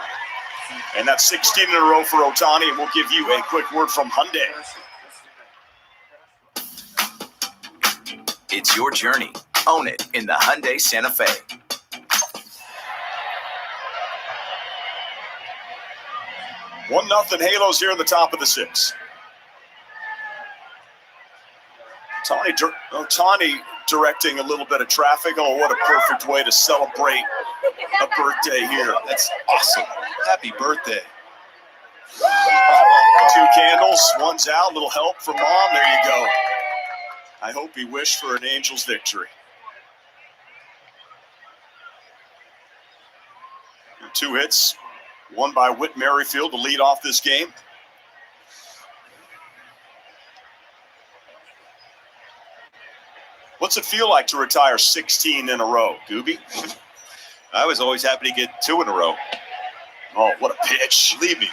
And that's 16 in a row for Ohtani, and we'll give you a quick word from Hyundai. It's your journey. Own it in the Hyundai Santa Fe. 1-0 Halos here in the top of the 6th. Ohtani directing a little bit of traffic. Oh, what a perfect way to celebrate a birthday here. That's awesome. Happy birthday. 2 candles, one's out. A little help from Mom. There you go. I hope he wished for an Angels victory. 2 hits, one by Whit Merrifield to lead off this game. What's it feel like to retire 16 in a row, Gooby? I was always happy to get 2 in a row. Oh, what a pitch. Believe me.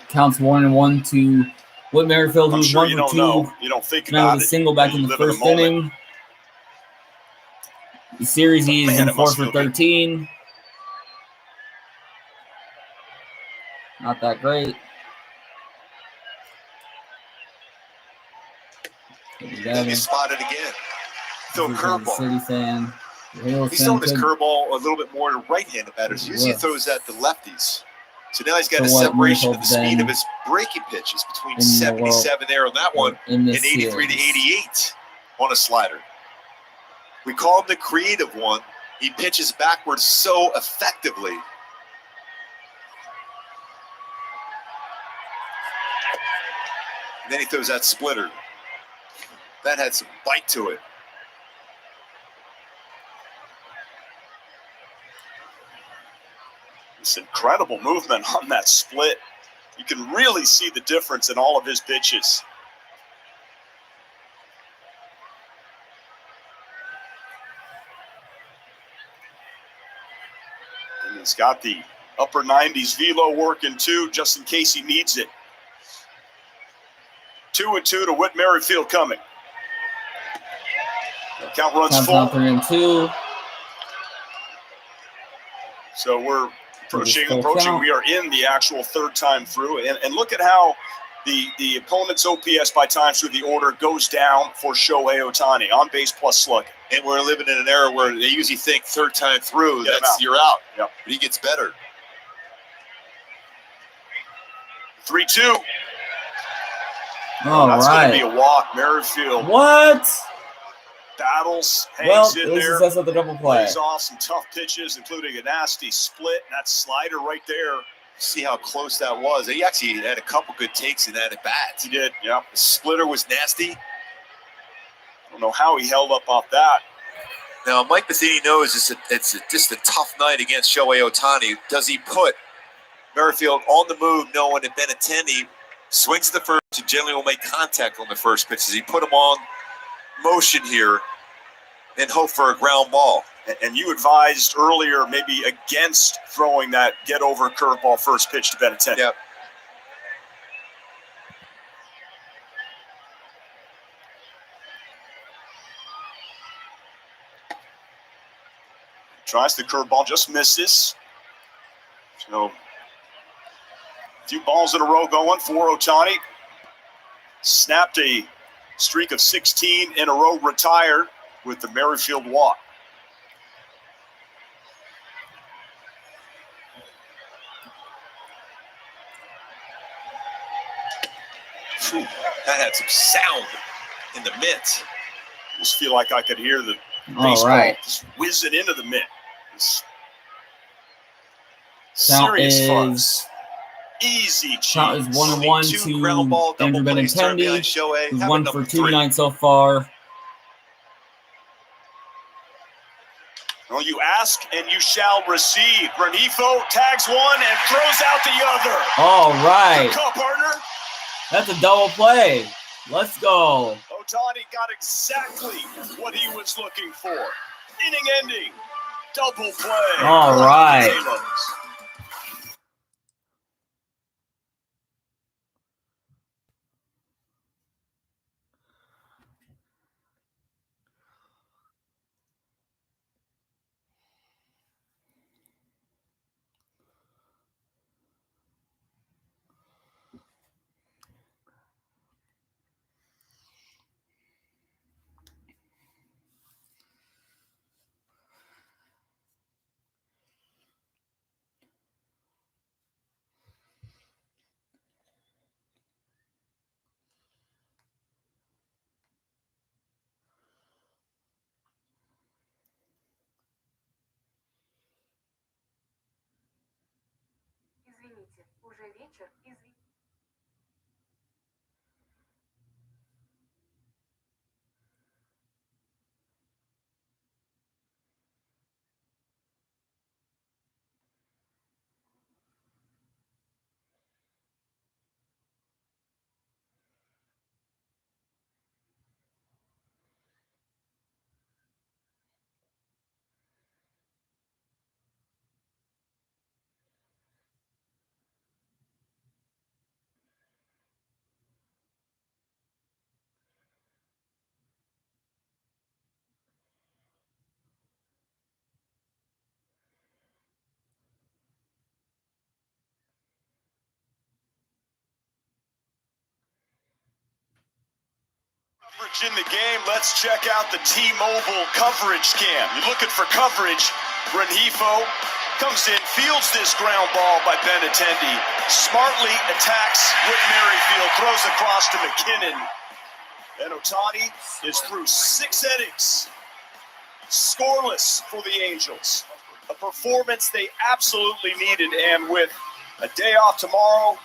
Counts 1-1 to Whit Merrifield, I'm who's sure 1 you for don't 2. know. You don't think Now about with it. a single back in the live in the first moment. inning. The series he is Man, in it 4 must for feel good. 13. Not that great. He's spotted again. Throw a curveball. City fan. He's throwing his curveball a little bit more to right-handed batters. Usually he throws that to lefties. So now he's got a So what separation of the Minnesota's speed been of his breaking pitches between in the world 77 there on that one in and this 83 to series. 88 on a slider. We call him the creative one. He pitches backwards so effectively. And then he throws that splitter. That had some bite to it. This incredible movement on that split. You can really see the difference in all of his pitches. And he's got the upper 90s velo working too, just in case he needs it. 2-2 to Whit Merrifield coming. The count runs Counts full. now 3-2. So we're approaching. Count. We are in the actual third time through. And look at how the opponent's OPS by times through the order goes down for Shohei Ohtani on base plus slugging. And we're living in an era where they usually think third time through, Get him that's out. you're out. Yep. But he gets better. 3-2. All That's right. going to be a walk. Merrifield What? battles, Well, hangs in this there, is us at the double play. plays off some tough pitches, including a nasty split. And that slider right there. See how close that was. He actually had a couple good takes in that at bat. He did, yeah. The splitter was nasty. I don't know how he held up off that. Now, Mike Matheny knows it's just a tough night against Shohei Ohtani. Does he put Merrifield on the move knowing that Benintendi swings to the first and generally will make contact on the first pitch? Does he put him on motion here and hope for a ground ball? And you advised earlier maybe against throwing that get-over curveball first pitch to Benintendi. Yep. Tries the curveball, just misses. So, a few balls in a row going for Ohtani. Snapped a streak of 16 in a row, retired with the Merrifield walk. Whew, that had some sound in the mitt. Just feel like I could hear the All baseball right. just whizzing into the mitt. It's Count serious is fuzz. Easy count cheese. is 1-1 Two ground ball, to Andrew double plays, turn behind Benintendi. Shohei. Who's How one about for number 2 3? tonight so far. Well, you ask and you shall receive. Renifo tags one and throws out the other. All right. Good call, partner. That's a double play. Let's go. Ohtani got exactly what he was looking for. Inning ending. Double play. All right. Talos. Извините, уже вечер, Coverage in the game. Let's check out the T-Mobile coverage cam. You're looking for coverage. Renifo Comes in, fields this ground ball by Benintendi. Smartly attacks Whit Merrifield, throws across to McKinnon. And Otani is through 6 innings. Scoreless for the Angels. A performance they absolutely needed. And with a day off tomorrow,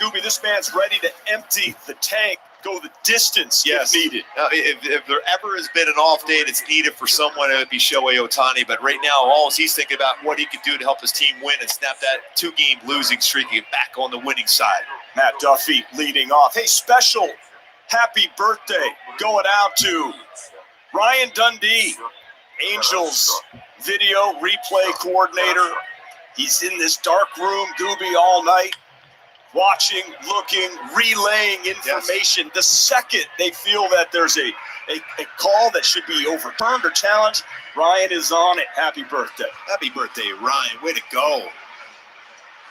Gooby, this man's ready to empty the tank, go the distance if needed. If there ever has been an off day that's needed for someone, it would be Shohei Otani. But right now, all he's thinking about what he could do to help his team win and snap that 2-game losing streak and get back on the winning side. Matt Duffy leading off. Hey, special happy birthday going out to Ryan Dundee, Angels video replay coordinator. He's in this dark room, Gooby, all night, watching, looking, relaying information. The second they feel that there's a call that should be overturned or challenged, Ryan is on it. Happy birthday. Happy birthday, Ryan. Way to go.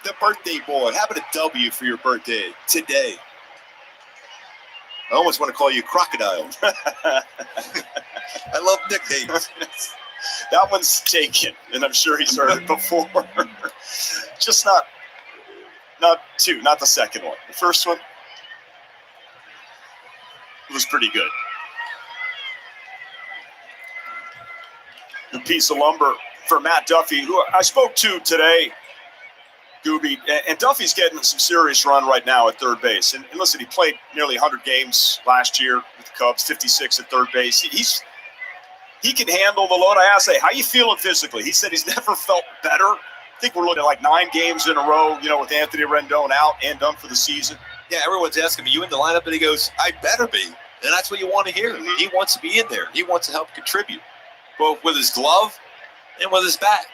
The birthday boy. How about a W for your birthday today? I almost want to call you Crocodile. I love nicknames. That one's taken, and I'm sure he's heard it before. Just not the second one. The first one was pretty good. The piece of lumber for Matt Duffy, who I spoke to today, Gooby, and Duffy's getting some serious run right now at third base. And listen, he played nearly 100 games last year with the Cubs, 56 at third base. He can handle the load. I asked, hey, how you feeling physically? He said he's never felt better. I think we're looking at like 9 games in a row, with Anthony Rendon out and done for the season. Yeah, everyone's asking me, you in the lineup? And he goes, I better be. And that's what you want to hear. Mm-hmm. He wants to be in there. He wants to help contribute, both with his glove and with his bat.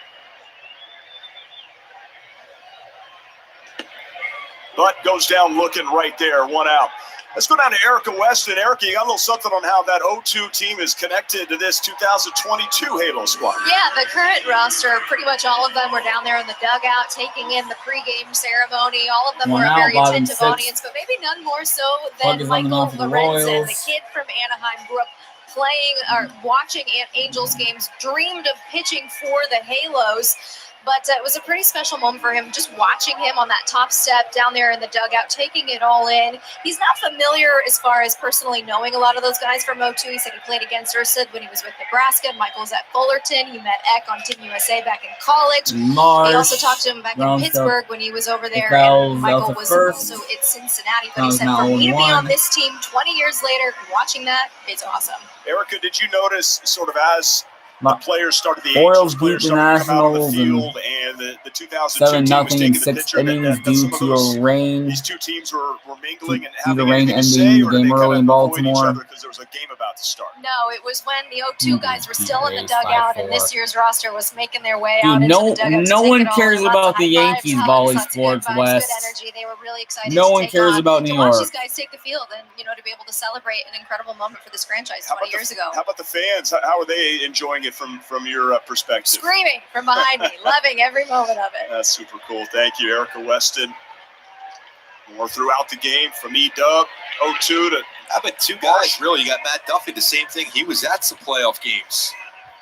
But goes down looking right there, 1 out. Let's go down to Erica Weston. Erica, you got a little something on how that 0-2 team is connected to this 2022 Halo squad. Yeah, the current roster, pretty much all of them were down there in the dugout taking in the pregame ceremony. All of them were a very attentive audience, but maybe none more so than Michael Lorenzen, the kid from Anaheim, grew up playing or watching Angels games, dreamed of pitching for the Halos. But it was a pretty special moment for him, just watching him on that top step down there in the dugout, taking it all in. He's not familiar as far as personally knowing a lot of those guys from 0-2. He said he played against Ursid when he was with Nebraska. Michael's at Fullerton. He met Eck on Team USA back in college. He also talked to him back in Pittsburgh when he was over there. And Michael was also at Cincinnati. But he said, for me to be on this team 20 years later, watching that, it's awesome. Erica, did you notice sort of as the players started, the Angels players started to come out of the field, and the 2002 team was taking the picture that due some of to a rain. These two teams were mingling and Due to having rain anything to ending say, the or did game they early in kind of avoid each Baltimore. other because there was a game about to start? No, it was when the 0-2 guys were still in the dugout, and this year's roster was making their way out Dude, into the dugout. no one cares about the Yankees, Volley Sports West. Good energy. They were really excited. No one cares about New York. Watch these guys take the field, and to be able to celebrate an incredible moment for this franchise 20 years ago. How about the fans? How are they enjoying it from your perspective? Screaming from behind me, loving every moment of it. That's super cool. Thank you, Erica Weston. More throughout the game from E-Dub, 0-2 to... How about 2 guys, really? You got Matt Duffy, the same thing. He was at some playoff games,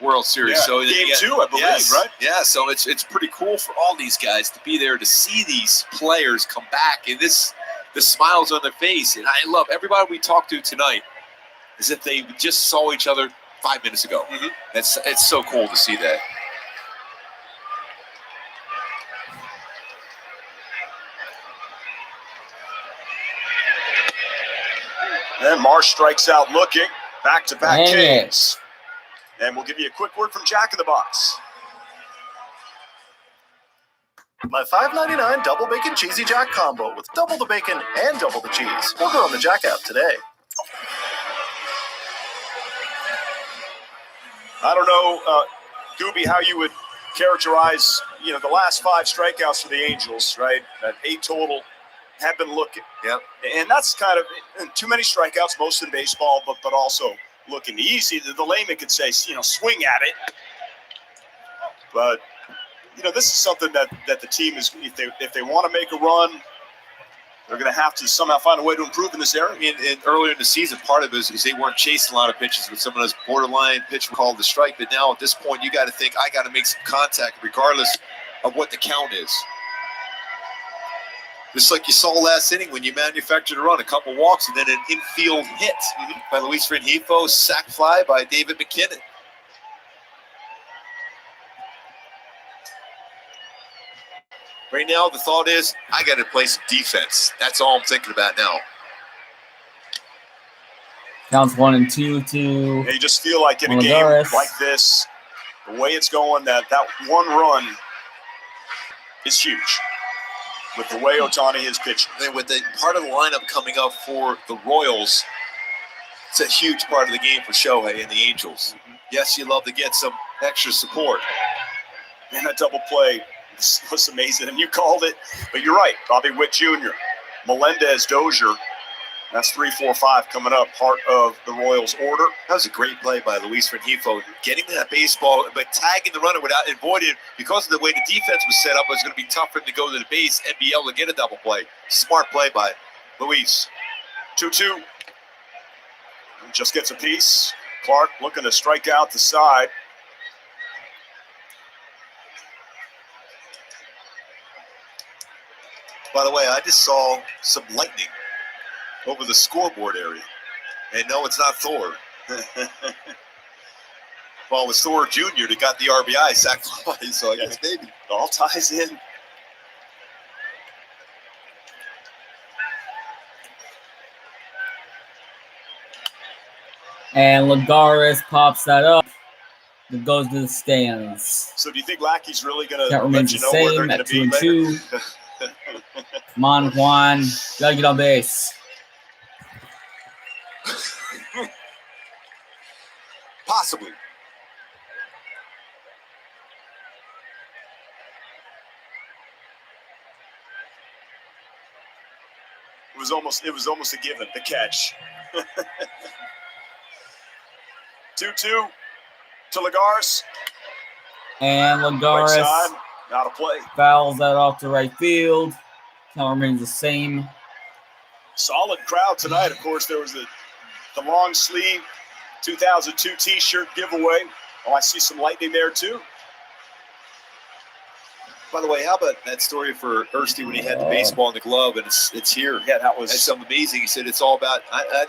World Series. Yeah, so game 2, I believe, right? Yeah, so it's pretty cool for all these guys to be there to see these players come back, and the smiles on their face. And I love everybody we talked to tonight as if they just saw each other 5 minutes ago. Mm-hmm. It's so cool to see that. And Marsh strikes out looking. Back-to-back Kings. And we'll give you a quick word from Jack in the Box. My $5.99 double bacon cheesy jack combo with double the bacon and double the cheese. Order on the Jack app today. I don't know, Gooby, how you would characterize, the last 5 strikeouts for the Angels, right? 8 total have been looking. Yep. And that's kind of too many strikeouts, most in baseball, but also looking easy. The layman could say, swing at it. But, this is something that the team is, if they want to make a run, they're going to have to somehow find a way to improve in this area. And earlier in the season, part of it is they weren't chasing a lot of pitches with some of those borderline pitch called the strike. But now at this point, you got to think, I got to make some contact regardless of what the count is. Just like you saw last inning when you manufactured a run, a couple walks, and then an infield hit by Luis Rengifo, sac fly by David McKinnon. Right now, the thought is, I got to play some defense. That's all I'm thinking about now. Counts 1-2 to You just feel like in a game Lagares. like this, the way it's going, that one run is huge with the way Ohtani is pitching. And with the part of the lineup coming up for the Royals, it's a huge part of the game for Shohei and the Angels. Yes, you love to get some extra support. And that double play was amazing, and you called it, but you're right. Bobby Witt Jr., Melendez, Dozier. That's 3, 4, 5 coming up, part of the Royals' order. That was a great play by Luis Rengifo, getting that baseball, but tagging the runner without avoiding, because of the way the defense was set up, it was going to be tough for him to go to the base and be able to get a double play. Smart play by Luis. 2-2. Just gets a piece. Clark looking to strike out the side. By the way, I just saw some lightning over the scoreboard area. And no, it's not Thor. Well, it was Thor Jr. that got the RBI, sac fly, so I guess maybe it all ties in. And Lagares pops that up. It goes to the stands. So do you think Lackey's really going to That remains let the you know where they're same going at to be 2-2. later? Come on, Juan. Gotta get on base. Possibly. It was almost a given, the catch. 2-2 to Lagares. And Right Lagares side, out of play. fouls that off to right field. Count remains the same. Solid crowd tonight. Of course, there was the long sleeve 2002 T-shirt giveaway. Oh, I see some lightning there too. By the way, how about that story for Ersty when he had the baseball in the glove and it's here? Yeah, that was something amazing. He said it's all about. I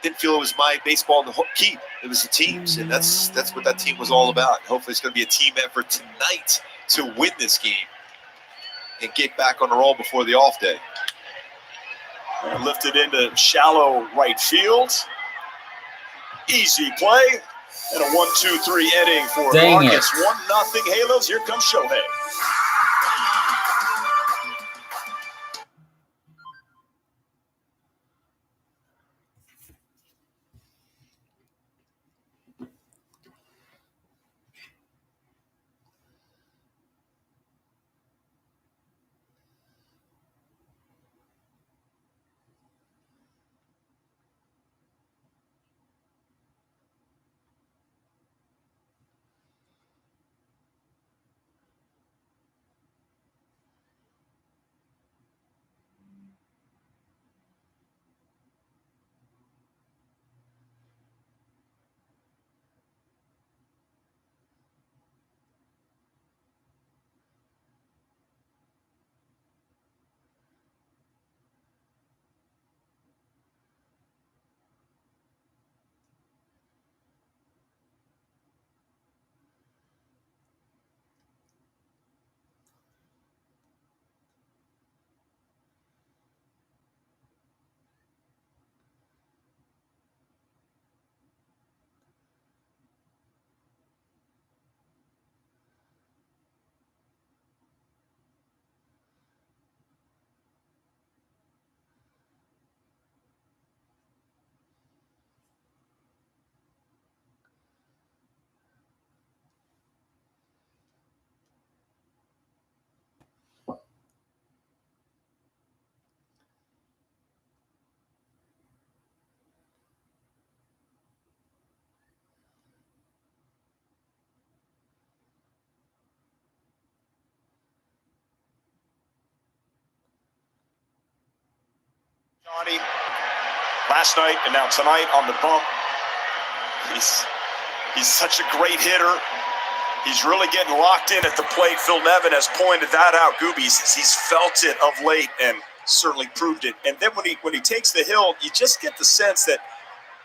didn't feel it was my baseball in the keep. It was the team's, and that's what that team was all about. Hopefully, it's going to be a team effort tonight to win this game and get back on the roll before the off day. Lifted into shallow right field. Easy play. And a 1-2-3 inning for Dang Marcus. it. 1-0 Halos. Here comes Shohei. Johnny, last night and now tonight on the bump. He's such a great hitter. He's really getting locked in at the plate. Phil Nevin has pointed that out. Gooby says he's felt it of late and certainly proved it. And then when he takes the hill, you just get the sense that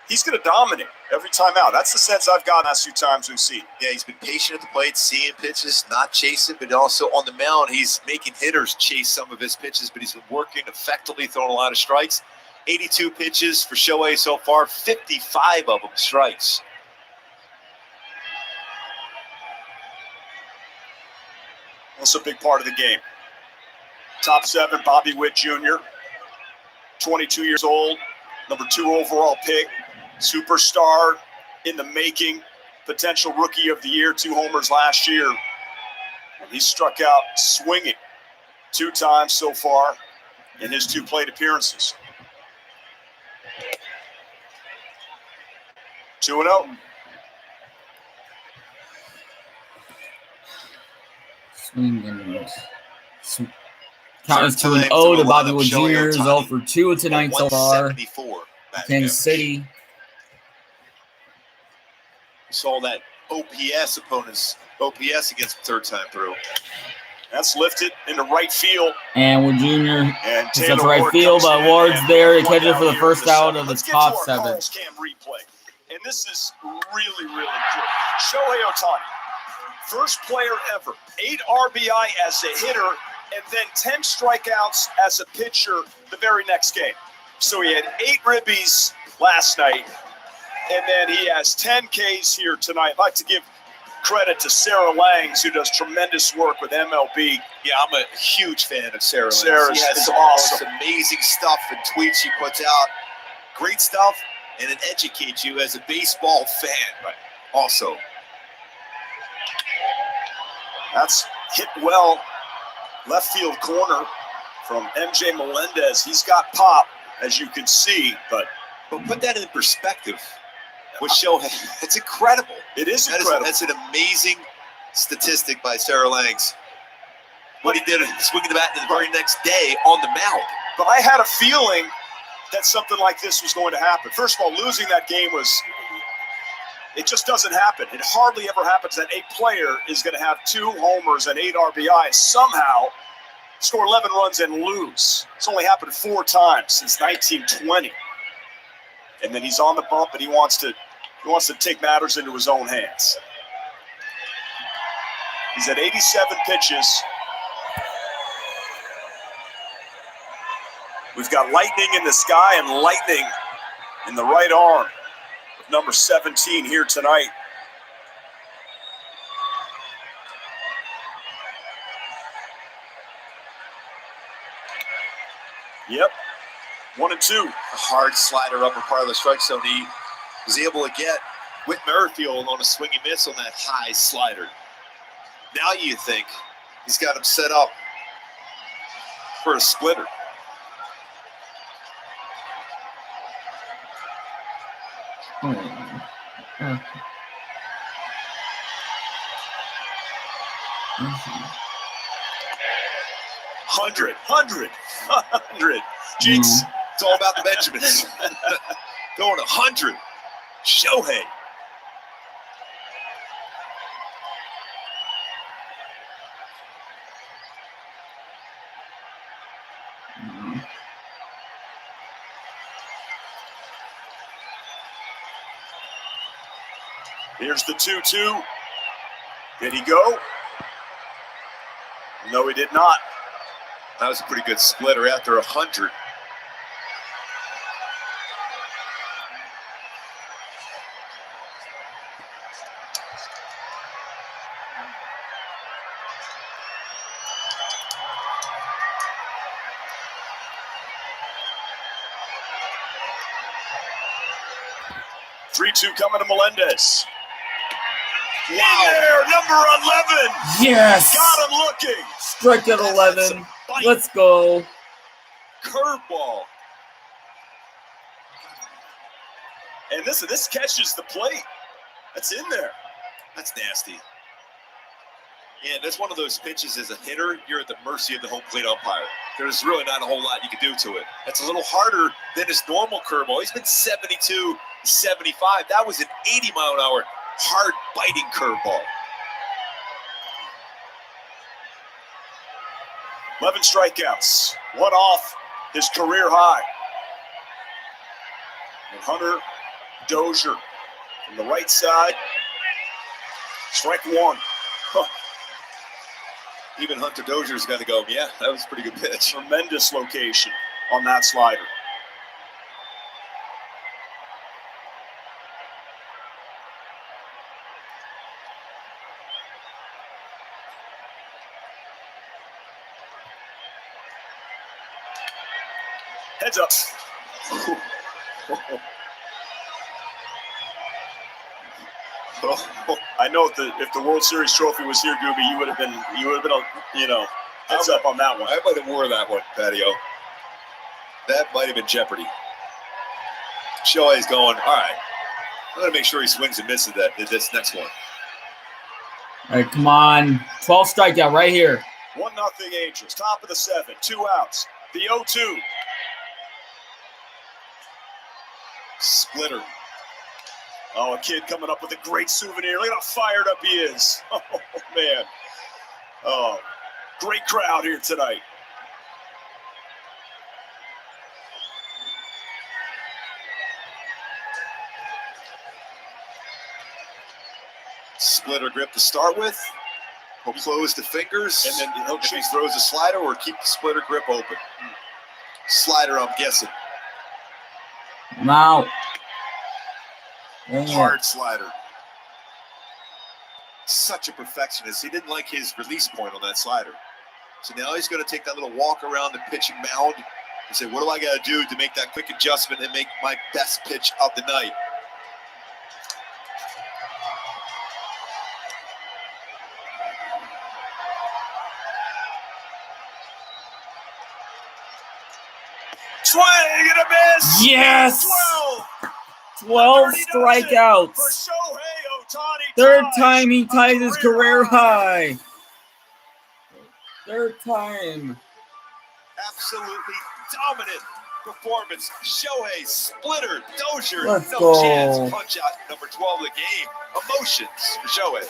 he's going to dominate every time out. That's the sense I've gotten last few times we've seen. Yeah, he's been patient at the plate, seeing pitches, not chasing, but also on the mound, he's making hitters chase some of his pitches, but he's been working effectively, throwing a lot of strikes. 82 pitches for Shohei so far, 55 of them strikes. That's a big part of the game. Top 7, Bobby Witt Jr., 22 years old, number 2 overall pick, superstar in the making, potential rookie of the year, 2 homers last year. And he struck out swinging 2 times so far in his 2 plate appearances. 2-0. Swing and miss. Count is 2-0 to Bobby Witt Jr. 0 for 2 tonight so far. Kansas City. We saw that OPS opponent's OPS against the third time through. That's lifted into right field. And Witt Jr. And That's right field, but Ward's there to catch it for the first out of the top 7. Carl's Cam replay. And this is really, really good. Shohei Ohtani, first player ever, 8 RBI as a hitter, and then 10 strikeouts as a pitcher the very next game. So he had 8 ribbies last night, and then he has 10 Ks here tonight. I'd like to give credit to Sarah Langs, who does tremendous work with MLB. Yeah, I'm a huge fan of Sarah Langs. Sarah She has is some awesome. amazing stuff and tweets she puts out. Great stuff, and it educates you as a baseball fan. Right. Also, that's hit well. Left field corner from MJ Melendez. He's got pop, as you can see, but put that in perspective. With Shohei, it's incredible. It is incredible. That's an amazing statistic by Sarah Langs. What he did, swinging the bat the very next day on the mound. But I had a feeling that something like this was going to happen. First of all, losing that game it just doesn't happen. It hardly ever happens that a player is going to have 2 homers and 8 RBIs, somehow score 11 runs and lose. It's only happened 4 times since 1920. And then he's on the bump, and he wants to take matters into his own hands. He's at 87 pitches. We've got lightning in the sky and lightning in the right arm of number 17 here tonight. Yep, 1-2. A hard slider upper part of the strike zone. He was able to get Whit Merrifield on a swing and miss on that high slider. Now you think he's got him set up for a splitter. Hundred. Jinx. It's all about the Benjamins. Going 100. Shohei. Here's the 2-2. Did he go? No, he did not. That was a pretty good splitter after 100. Three-two coming to Melendez. Wow. In there, number 11. Yes. Got him looking. Strike at 11. Let's go. Curveball. And this catches the plate. That's in there. That's nasty. Yeah, that's one of those pitches as a hitter, you're at the mercy of the home plate umpire. There's really not a whole lot you can do to it. That's a little harder than his normal curveball. He's been 72, 75. That was an 80-mile-an-hour hard biting curveball. 11 strikeouts, one off his career high. And Hunter Dozier from the right side. Strike one. Huh. Even Hunter Dozier's got to go, yeah, that was a pretty good pitch. Tremendous location on that slider. Heads up. I know if the World Series trophy was here, Gooby, you would have been heads up on that one. I might have wore that one, Patio. That might have been Jeopardy. Shohei's going, all right, I'm going to make sure he swings and misses this next one. All right, come on. 12 strikeout right here. 1-0 Angels. Top of the 7. 2 outs. The 0-2. Splitter. Oh, a kid coming up with a great souvenir. Look at how fired up he is. Oh, man. Oh, great crowd here tonight. Splitter grip to start with. He'll close the fingers, and then he'll if he throws a slider or keep the splitter grip open. Slider, I'm guessing. Now. Hard slider. Such a perfectionist. He didn't like his release point on that slider. So now he's going to take that little walk around the pitching mound and say, what do I got to do to make that quick adjustment and make my best pitch of the night? Swing and a miss. Yes. 12 strikeouts. For Shohei Ohtani. Third time he ties his career high. Third time. Absolutely dominant performance. Shohei, Splitter, Dozier. Let's no go. chance. Punch out number 12 of the game. Emotions for Shohei.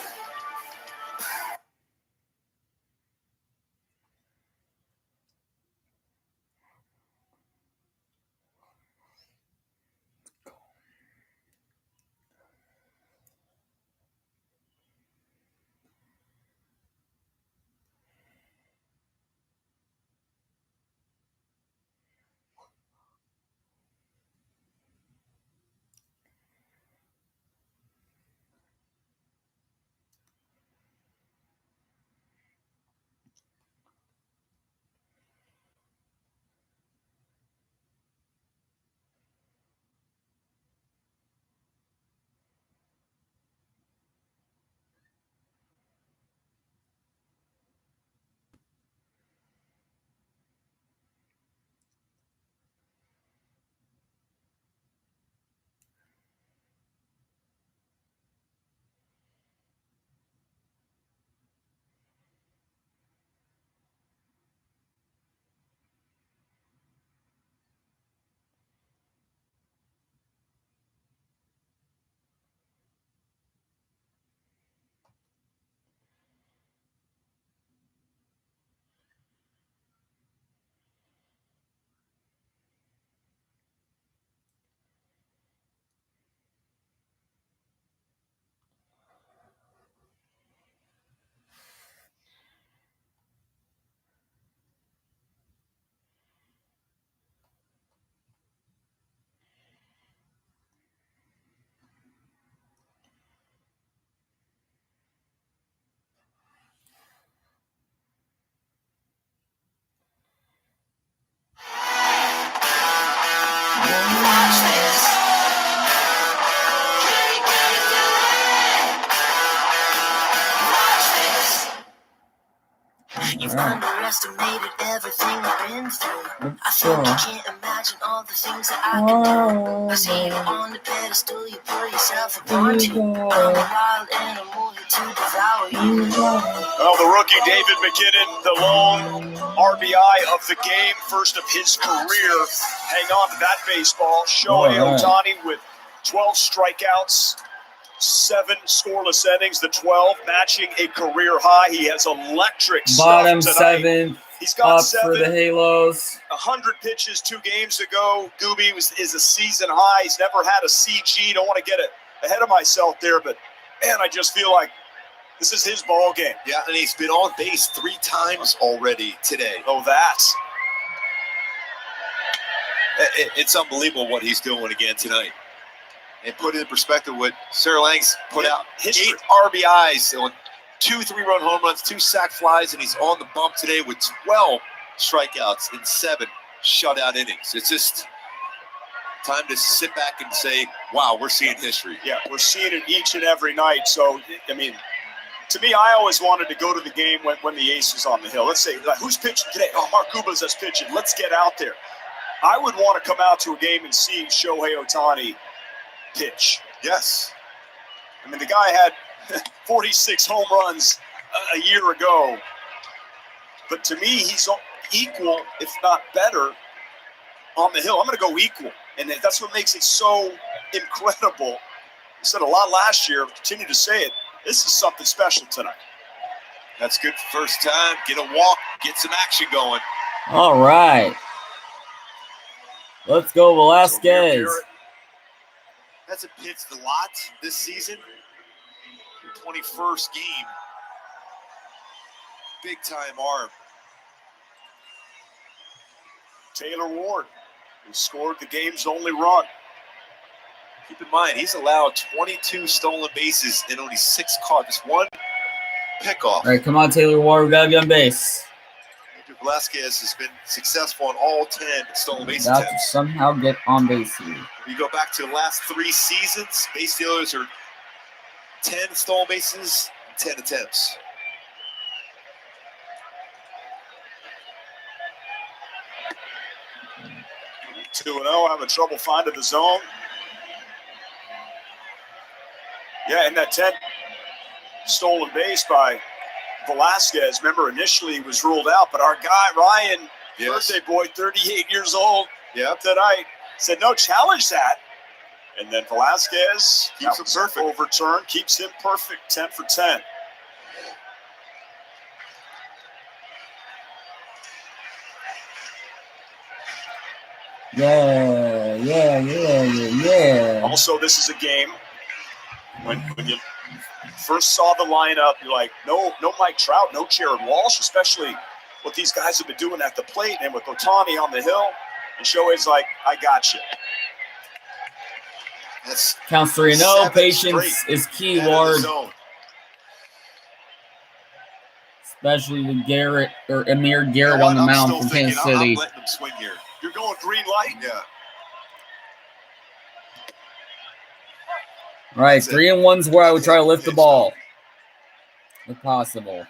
You've underestimated everything I've been through. I think you can't imagine all the things that I can do. I see you on the pedestal, you put yourself upon to. I'm a wild animal here to devour you. Well, the rookie David McKinnon, the lone RBI of the game, first of his career. Hang on to that baseball. Shohei Ohtani with 12 strikeouts. 7 scoreless innings, the 12 matching a career high. He has electric bottom stuff tonight. 7th. He's got Up for the 7. Halos. 100 pitches 2 games ago. Gooby is a season high. He's never had a CG. Don't want to get ahead of myself there, but man, I just feel like this is his ball game. Yeah, and he's been on base 3 times already today. Oh, that's it's unbelievable what he's doing again tonight. And put it in perspective what Sarah Lang's put out. history. 8 RBIs on 2 3-run home runs, 2 sac flies, and he's on the bump today with 12 strikeouts in 7 shutout innings. It's just time to sit back and say, wow, we're seeing history. Yeah, we're seeing it each and every night. So, I mean, to me, I always wanted to go to the game when the ace is on the hill. Let's say, like, who's pitching today? Oh, Mark Kuba's that's pitching. Let's get out there. I would want to come out to a game and see Shohei Ohtani pitch. Yes. I mean, the guy had 46 home runs a year ago. But to me, he's equal, if not better, on the hill. I'm going to go equal. And that's what makes it so incredible. I said a lot last year, continue to say it. This is something special tonight. That's good first time. Get a walk, get some action going. All right. Let's go, Velasquez. Hasn't pitched a lot this season. 21st game. Big time arm. Taylor Ward, who scored the game's only run. Keep in mind, he's allowed 22 stolen bases and only 6 caught. Just 1 pickoff. All right, come on, Taylor Ward. We got to get on base. Andrew Velasquez has been successful on all 10 stolen base Got to attempts. somehow get on base here. If you go back to the last 3 seasons, base stealers are 10 stolen bases, 10 attempts. Two 2-0, having trouble finding the zone. Yeah, and that 10 stolen base by Velasquez. Remember, initially he was ruled out, but our guy, Ryan, birthday boy, 38 years old, tonight, said, no, challenge that. And then Velasquez keeps him perfect. Overturned, keeps him perfect, 10 for 10. Yeah. Also, this is a game when you first saw the lineup, you're like, no Mike Trout, no Jared Walsh, especially what these guys have been doing at the plate, and with Ohtani on the hill, and Shohei's like, I got you. That's Counts 3-0. Patience is key, Ward. Especially with Garrett or Amir Garrett on the mound from Kansas City. I'm letting him swing here. You're going green light? Yeah. All right, 3-1's where I would try to lift the ball, if possible.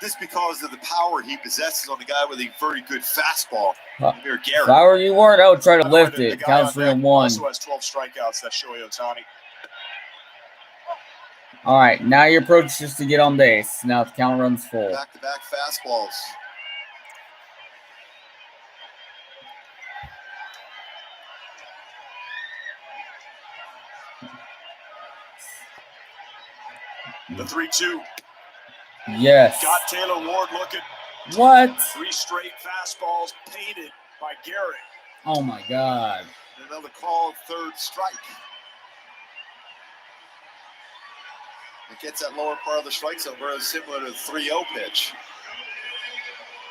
Just because of the power he possesses on the guy with a very good fastball, Amir Garrett. If I were you, Ward, I would try to lift it. Counts 3-1. Also has 12 strikeouts. That's Shohei Ohtani. All right, now your approach is just to get on base. Now the count runs full. Back-to-back fastballs. The 3-2. Yes. Got Taylor Ward looking. What? 3 straight fastballs painted by Garrett. Oh, my God. Another call, 3rd strike. It gets that lower part of the strike zone, very similar to the 3-0 pitch.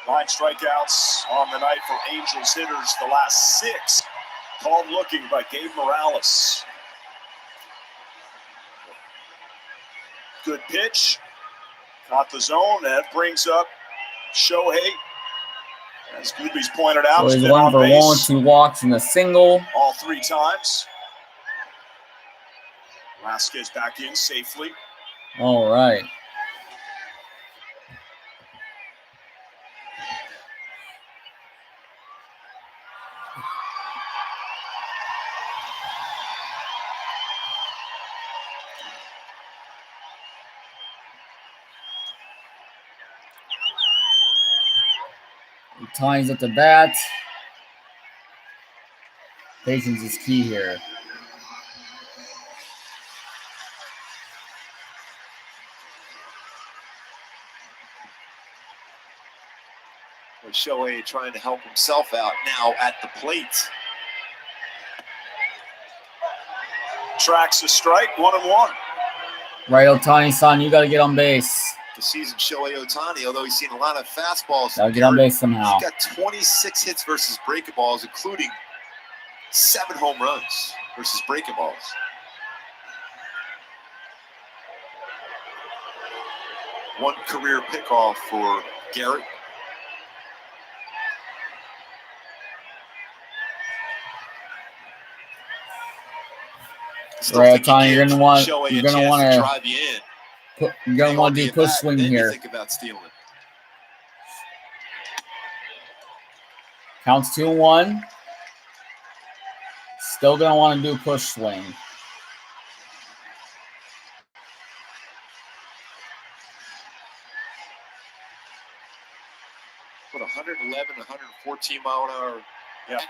9 strikeouts on the night for Angels hitters. The last 6 called looking by Gabe Morales. Good pitch. Caught the zone. That brings up Shohei. As Gooby's pointed out, So he's he's been 1 on for base 1, 2 walks, and a single. all 3 times. Velasquez back in safely. All right. Tying's at the bat. Patience is key here. With Shohei trying to help himself out now at the plate. Tracks a strike, 1-1. Right, Otani-san, you got to get on base. The season Shohei Ohtani, although he's seen a lot of fastballs. Got to get on base somehow. He's got 26 hits versus breaking balls, including 7 home runs versus breaking balls. One career pickoff for Garrett. Right, Otani, you're gonna want to drive you in. you're gonna want to do push swing here. Think about stealing. Counts 2-1. Still gonna want to do push swing. What 111, 114 mile an hour. Yeah. Right,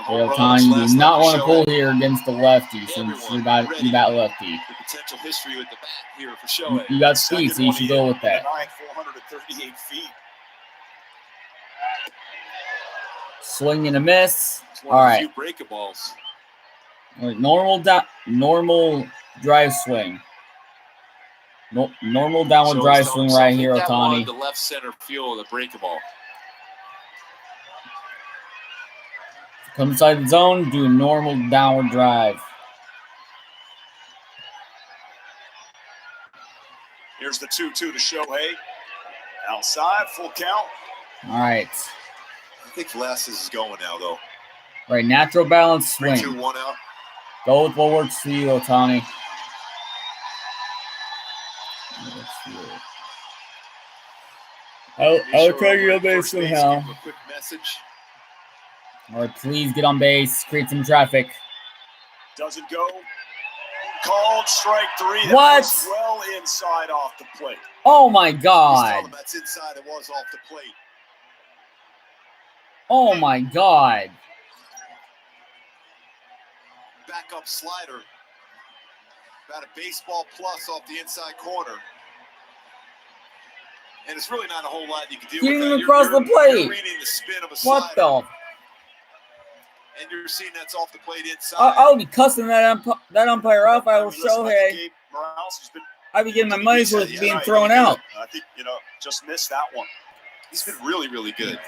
Otani, you do not want to pull here against the lefty since you got lefty. The potential history with the bat here for Shohei. You got speed, so you should go with that. 438 feet. Swing and a miss. All right. Breakables. Normal drive swing. Normal downward drive swing right here, Otani. The left center field of the breakable. Come inside the zone, do a normal downward drive. Here's the 2-2 to Shohei. Outside, full count. All right. I think Velasquez is going now, though. All right, natural balance swing. 3-2-1 out. Go with what works for you, Otani. I'll try to get on base somehow. A quick message. All right, please get on base. Create some traffic. Doesn't go. Called strike 3. That What? was well inside off the plate. Oh my God. That's inside. It was off the plate. Oh my God. Backup slider. About a baseball plus off the inside corner. And it's really not a whole lot you can do with that. Getting across the plate. You're reading the spin of a slider. What the? And you're seeing that's off the plate inside. I'll be cussing that umpire off. I will show hey. I'll be getting my money's worth being thrown out. I think, just missed that one. He's been really, really good.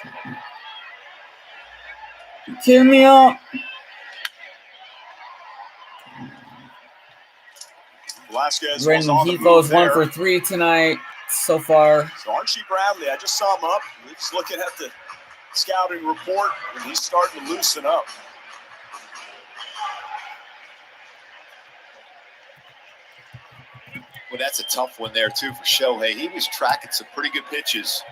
You kidding me out? Velasquez Brandon was on the Heathrow is move 1 for 3 tonight so far. So Archie Bradley, I just saw him up. He was looking at the scouting report, and he's starting to loosen up. Well, that's a tough one there, too, for Shohei. He was tracking some pretty good pitches.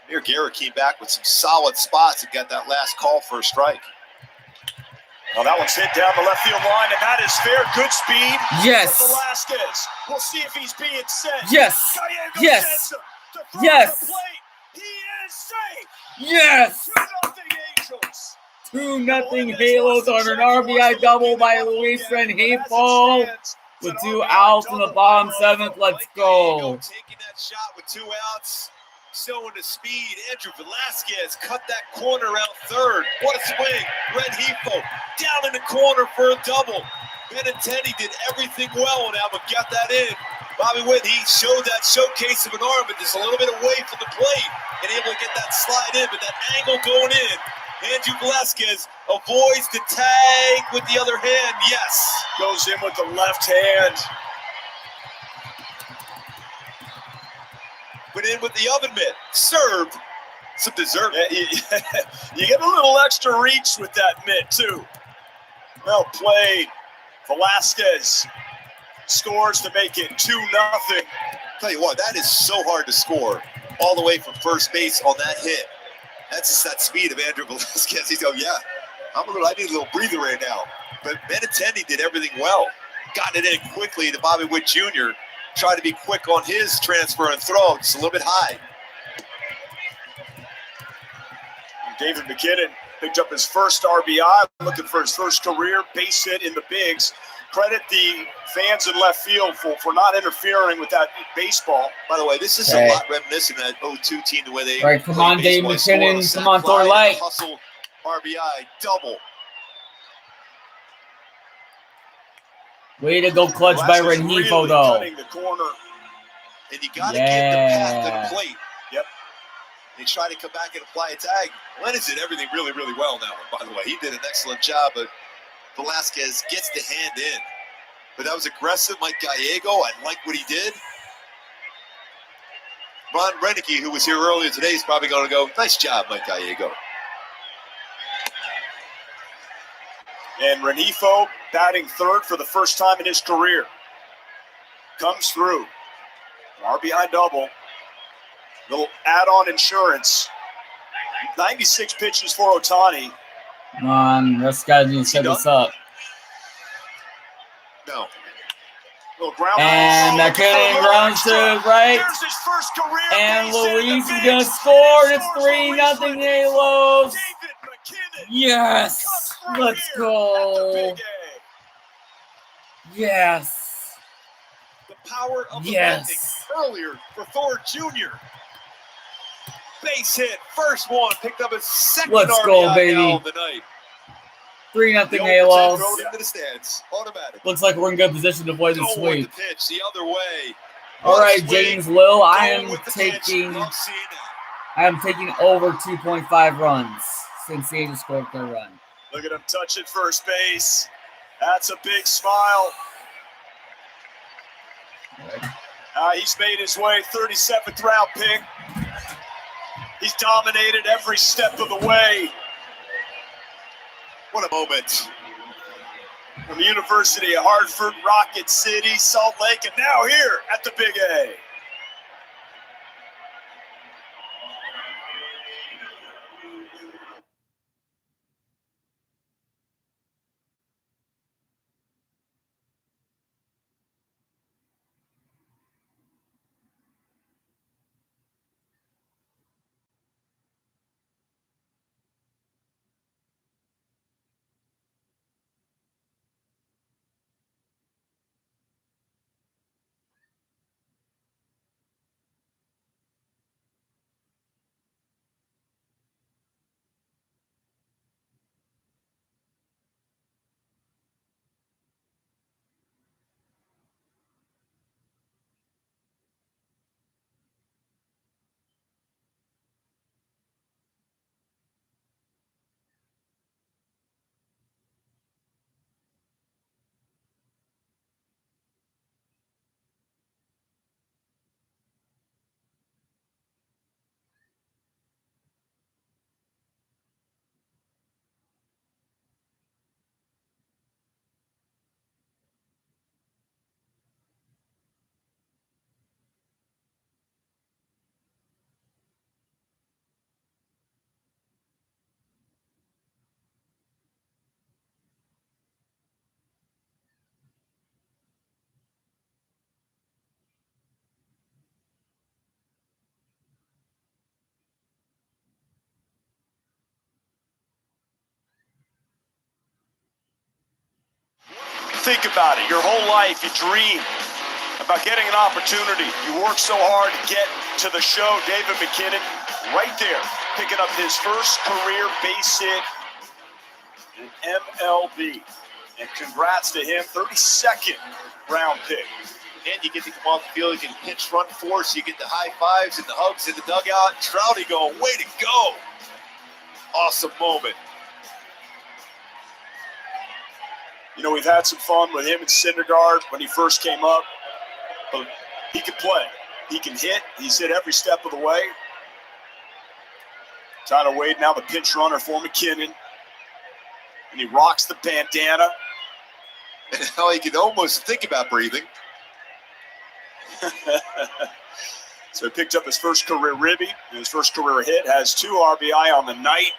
Here, Garrett came back with some solid spots and got that last call for a strike. Well, that one's hit down the left field line, and that is fair. Good speed. Yes. For Velasquez. We'll see if he's being sent. Yes. Gallego Yes. sends him to throw Yes. the plate. He is safe. Yes. 2-0 Angels. 2-0 Halos on an RBI double by Luis Rengifo with 2 outs in the bottom 7th. Let's go. Taking that shot with 2 outs. Showing the speed. Andrew Velasquez cut that corner out third. What a swing. Rengifo down in the corner for a double. Benintendi did everything well on that, but got that in. Bobby Witt, he showed that showcase of an arm, but just a little bit away from the plate and able to get that slide in, but that angle going in. Andrew Velasquez avoids the tag with the other hand. Yes. Goes in with the left hand. Went in with the oven mitt. Served. Some dessert. Yeah, you get a little extra reach with that mitt, too. Well played. Velasquez scores to make it 2-0. Tell you what, that is so hard to score all the way from first base on that hit. That's just that speed of Andrew Velasquez. He's going, yeah, I need a little breather right now. But Benintendi did everything well. Got it in quickly to Bobby Witt Jr. Tried to be quick on his transfer and throw. Just a little bit high. David McKinnon picked up his first RBI, looking for his first career base hit in the bigs. credit the fans in left field for not interfering with that baseball. By the way, this is Okay. a lot reminiscent of that 0-2 team, the way they Right, come play on, Dave baseball. They score on a McKinnon. sac Come on, fly, Thorlight. hustle, RBI, double. Way to go clutch by Velasquez Rengifo, really though. cutting the corner. And you got to get the path to Yeah. the plate. Yep. They try to come back and apply a tag. Lennon did everything really, really well in that one, by the way. He did an excellent job, but Velasquez gets the hand in. But that was aggressive. Mike Gallego, I like what he did. Ron Renicky, who was here earlier today, is probably going to go, nice job, Mike Gallego. And Rengifo batting third for the first time in his career. Comes through. RBI double. Little add-on insurance. 96 pitches for Ohtani. Come on, this guy needs to set this up. No. Little ground And ball. McKinnon runs to his right. There's his first career And base hit in the Luis is big going to stage. score. And it's Scores 3-0 Luis Halos. David McKinnon Yes. comes through Let's here go. at the Big A. Yes. The power of the Yes. landing earlier for Thor Jr. Base hit, first one, picked up his second Let's RBI go, baby. now of the night. 3-0 The 0-10 Halos. thrown into the stands, automatic. Looks like we're in good position to avoid the Go with sweep. the pitch, the other way. All right, Swing, James Lill, I go am with the pitch. taking Love seeing that. over 2.5 runs since the Angels scored their run. Look at him touching first base. That's a big smile. He's made his way, 37th round pick. He's dominated every step of the way. What a moment. From the University of Hartford, Rocket City, Salt Lake, and now here at the Big A. Think about it. Your whole life, you dream about getting an opportunity. You work so hard to get to the show. David McKinnon, right there, picking up his first career base hit in MLB. And congrats to him, 32nd round pick. And you get to come off the field, you can pitch front force, you get the high fives and the hugs in the dugout. Trouty going, way to go. Awesome moment. You know, we've had some fun with him in Syndergaard when he first came up, but he can play. He can hit. He's hit every step of the way. Tyler Wade now the pinch runner for McKinnon. And he rocks the bandana. And how he can almost think about breathing. So he picked up his first career ribby, and his first career hit, has 2 RBI on the night.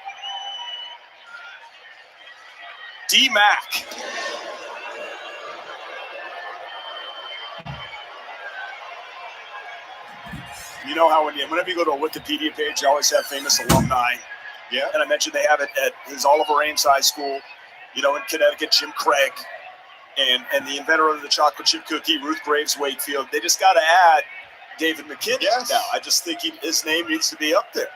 D-Mac. You know how whenever you go to a Wikipedia page, you always have famous alumni. Yeah. And I mentioned they have it at his Oliver Ames High School, you know, in Connecticut, Jim Craig. and the inventor of the chocolate chip cookie, Ruth Graves Wakefield. They just got to add David McKinnon now. I just think his name needs to be up there.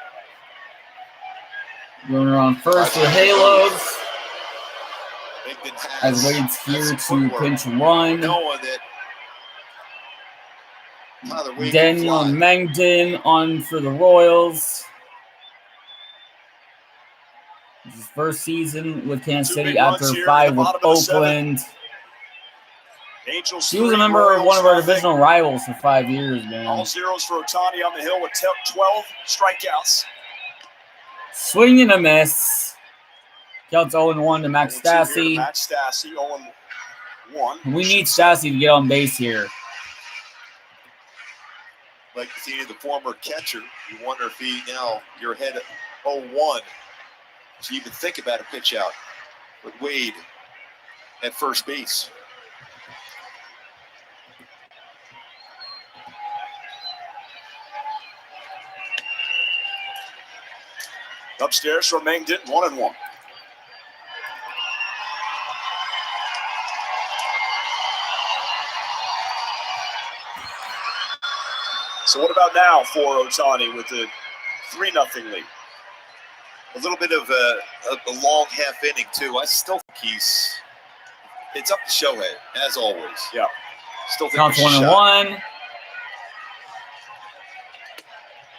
Runner on first with Halos. As Wade's here to pinch run. Daniel Mengden on for the Royals. His first season with Kansas City after 5 with Oakland. Angels he was a member of one of our divisional rivals for 5 years, man. All zeros for Ohtani on the hill with 12 strikeouts. Swing and a miss. Counts 0-1 to Max Stassi. Max Stassi, 0-1. We need Stassi to get on base here. Like to see the former catcher. You wonder if you're ahead at 0-1. So you even think about a pitch out with Wade at first base. Upstairs from Mengden, 1-1. So what about now for Ohtani with the 3-0 lead? A little bit of a long half inning, too. I still think it's up to Shohei, as always. Yeah. Still think counts 1-1.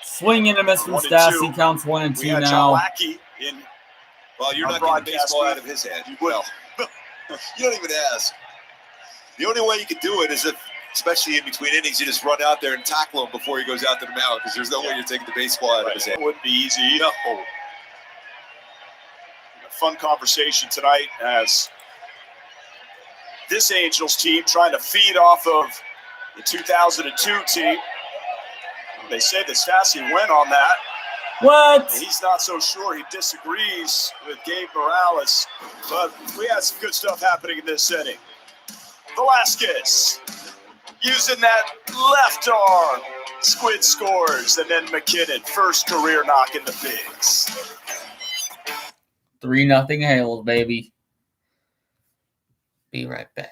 Swing and a miss from Stassi. Counts 1-2 now. Well, you're not getting baseball out of his hand. Well, you don't even ask. The only way you can do it is if, especially in between innings, you just run out there and tackle him before he goes out to the mound, because there's no way you're taking the baseball out of his hand. It wouldn't be easy. No. A fun conversation tonight as this Angels team trying to feed off of the 2002 team. They say that Stassi went on that. What? He's not so sure. He disagrees with Gabe Morales. But we had some good stuff happening in this inning. Velasquez using that left arm. Squid scores. And then McKinnon, first career knock in the bigs. 3-0 Halos, baby. Be right back.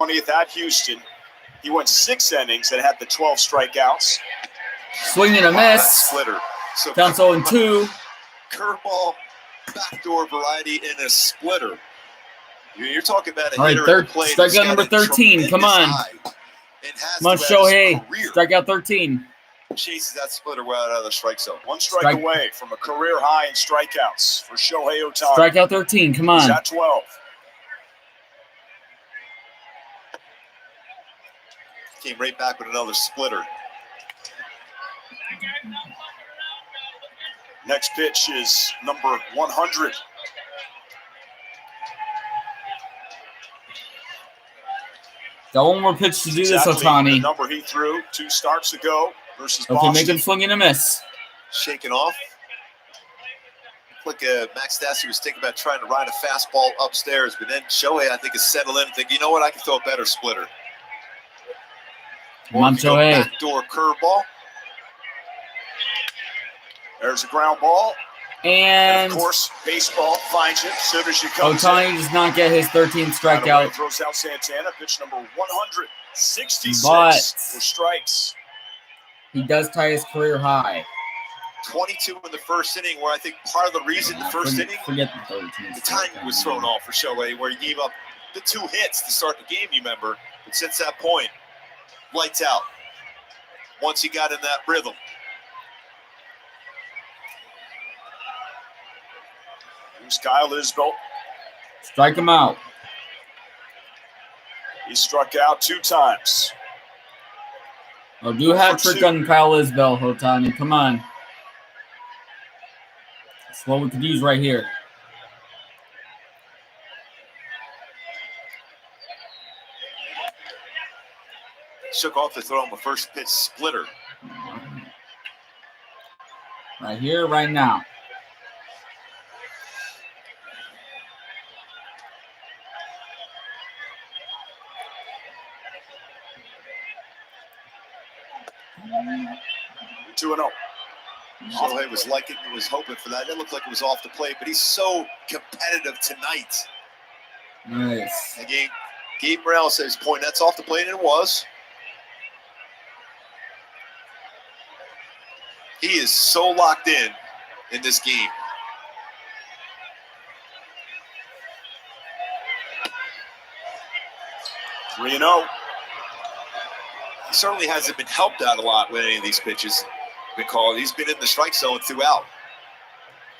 20th at Houston. He went 6 innings and had the 12 strikeouts. Swing and a That miss. splitter. So Counts 0-2. curveball, backdoor variety in a splitter. You're talking about a All right, hitter at the plate. strikeout number 13. Come on. Come on, Shohei. Strikeout 13. Chases that splitter well out of the strike zone. One strike away from a career high in strikeouts for Shohei Ohtani. Strikeout 13. Come He's on. at 12. Came right back with another splitter. Next pitch is number 100. Got one more pitch to do Exactly this, Ohtani. the number he threw 2 starts ago versus Okay, Boston. make him swing and a miss. Shaking off. Like Max Stassi was thinking about trying to ride a fastball upstairs, but then Shohei, I think, is settled in and thinking, you know what, I can throw a better splitter. Come on, Shohei. Backdoor curveball. There's a ground ball. And of course, baseball finds it as soon as you come. Ohtani does not get his 13th strikeout. Throws out Santana. Pitch number 166 But for strikes. He does tie his career high. 22 in the first inning, where I think part of the reason the first inning, forget the 13th. the timing was thrown off for Shohei, where he gave up the 2 hits to start the game, you remember. But since that point, lights out. Once he got in that rhythm. Here's Kyle Isbell. Strike him out. He struck out 2 times. Oh, do hat trick on Kyle Isbell, Ohtani. Come on. That's what we could use right here. Shook off the throw on the first pitch splitter. Right here, right now. Two and 0. Shohei was liking it, was hoping for that. It looked like it was off the plate, but he's so competitive tonight. Nice. Again, Gabe Morales says, point, that's off the plate, and it was. He is so locked in this game. Three and 0. He certainly hasn't been helped out a lot with any of these pitches. He's been in the strike zone throughout.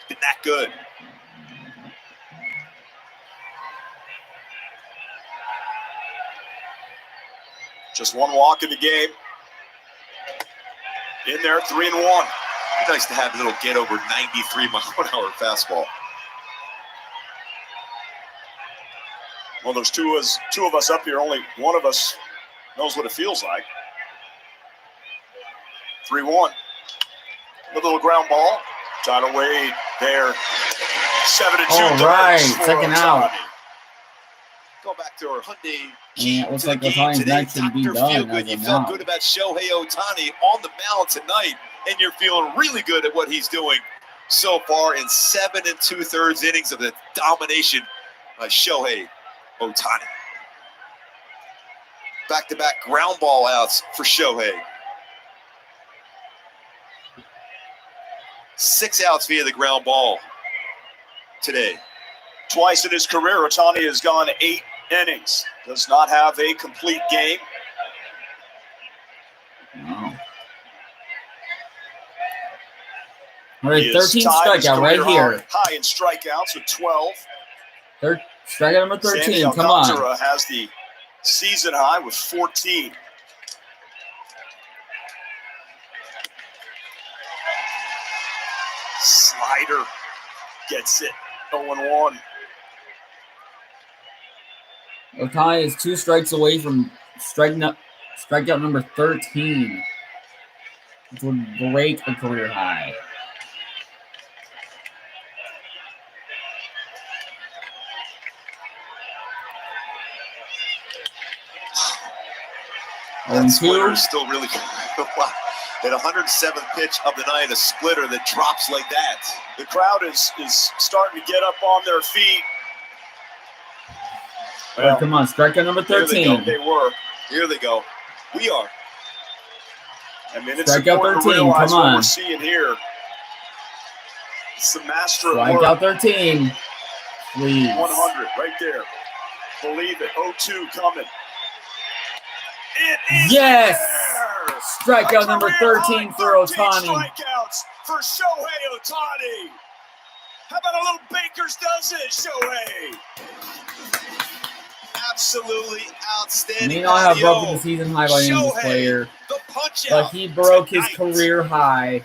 Been that good. Just 1 walk in the game. In there, 3 and 1. Be nice to have a little get over 93-mile-an-hour fastball. Well, there's two of us up here. Only one of us knows what it feels like. 3-1. A little ground ball. Tyler Wade there. 7-2. All right, second out. Go back to our Hyundai. Yeah, it looks like Ohtani's night should be done. You felt good about Shohei Ohtani on the mound tonight, and you're feeling really good at what he's doing so far in 7 2/3 innings of the domination by Shohei Ohtani. Back-to-back ground ball outs for Shohei. 6 outs via the ground ball today. Twice in his career, Ohtani has gone 8 innings. Does not have a complete game. No. All right, 13 strikeout right here. High in strikeouts with 12. Strikeout number 13. Sandy Come Alcantara on. has the season high with 14. Slider gets it. 0-1. Ohtani is 2 strikes away from strikeout number 13, which would break a career high. That splitter is still really good. Wow. At 107th pitch of the night, a splitter that drops like that. The crowd is starting to get up on their feet. Well, come on, strikeout number 13. They were. Here they go. We are. I mean, it's Strikeout important to 13, realize come what on. we're seeing here. It's the master of Strikeout work. 13. Please. 100 right there. Believe it. 0-2 coming. It is Yes! there! Strikeout number 13 for 13 Ohtani. strikeouts for Shohei Ohtani. How about a little Baker's dozen, Shohei? Absolutely outstanding. May not have broken the season high by Angels player, The punch but out he broke his tonight. career high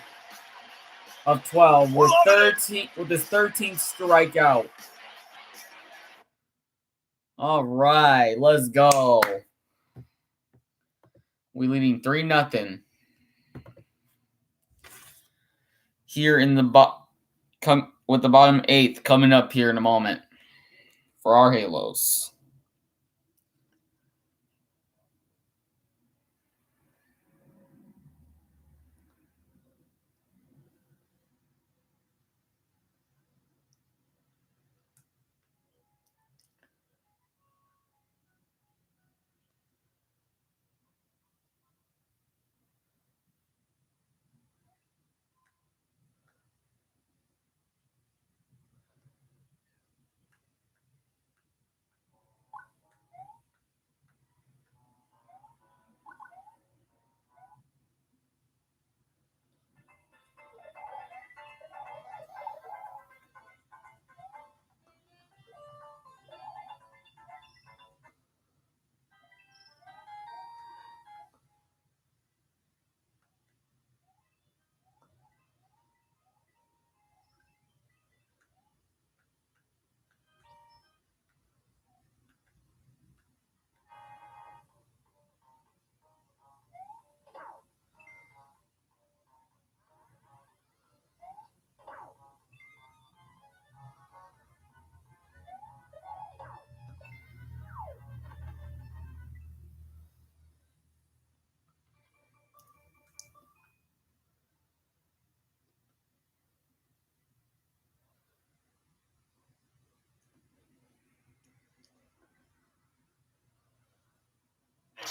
of 12 with 13 with his 13th strikeout. All right, let's go. We leading 3-0 here in the with the bottom 8th coming up here in a moment for our Halos.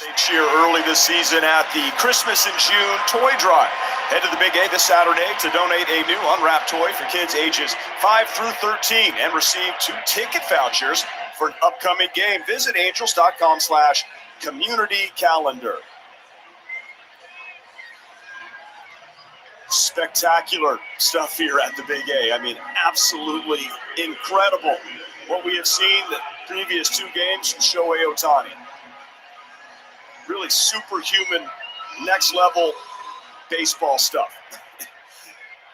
They cheer early this season at the Christmas in June toy drive. Head to the Big A this Saturday to donate a new unwrapped toy for kids ages 5 through 13 and receive 2 ticket vouchers for an upcoming game. Visit angels.com/community calendar. Spectacular stuff here at the Big A. I mean, absolutely incredible what we have seen the previous 2 games from Shohei Ohtani. Really superhuman, next level baseball stuff.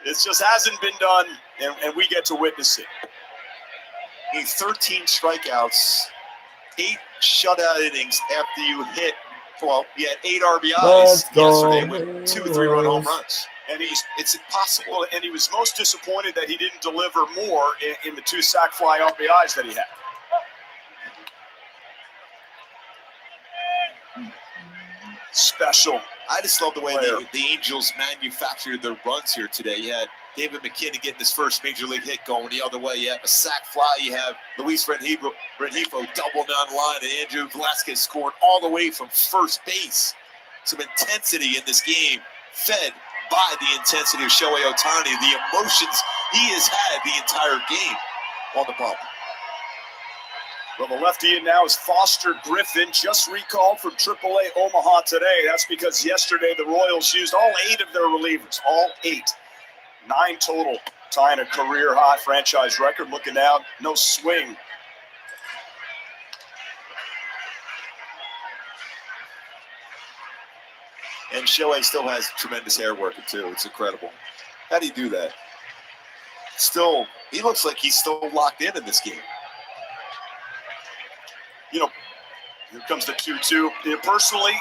It just hasn't been done, and we get to witness it. 13 strikeouts, 8 shutout innings after you hit, well, you had 8 RBIs yesterday with 2 3-run home runs. And it's impossible. And he was most disappointed that he didn't deliver more in the 2 sac fly RBIs that he had. Special. I just love the way the Angels manufactured their runs here today. You had David McKinney getting his first major league hit going the other way. You have a sac fly. You have Luis Rengifo double down the line, and Andrew Velasquez scored all the way from first base. Some intensity in this game, fed by the intensity of Shohei Ohtani, the emotions he has had the entire game on the bump. Well, the lefty in now is Foster Griffin, just recalled from AAA Omaha today. That's because yesterday the Royals used all 8 of their relievers, all 8. 9 total, tying a career high franchise record. Looking down, no swing. And Shohei still has tremendous air working too. It's incredible. How do you do that? Still, he looks like he's still locked in this game. You know, here comes the 2-2. You know, personally,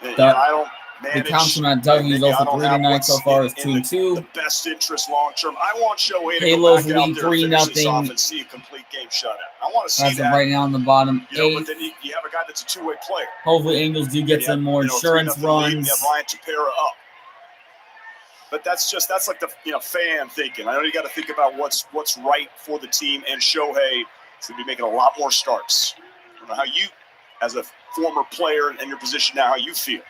I don't manage. The counts from that Dougie's over 3 tonight so far is 2-2. The best interest long term. I want Shohei to Halos go back out lead there and finish this off 3-0. and see a complete game shutout. I want to see As of that. right now in the bottom 8. You know, but then you have a guy that's a 2-way player. Hopefully Angels do get some more insurance 3-0 lead, runs. and you have Ryan Tepera up. But that's like the fan thinking. I know you got to think about what's right for the team and Shohei He's going to be making a lot more starts. I don't know how you, as a former player and your position now, how you feel.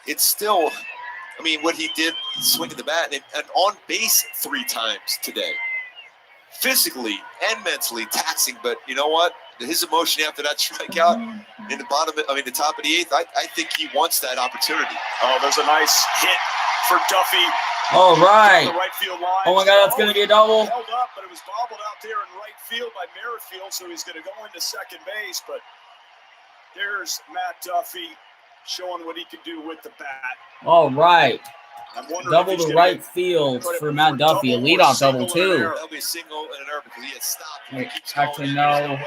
It's still, I mean, what he did, swinging the bat and on base 3 times today. Physically and mentally taxing, but you know what? His emotion after that strikeout in the top of the 8th, I think he wants that opportunity. Oh, there's a nice hit for Duffy. All right. The right field line. Oh my God, that's going to be a double. Held up, but it was bobbled out there in right field by Merrifield, so he's going to go into second base. But there's Matt Duffy showing what he can do with the bat. All right. Double to to right field for Matt Duffy. A leadoff double, too. That'll be a single and an error because he had stopped. Wait, actually, no.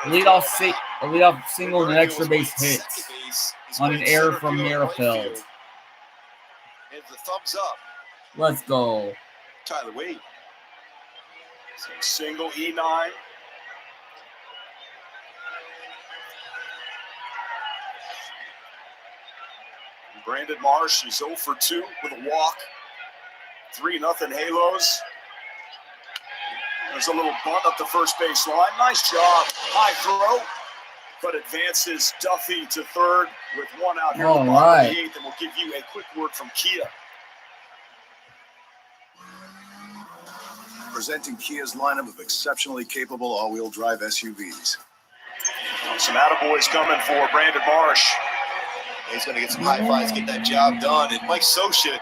A leadoff single and an extra base hit on an error from Merrifield. And the thumbs up. Let's go. Tyler Wade. So single E9. Brandon Marsh is 0 for 2 with a walk. 3-0 Halos. There's a little bunt up the first base line. Nice job. High throw. But advances Duffy to third with 1 out here. All in the bottom right. of the 8th, and we'll give you a quick word from Kia. Presenting Kia's lineup of exceptionally capable all-wheel drive SUVs. Some attaboys coming for Brandon Marsh. He's going to get some high fives, get that job done. And Mike Sosha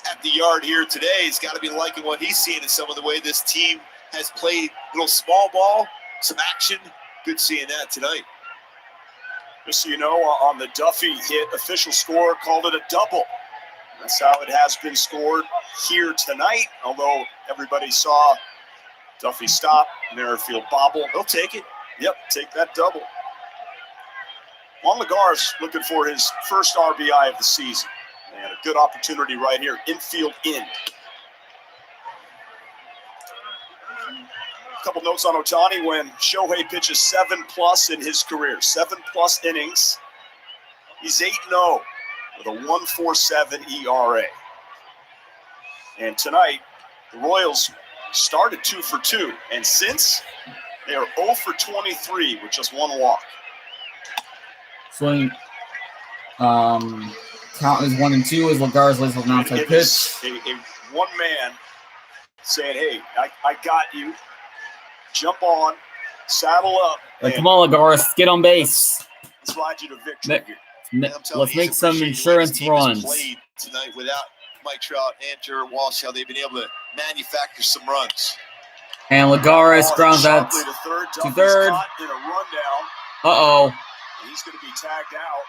at the yard here today has got to be liking what he's seeing in some of the way this team has played. A little small ball, some action. Good seeing that tonight. Just so you know, on the Duffy hit, official score called it a double. That's how it has been scored here tonight, although everybody saw Duffy stop, Merrifield bobble. He'll take it. Yep, take that double. Juan Lagar's looking for his first RBI of the season. And a good opportunity right here, infield in. A couple notes on Ohtani. When Shohei pitches 7+ in his career, 7+ innings, he's 8-0 with a 1.47 ERA. And tonight, the Royals started 2 for 2, and since they are 0 for 23 with just 1 walk. Swing. Count is 1 and 2 as Lagar's lays with an outside pitch. A one man saying, "Hey, I got you. Jump on, saddle up. Like, come on, Lagar, get on base. Let's ride you to victory here." Let's make some insurance runs. Played tonight without Mike Trout and Jared Walsh, how they've been able to manufacture some runs. And Lagares grounds out to third. To third. Caught in a rundown. Uh-oh. He's going to be tagged out.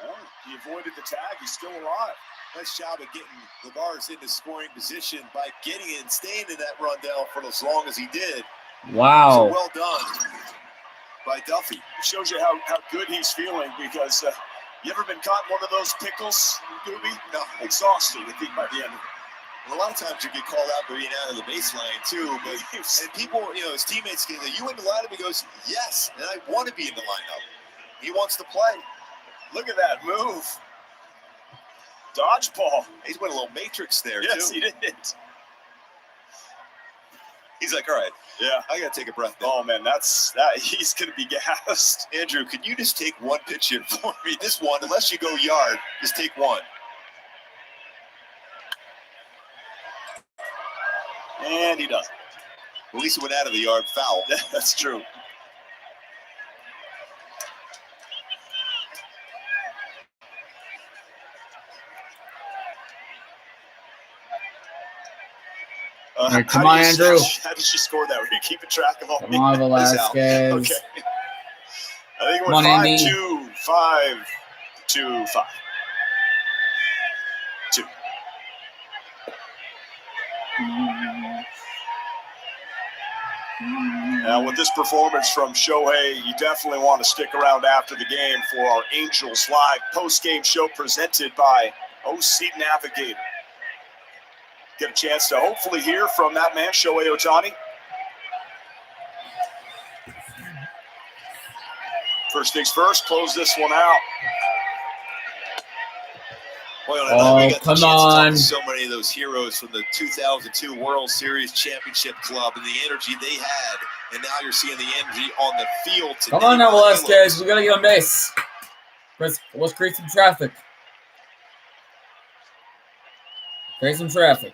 No, he avoided the tag. He's still alive. Nice job of getting Lagares into scoring position by getting in, staying in that rundown for as long as he did. Wow. So well done by Duffy. It shows you how good he's feeling because you ever been caught in one of those pickles, Gooby? No. Exhausted, I think, by the end of it. And a lot of times you get called out for being out of the baseline too, but and people, his teammates get, "You in the lineup?" He goes, "Yes, and I want to be in the lineup." He wants to play. Look at that move. Dodgeball. He's went a little matrix there, yes, too. He did. He's like, "All right, yeah, I got to take a breath now." Oh, man, that. He's going to be gassed. Andrew, can you just take one pitch in for me? This one, unless you go yard, just take one. And he doesn't. At least he went out of the yard foul. That's true. Right, come on, Andrew. How did you score that? Were you keeping track of all? Come on, Velasquez. Okay. I think it Come went on, Andy. 5-2, 5-2-5. 2. Now, with this performance from Shohei, you definitely want to stick around after the game for our Angels Live post-game show presented by OC Navigator. Get a chance to hopefully hear from that man, Shohei Ohtani. First things first, close this one out. Boy, Oh, we got the come chance to talk on. to so many of those heroes from the 2002 World Series Championship Club and the energy they had. And now you're seeing the energy on the field today. Come on now, by the Velasquez. Halos. We gotta get on base. Let's create some traffic. Create some traffic.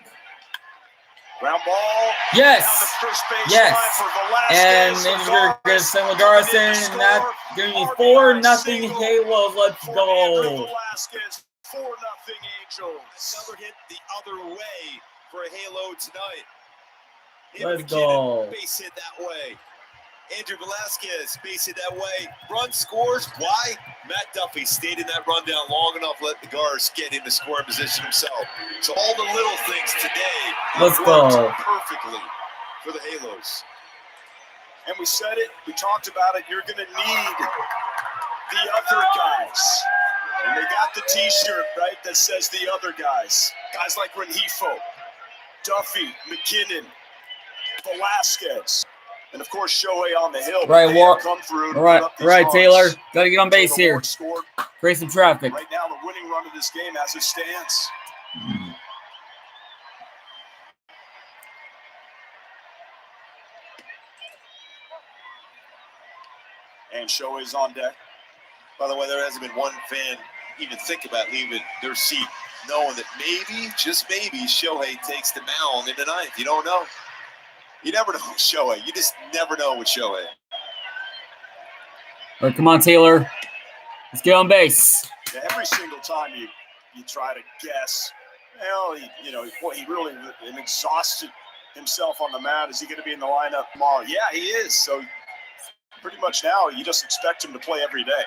Ground ball. Yes. Down the first base Yes. line for And Velasquez. then we're gonna send Lagares Lagarson, and that's coming gonna in be to score. 4-0 RBI Halos. Let's for Andrew go. Velasquez. 4-0 Angels. Another hit the other way for a Halo tonight. Let's McKinnon, go. base hit that way. Andrew Velasquez, base hit that way. Run scores. Why? Matt Duffy stayed in that rundown long enough, let the guards get into scoring position himself. So all the little things today Let's worked go. perfectly for the Halos. And we said it, we talked about it, you're going to need the other guys. And they got the t-shirt, right, that says the other guys. Guys like Rengifo, Duffy, McKinnon, Velasquez, and of course Shohei on the hill. Right, They have come through to put up these right, runs. Taylor. Gotta get on base Taylor here. Ward scored. Create some traffic. Right now, the winning run of this game as it stands. And Shohei's on deck. By the way, there hasn't been one fan even think about leaving their seat, knowing that maybe, just maybe, Shohei takes the mound in the ninth. You don't know. You never know with Shohei. You just never know with Shohei. All right, come on, Taylor. Let's get on base. Yeah, every single time you try to guess, well, he really exhausted himself on the mound. Is he going to be in the lineup tomorrow? Yeah, he is. So pretty much now you just expect him to play every day.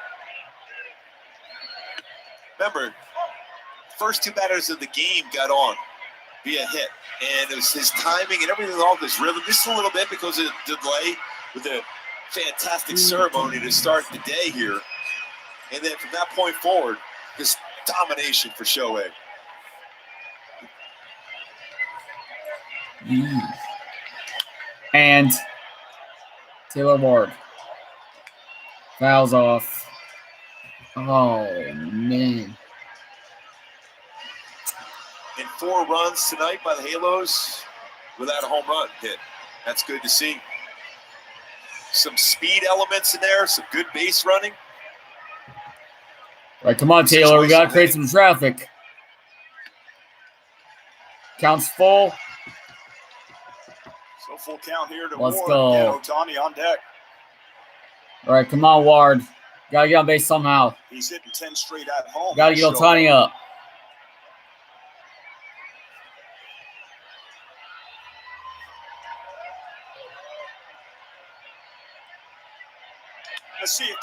Remember, first two batters of the game got on via hit, and it was his timing and everything off his rhythm just a little bit because of the delay with the fantastic ceremony to start the day here. And then from that point forward, just domination for Shohei. And Taylor Ward fouls off. Oh, man. And 4 runs tonight by the Halos without a home run hit. That's good to see. Some speed elements in there, some good base running. All right, come on, Taylor. We got to create some traffic. Count's full. So full count here to Let's Ward go. and Ohtani on deck. All right, come on, Ward. Got to get on base somehow. He's hitting 10 straight at home. Got to get Ohtani up.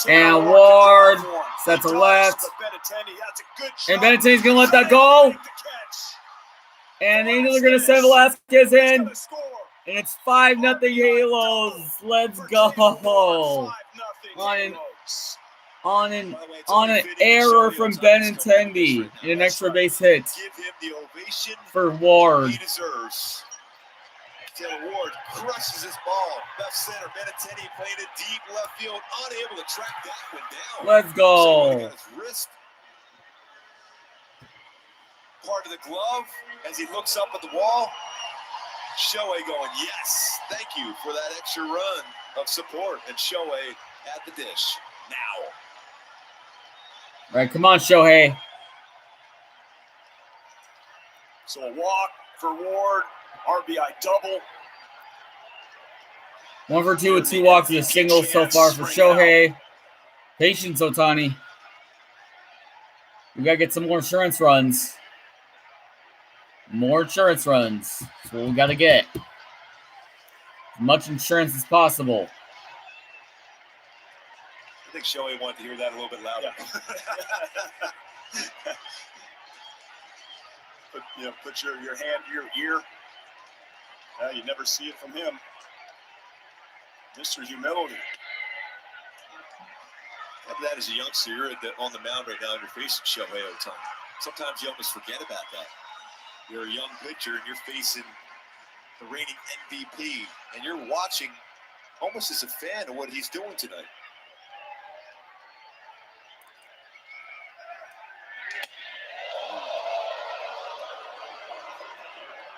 And Ward sets a left. And Benintendi's going to let that go. And the Angels are going to send Velasquez in. And it's 5-0 Halos. Let's go. On an error from Benintendi and an extra base hit Give him the ovation for Ward. he deserves. Taylor Ward crushes his ball. Left center, Benintendi playing it deep left field, unable to track that one down. Let's go. So got his wrist. Part of the glove as he looks up at the wall. Shohei going, yes, thank you for that extra run of support. And Shohei at the dish now. All right, come on, Shohei. So a walk for Ward, RBI double. 1 for 2 with 2 walks and a single so far for Shohei. Patience, Ohtani. We got to get some more insurance runs. More insurance runs. That's what we got to get. As much insurance as possible. I think Shohei wanted to hear that a little bit louder. Put your hand to your ear. You never see it from him. Mr. Humility. After that, as a youngster, you're on the mound right now and you're facing Shohei Ohtani. Sometimes you almost forget about that. You're a young pitcher and you're facing the reigning MVP, and you're watching almost as a fan of what he's doing tonight.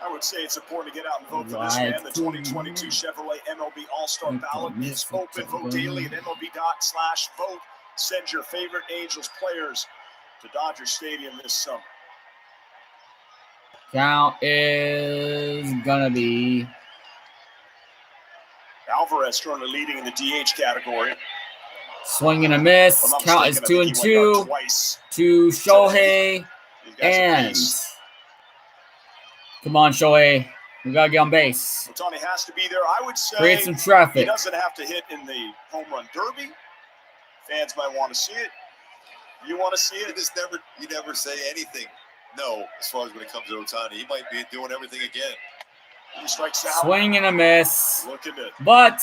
I would say it's important to get out and vote for this man. The 2022 Chevrolet MLB All-Star ballot is open. Vote daily at MLB./vote. Send your favorite Angels players to Dodger Stadium this summer. Count is gonna be Alvarez currently leading in the DH category. swing and a miss. Count is 2-2 to Shohei. And come on, Shohei. We gotta get on base. Ohtani has to be there. I would say create some traffic. He doesn't have to hit in the home run derby. Fans might want to see it. You want to see it? You never say anything. No, as far as when it comes to Ohtani, he might be doing everything again. He strikes out. Swing and a miss. But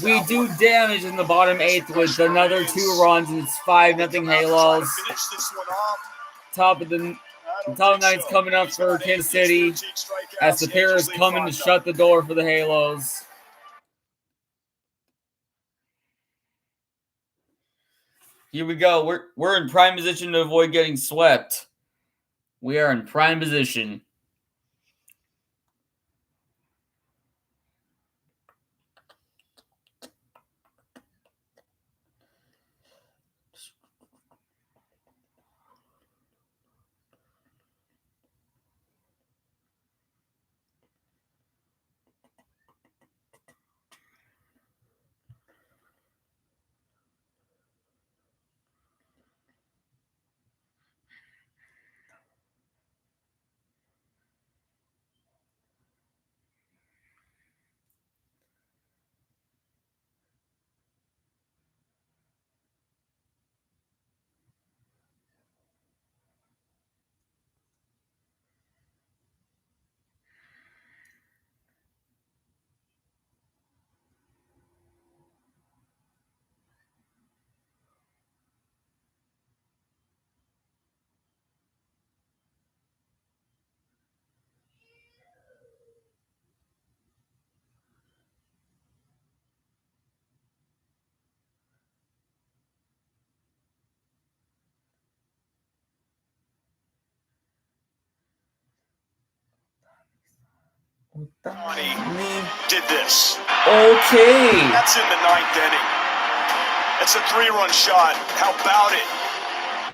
we do damage in the bottom eighth with another 2 runs, and it's 5-0 Halos. Top of the night's coming up for Kansas City as the pair is coming to shut the door for the Halos. Here we go. We're in prime position to avoid getting swept. We are in prime position. Did this. Okay. That's in the 9th inning. It's a 3-run shot. How about it?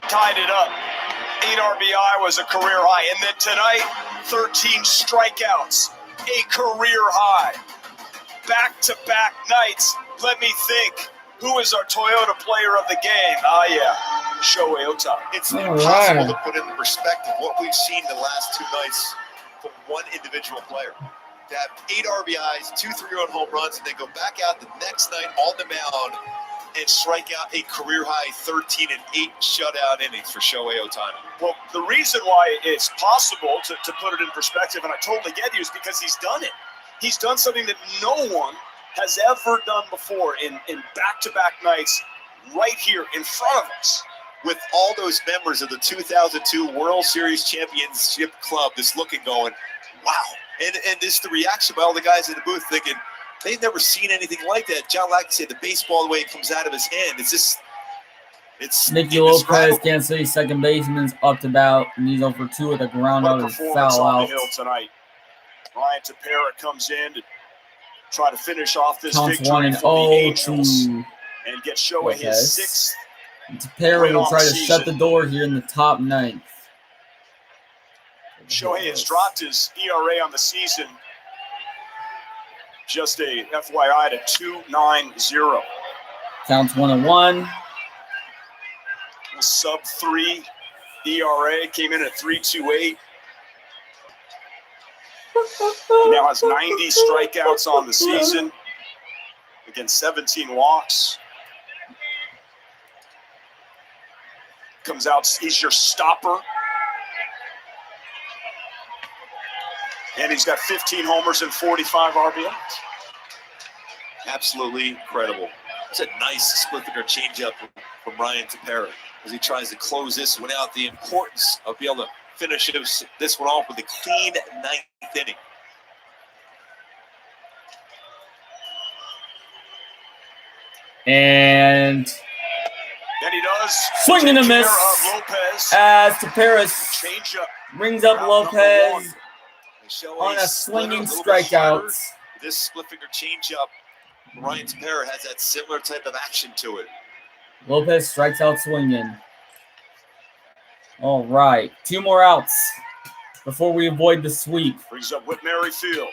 Tied it up. 8 RBI was a career high. And then tonight, 13 strikeouts. A career high. Back-to-back nights. Let me think. Who is our Toyota player of the game? Shohei Ohtani. It's impossible to put into perspective what we've seen the last 2 nights from one individual player. To have 8 RBIs, 2 3-run home runs, and then go back out the next night on the mound and strike out a career-high 13 and 8 shutout innings for Shohei Ohtani. Well, the reason why it's possible to put it in perspective, and I totally get you, is because he's done it. He's done something that no one has ever done before in back-to-back nights right here in front of us. With all those members of the 2002 World Series Championship Club just looking, going, wow. And this is the reaction by all the guys in the booth thinking, they've never seen anything like that. John Lackey said the baseball, the way it comes out of his hand, it's Nicky Lopez, Kansas City second baseman's up to bat, and he's over 2 with a ground out and foul on out. The hill tonight. Ryan Tepera comes in to try to finish off this victory for the Angels and get Shohei his 6th. Tepera will try to shut the door here in the top 9th. Shohei has dropped his ERA on the season. Just a FYI to 2.90. Counts 1-1. Sub-3 ERA, came in at 3.28. He now has 90 strikeouts on the season. Again, 17 walks. Comes out, he's your stopper. And he's got 15 homers and 45 RBIs. Absolutely incredible. It's a nice split-finger changeup from Ryan Tepera as he tries to close this one out. The importance of being able to finish this one off with a clean 9th inning. And he does. Swing and a miss as Tepera brings up Lopez. on a swinging strikeout. This split finger changeup, Ryan Tepera has that similar type of action to it. Lopez strikes out swinging. All right, 2 more outs before we avoid the sweep. Brings up Whit Merrifield.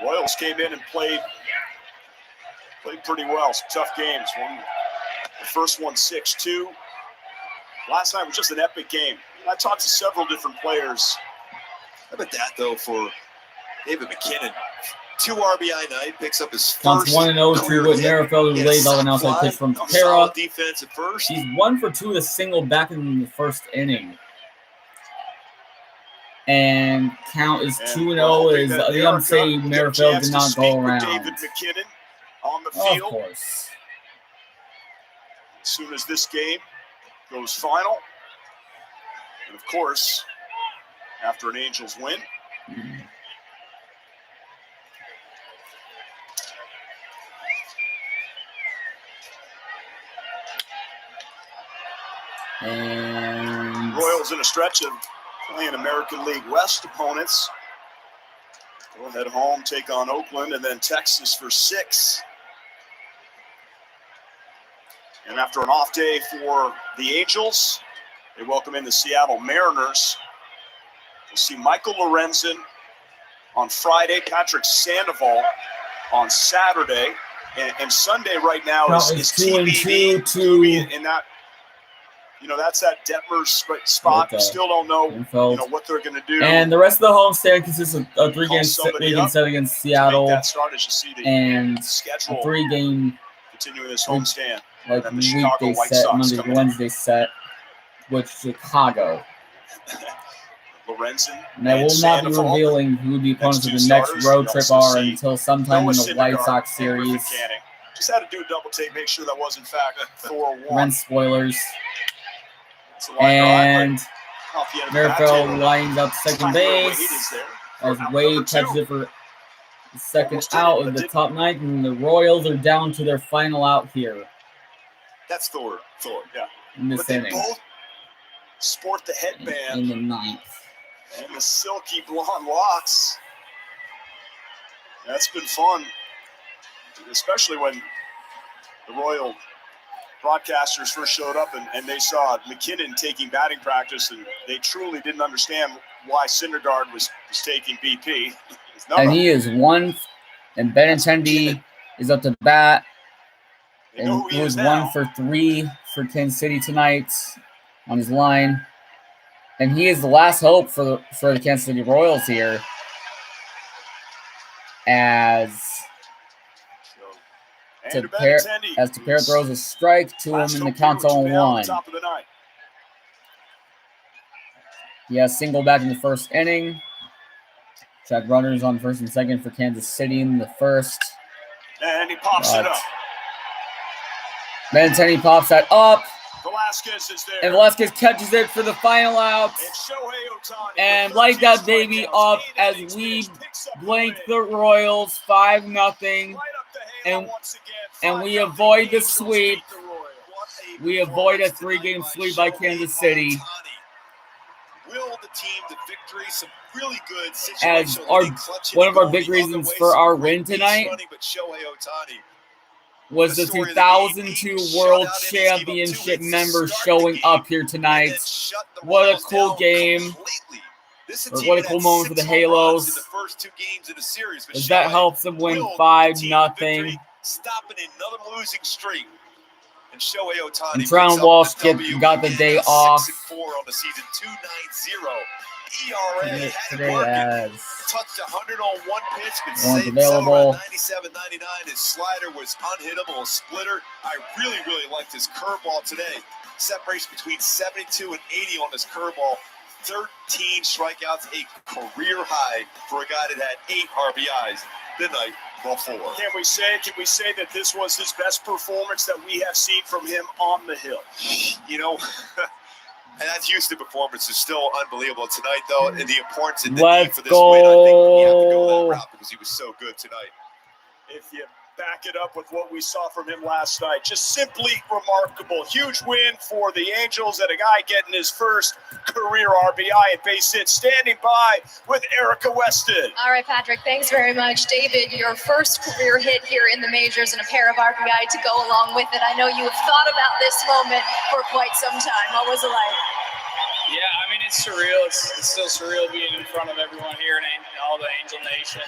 Royals came in and played pretty well. Some tough games. The first one 6-2. Last night was just an epic game. I talked to several different players. How about that, though, for David McKinnon? 2 RBI night, picks up his Counts first 1-0 to Whit Merrifield, who lays out an outside pitch from Tepera. Solid defense at first. He's 1 for 2 with a single back in the first inning. And count is 2-0 as the ump say Merrifield did not go around. David McKinnon on the Of field. course. As soon as this game goes final. And of course, after an Angels win. And Royals in a stretch of playing American League West opponents. Go head home, take on Oakland, and then Texas for 6. And after an off day for the Angels, they welcome in the Seattle Mariners. We'll see Michael Lorenzen on Friday, Patrick Sandoval on Saturday, and Sunday right now is 2-2 TBD, and that, that's that Detmers spot. We still don't know, what they're going to do. And the rest of the homestand consists of a 3-game weekend set against Seattle that start as you see the and schedule a 3-game continuing this homestand. like and the Chicago weekday White set, Sox Monday, coming in. Wednesday set with Chicago. Lorenzen And I will not be Sandoval. revealing who the opponents of the next starters. road You trip also are see until sometime in Noah the White Syndergaard Sox and Griffin series. Canning. Just had to do a double take, make sure that was in fact Thor 1. Rent spoilers. It's a line And drive, but off the end of the bat Merrifield table. lines out to second base Wade is there. as Out Wade number 2. catches it for the second Almost did it, out but of the didn't. top 9, and the Royals are down to their final out here That's Thor, yeah. in this But they inning both sport the headband in the 9th. and the silky blonde locks. That's been fun, especially when the Royal broadcasters first showed up and they saw McKinnon taking batting practice, and they truly didn't understand why Syndergaard was taking BP. And he is 1, and Benintendi is up to bat, They know and who he he was is 1 now. for 3 for Kansas City tonight on his line. And he is the last hope for the Kansas City Royals here, as Andrew Tepera Benintendi, throws a strike to him, last and the hope count's hero to be out 0-1. top of the ninth. He has single back in the first inning. Check runners on first and second for Kansas City in the first. And he pops it up. Benintendi pops that up, Velasquez is there. and Velasquez catches it for the final out. It's Shohei Ohtani. And with light 13 that baby strikeouts, up 8 as innings we pitched, picks up the blank win. the Royals 5-0, Right up the halo and once again. we 5-0 avoid the Angels sweep. beat the Royals. We avoid a 3-game sweep by Kansas City. Will the team to victory? Some really good As situations. one of our big reasons for our win tonight But Shohei Ohtani was the 2002 World Championship members showing up here tonight. What a cool game. Or what a cool moment for the Halos. In the first 2 games of the series, but As that Shohei helps them win willed the 5-0. team to victory, stopping another losing streak. And Shohei Ohtani And picks Tron up Walsh the W got the again, day 6-4 off on the season, 2.90 ERA. Had it today working. as Touched 100 on 1 pitch, but one's saved available. 97.99. His slider was unhittable, a splitter. I really liked his curveball today. Separation between 72 and 80 on his curveball. 13 strikeouts, a career high for a guy that had 8 RBIs the night before. Can we say that this was his best performance that we have seen from him on the hill? And that Houston performance is still unbelievable tonight, though, and the importance and the Let's need for this win. I think you have to go that route because he was so good tonight. If you back it up with what we saw from him last night. Just simply remarkable. Huge win for the Angels and a guy getting his first career RBI at base hit. Standing by with Erica Weston. All right, Patrick, thanks very much. David, your first career hit here in the majors and a pair of RBI to go along with it. I know you have thought about this moment for quite some time. What was it like? Yeah, I mean, it's surreal. It's still surreal being in front of everyone here and all the Angel Nation.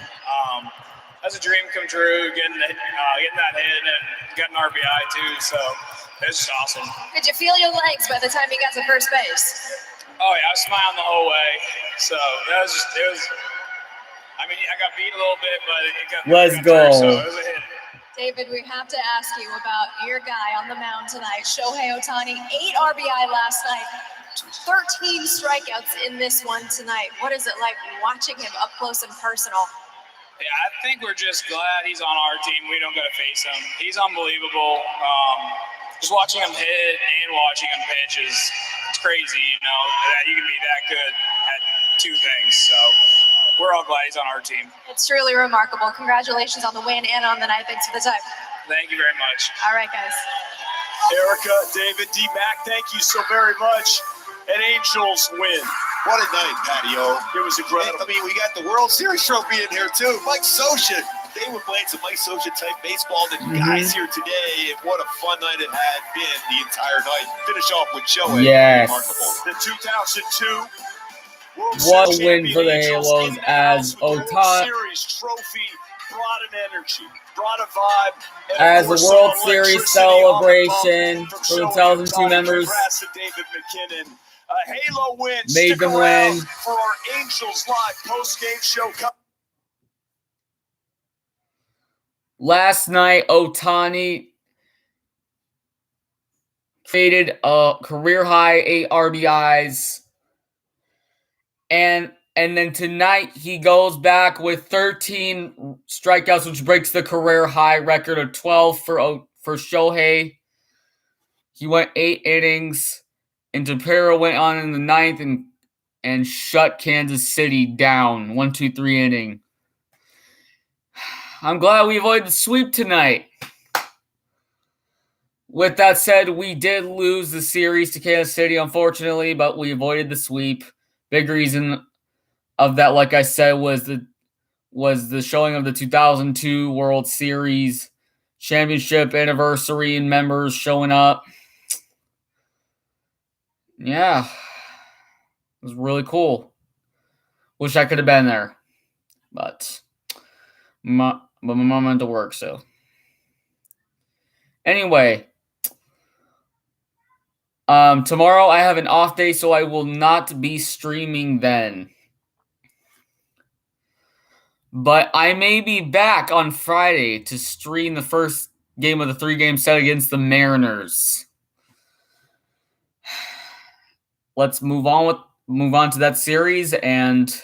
That's a dream come true, getting that hit and getting RBI too. So it's just awesome. Did you feel your legs by the time you got to first base? Oh yeah, I was smiling the whole way. So it was. I mean, I got beat a little bit, but it got. Let's through, go. so it was a hit. David, we have to ask you about your guy on the mound tonight, Shohei Ohtani. 8 RBI last night, 13 strikeouts in this one tonight. What is it like watching him up close and personal? Yeah, I think we're just glad he's on our team. We don't got to face him. He's unbelievable. Just watching him hit and watching him pitch it's crazy, that you can be that good at two things. So we're all glad he's on our team. It's truly remarkable. Congratulations on the win and on the night. Thanks for the time. Thank you very much. All right, guys. Erica, David, D-Mac, thank you so very much. An Angels win. What a night, Patio. It was incredible. I mean, we got the World Series trophy in here, too. Mike Scioscia. They were playing some Mike Scioscia-type baseball. The guys here today, and what a fun night it had been the entire night. Finish off with Shohei. Yes. Remarkable. The 2002 World What a Series win for the champion Angels Halos in the as house with the World Ohtani, Series trophy brought an energy, brought a vibe. And as of the course, World some Series electricity on the celebration bump for the from 2002 Shohei Ohtani. members. Congrats to David McKinnon. A Halo win. Made Stick them around win. for our Angels Live post-game show. Last night, Ohtani created a career-high 8 RBIs. And then tonight, he goes back with 13 strikeouts, which breaks the career-high record of 12 for Shohei. He went 8 innings. And Tapera went on in the 9th and shut Kansas City down. 1-2-3 inning. I'm glad we avoided the sweep tonight. With that said, we did lose the series to Kansas City, unfortunately, but we avoided the sweep. Big reason of that, like I said, was the showing of the 2002 World Series championship anniversary and members showing up. Yeah. It was really cool. Wish I could have been there. But my mom went to work, so. Anyway. Tomorrow I have an off day, so I will not be streaming then. But I may be back on Friday to stream the first game of the 3-game set against the Mariners. Let's move on to that series, and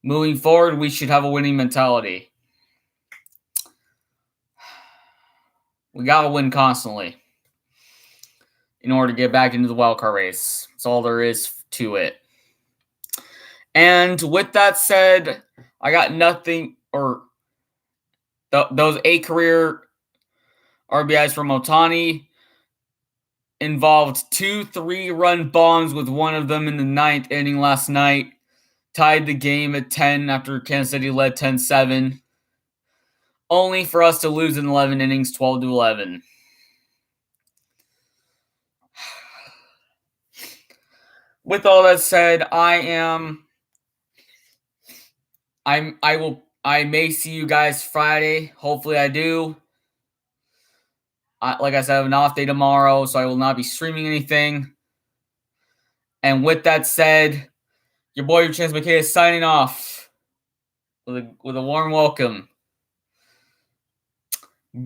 moving forward, we should have a winning mentality. We gotta win constantly in order to get back into the wildcard race. That's all there is to it. And with that said, I got nothing, or those 8 career RBIs from Ohtani involved 2 3-run bombs, with one of them in the 9th inning last night. Tied the game at 10 after Kansas City led 10-7. Only for us to lose in 11 innings, 12-11. With all that said, I may see you guys Friday. Hopefully I do. Like I said, I have an off day tomorrow, so I will not be streaming anything. And with that said, your boy Chance McKay is signing off with a warm welcome.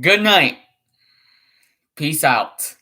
Good night. Peace out.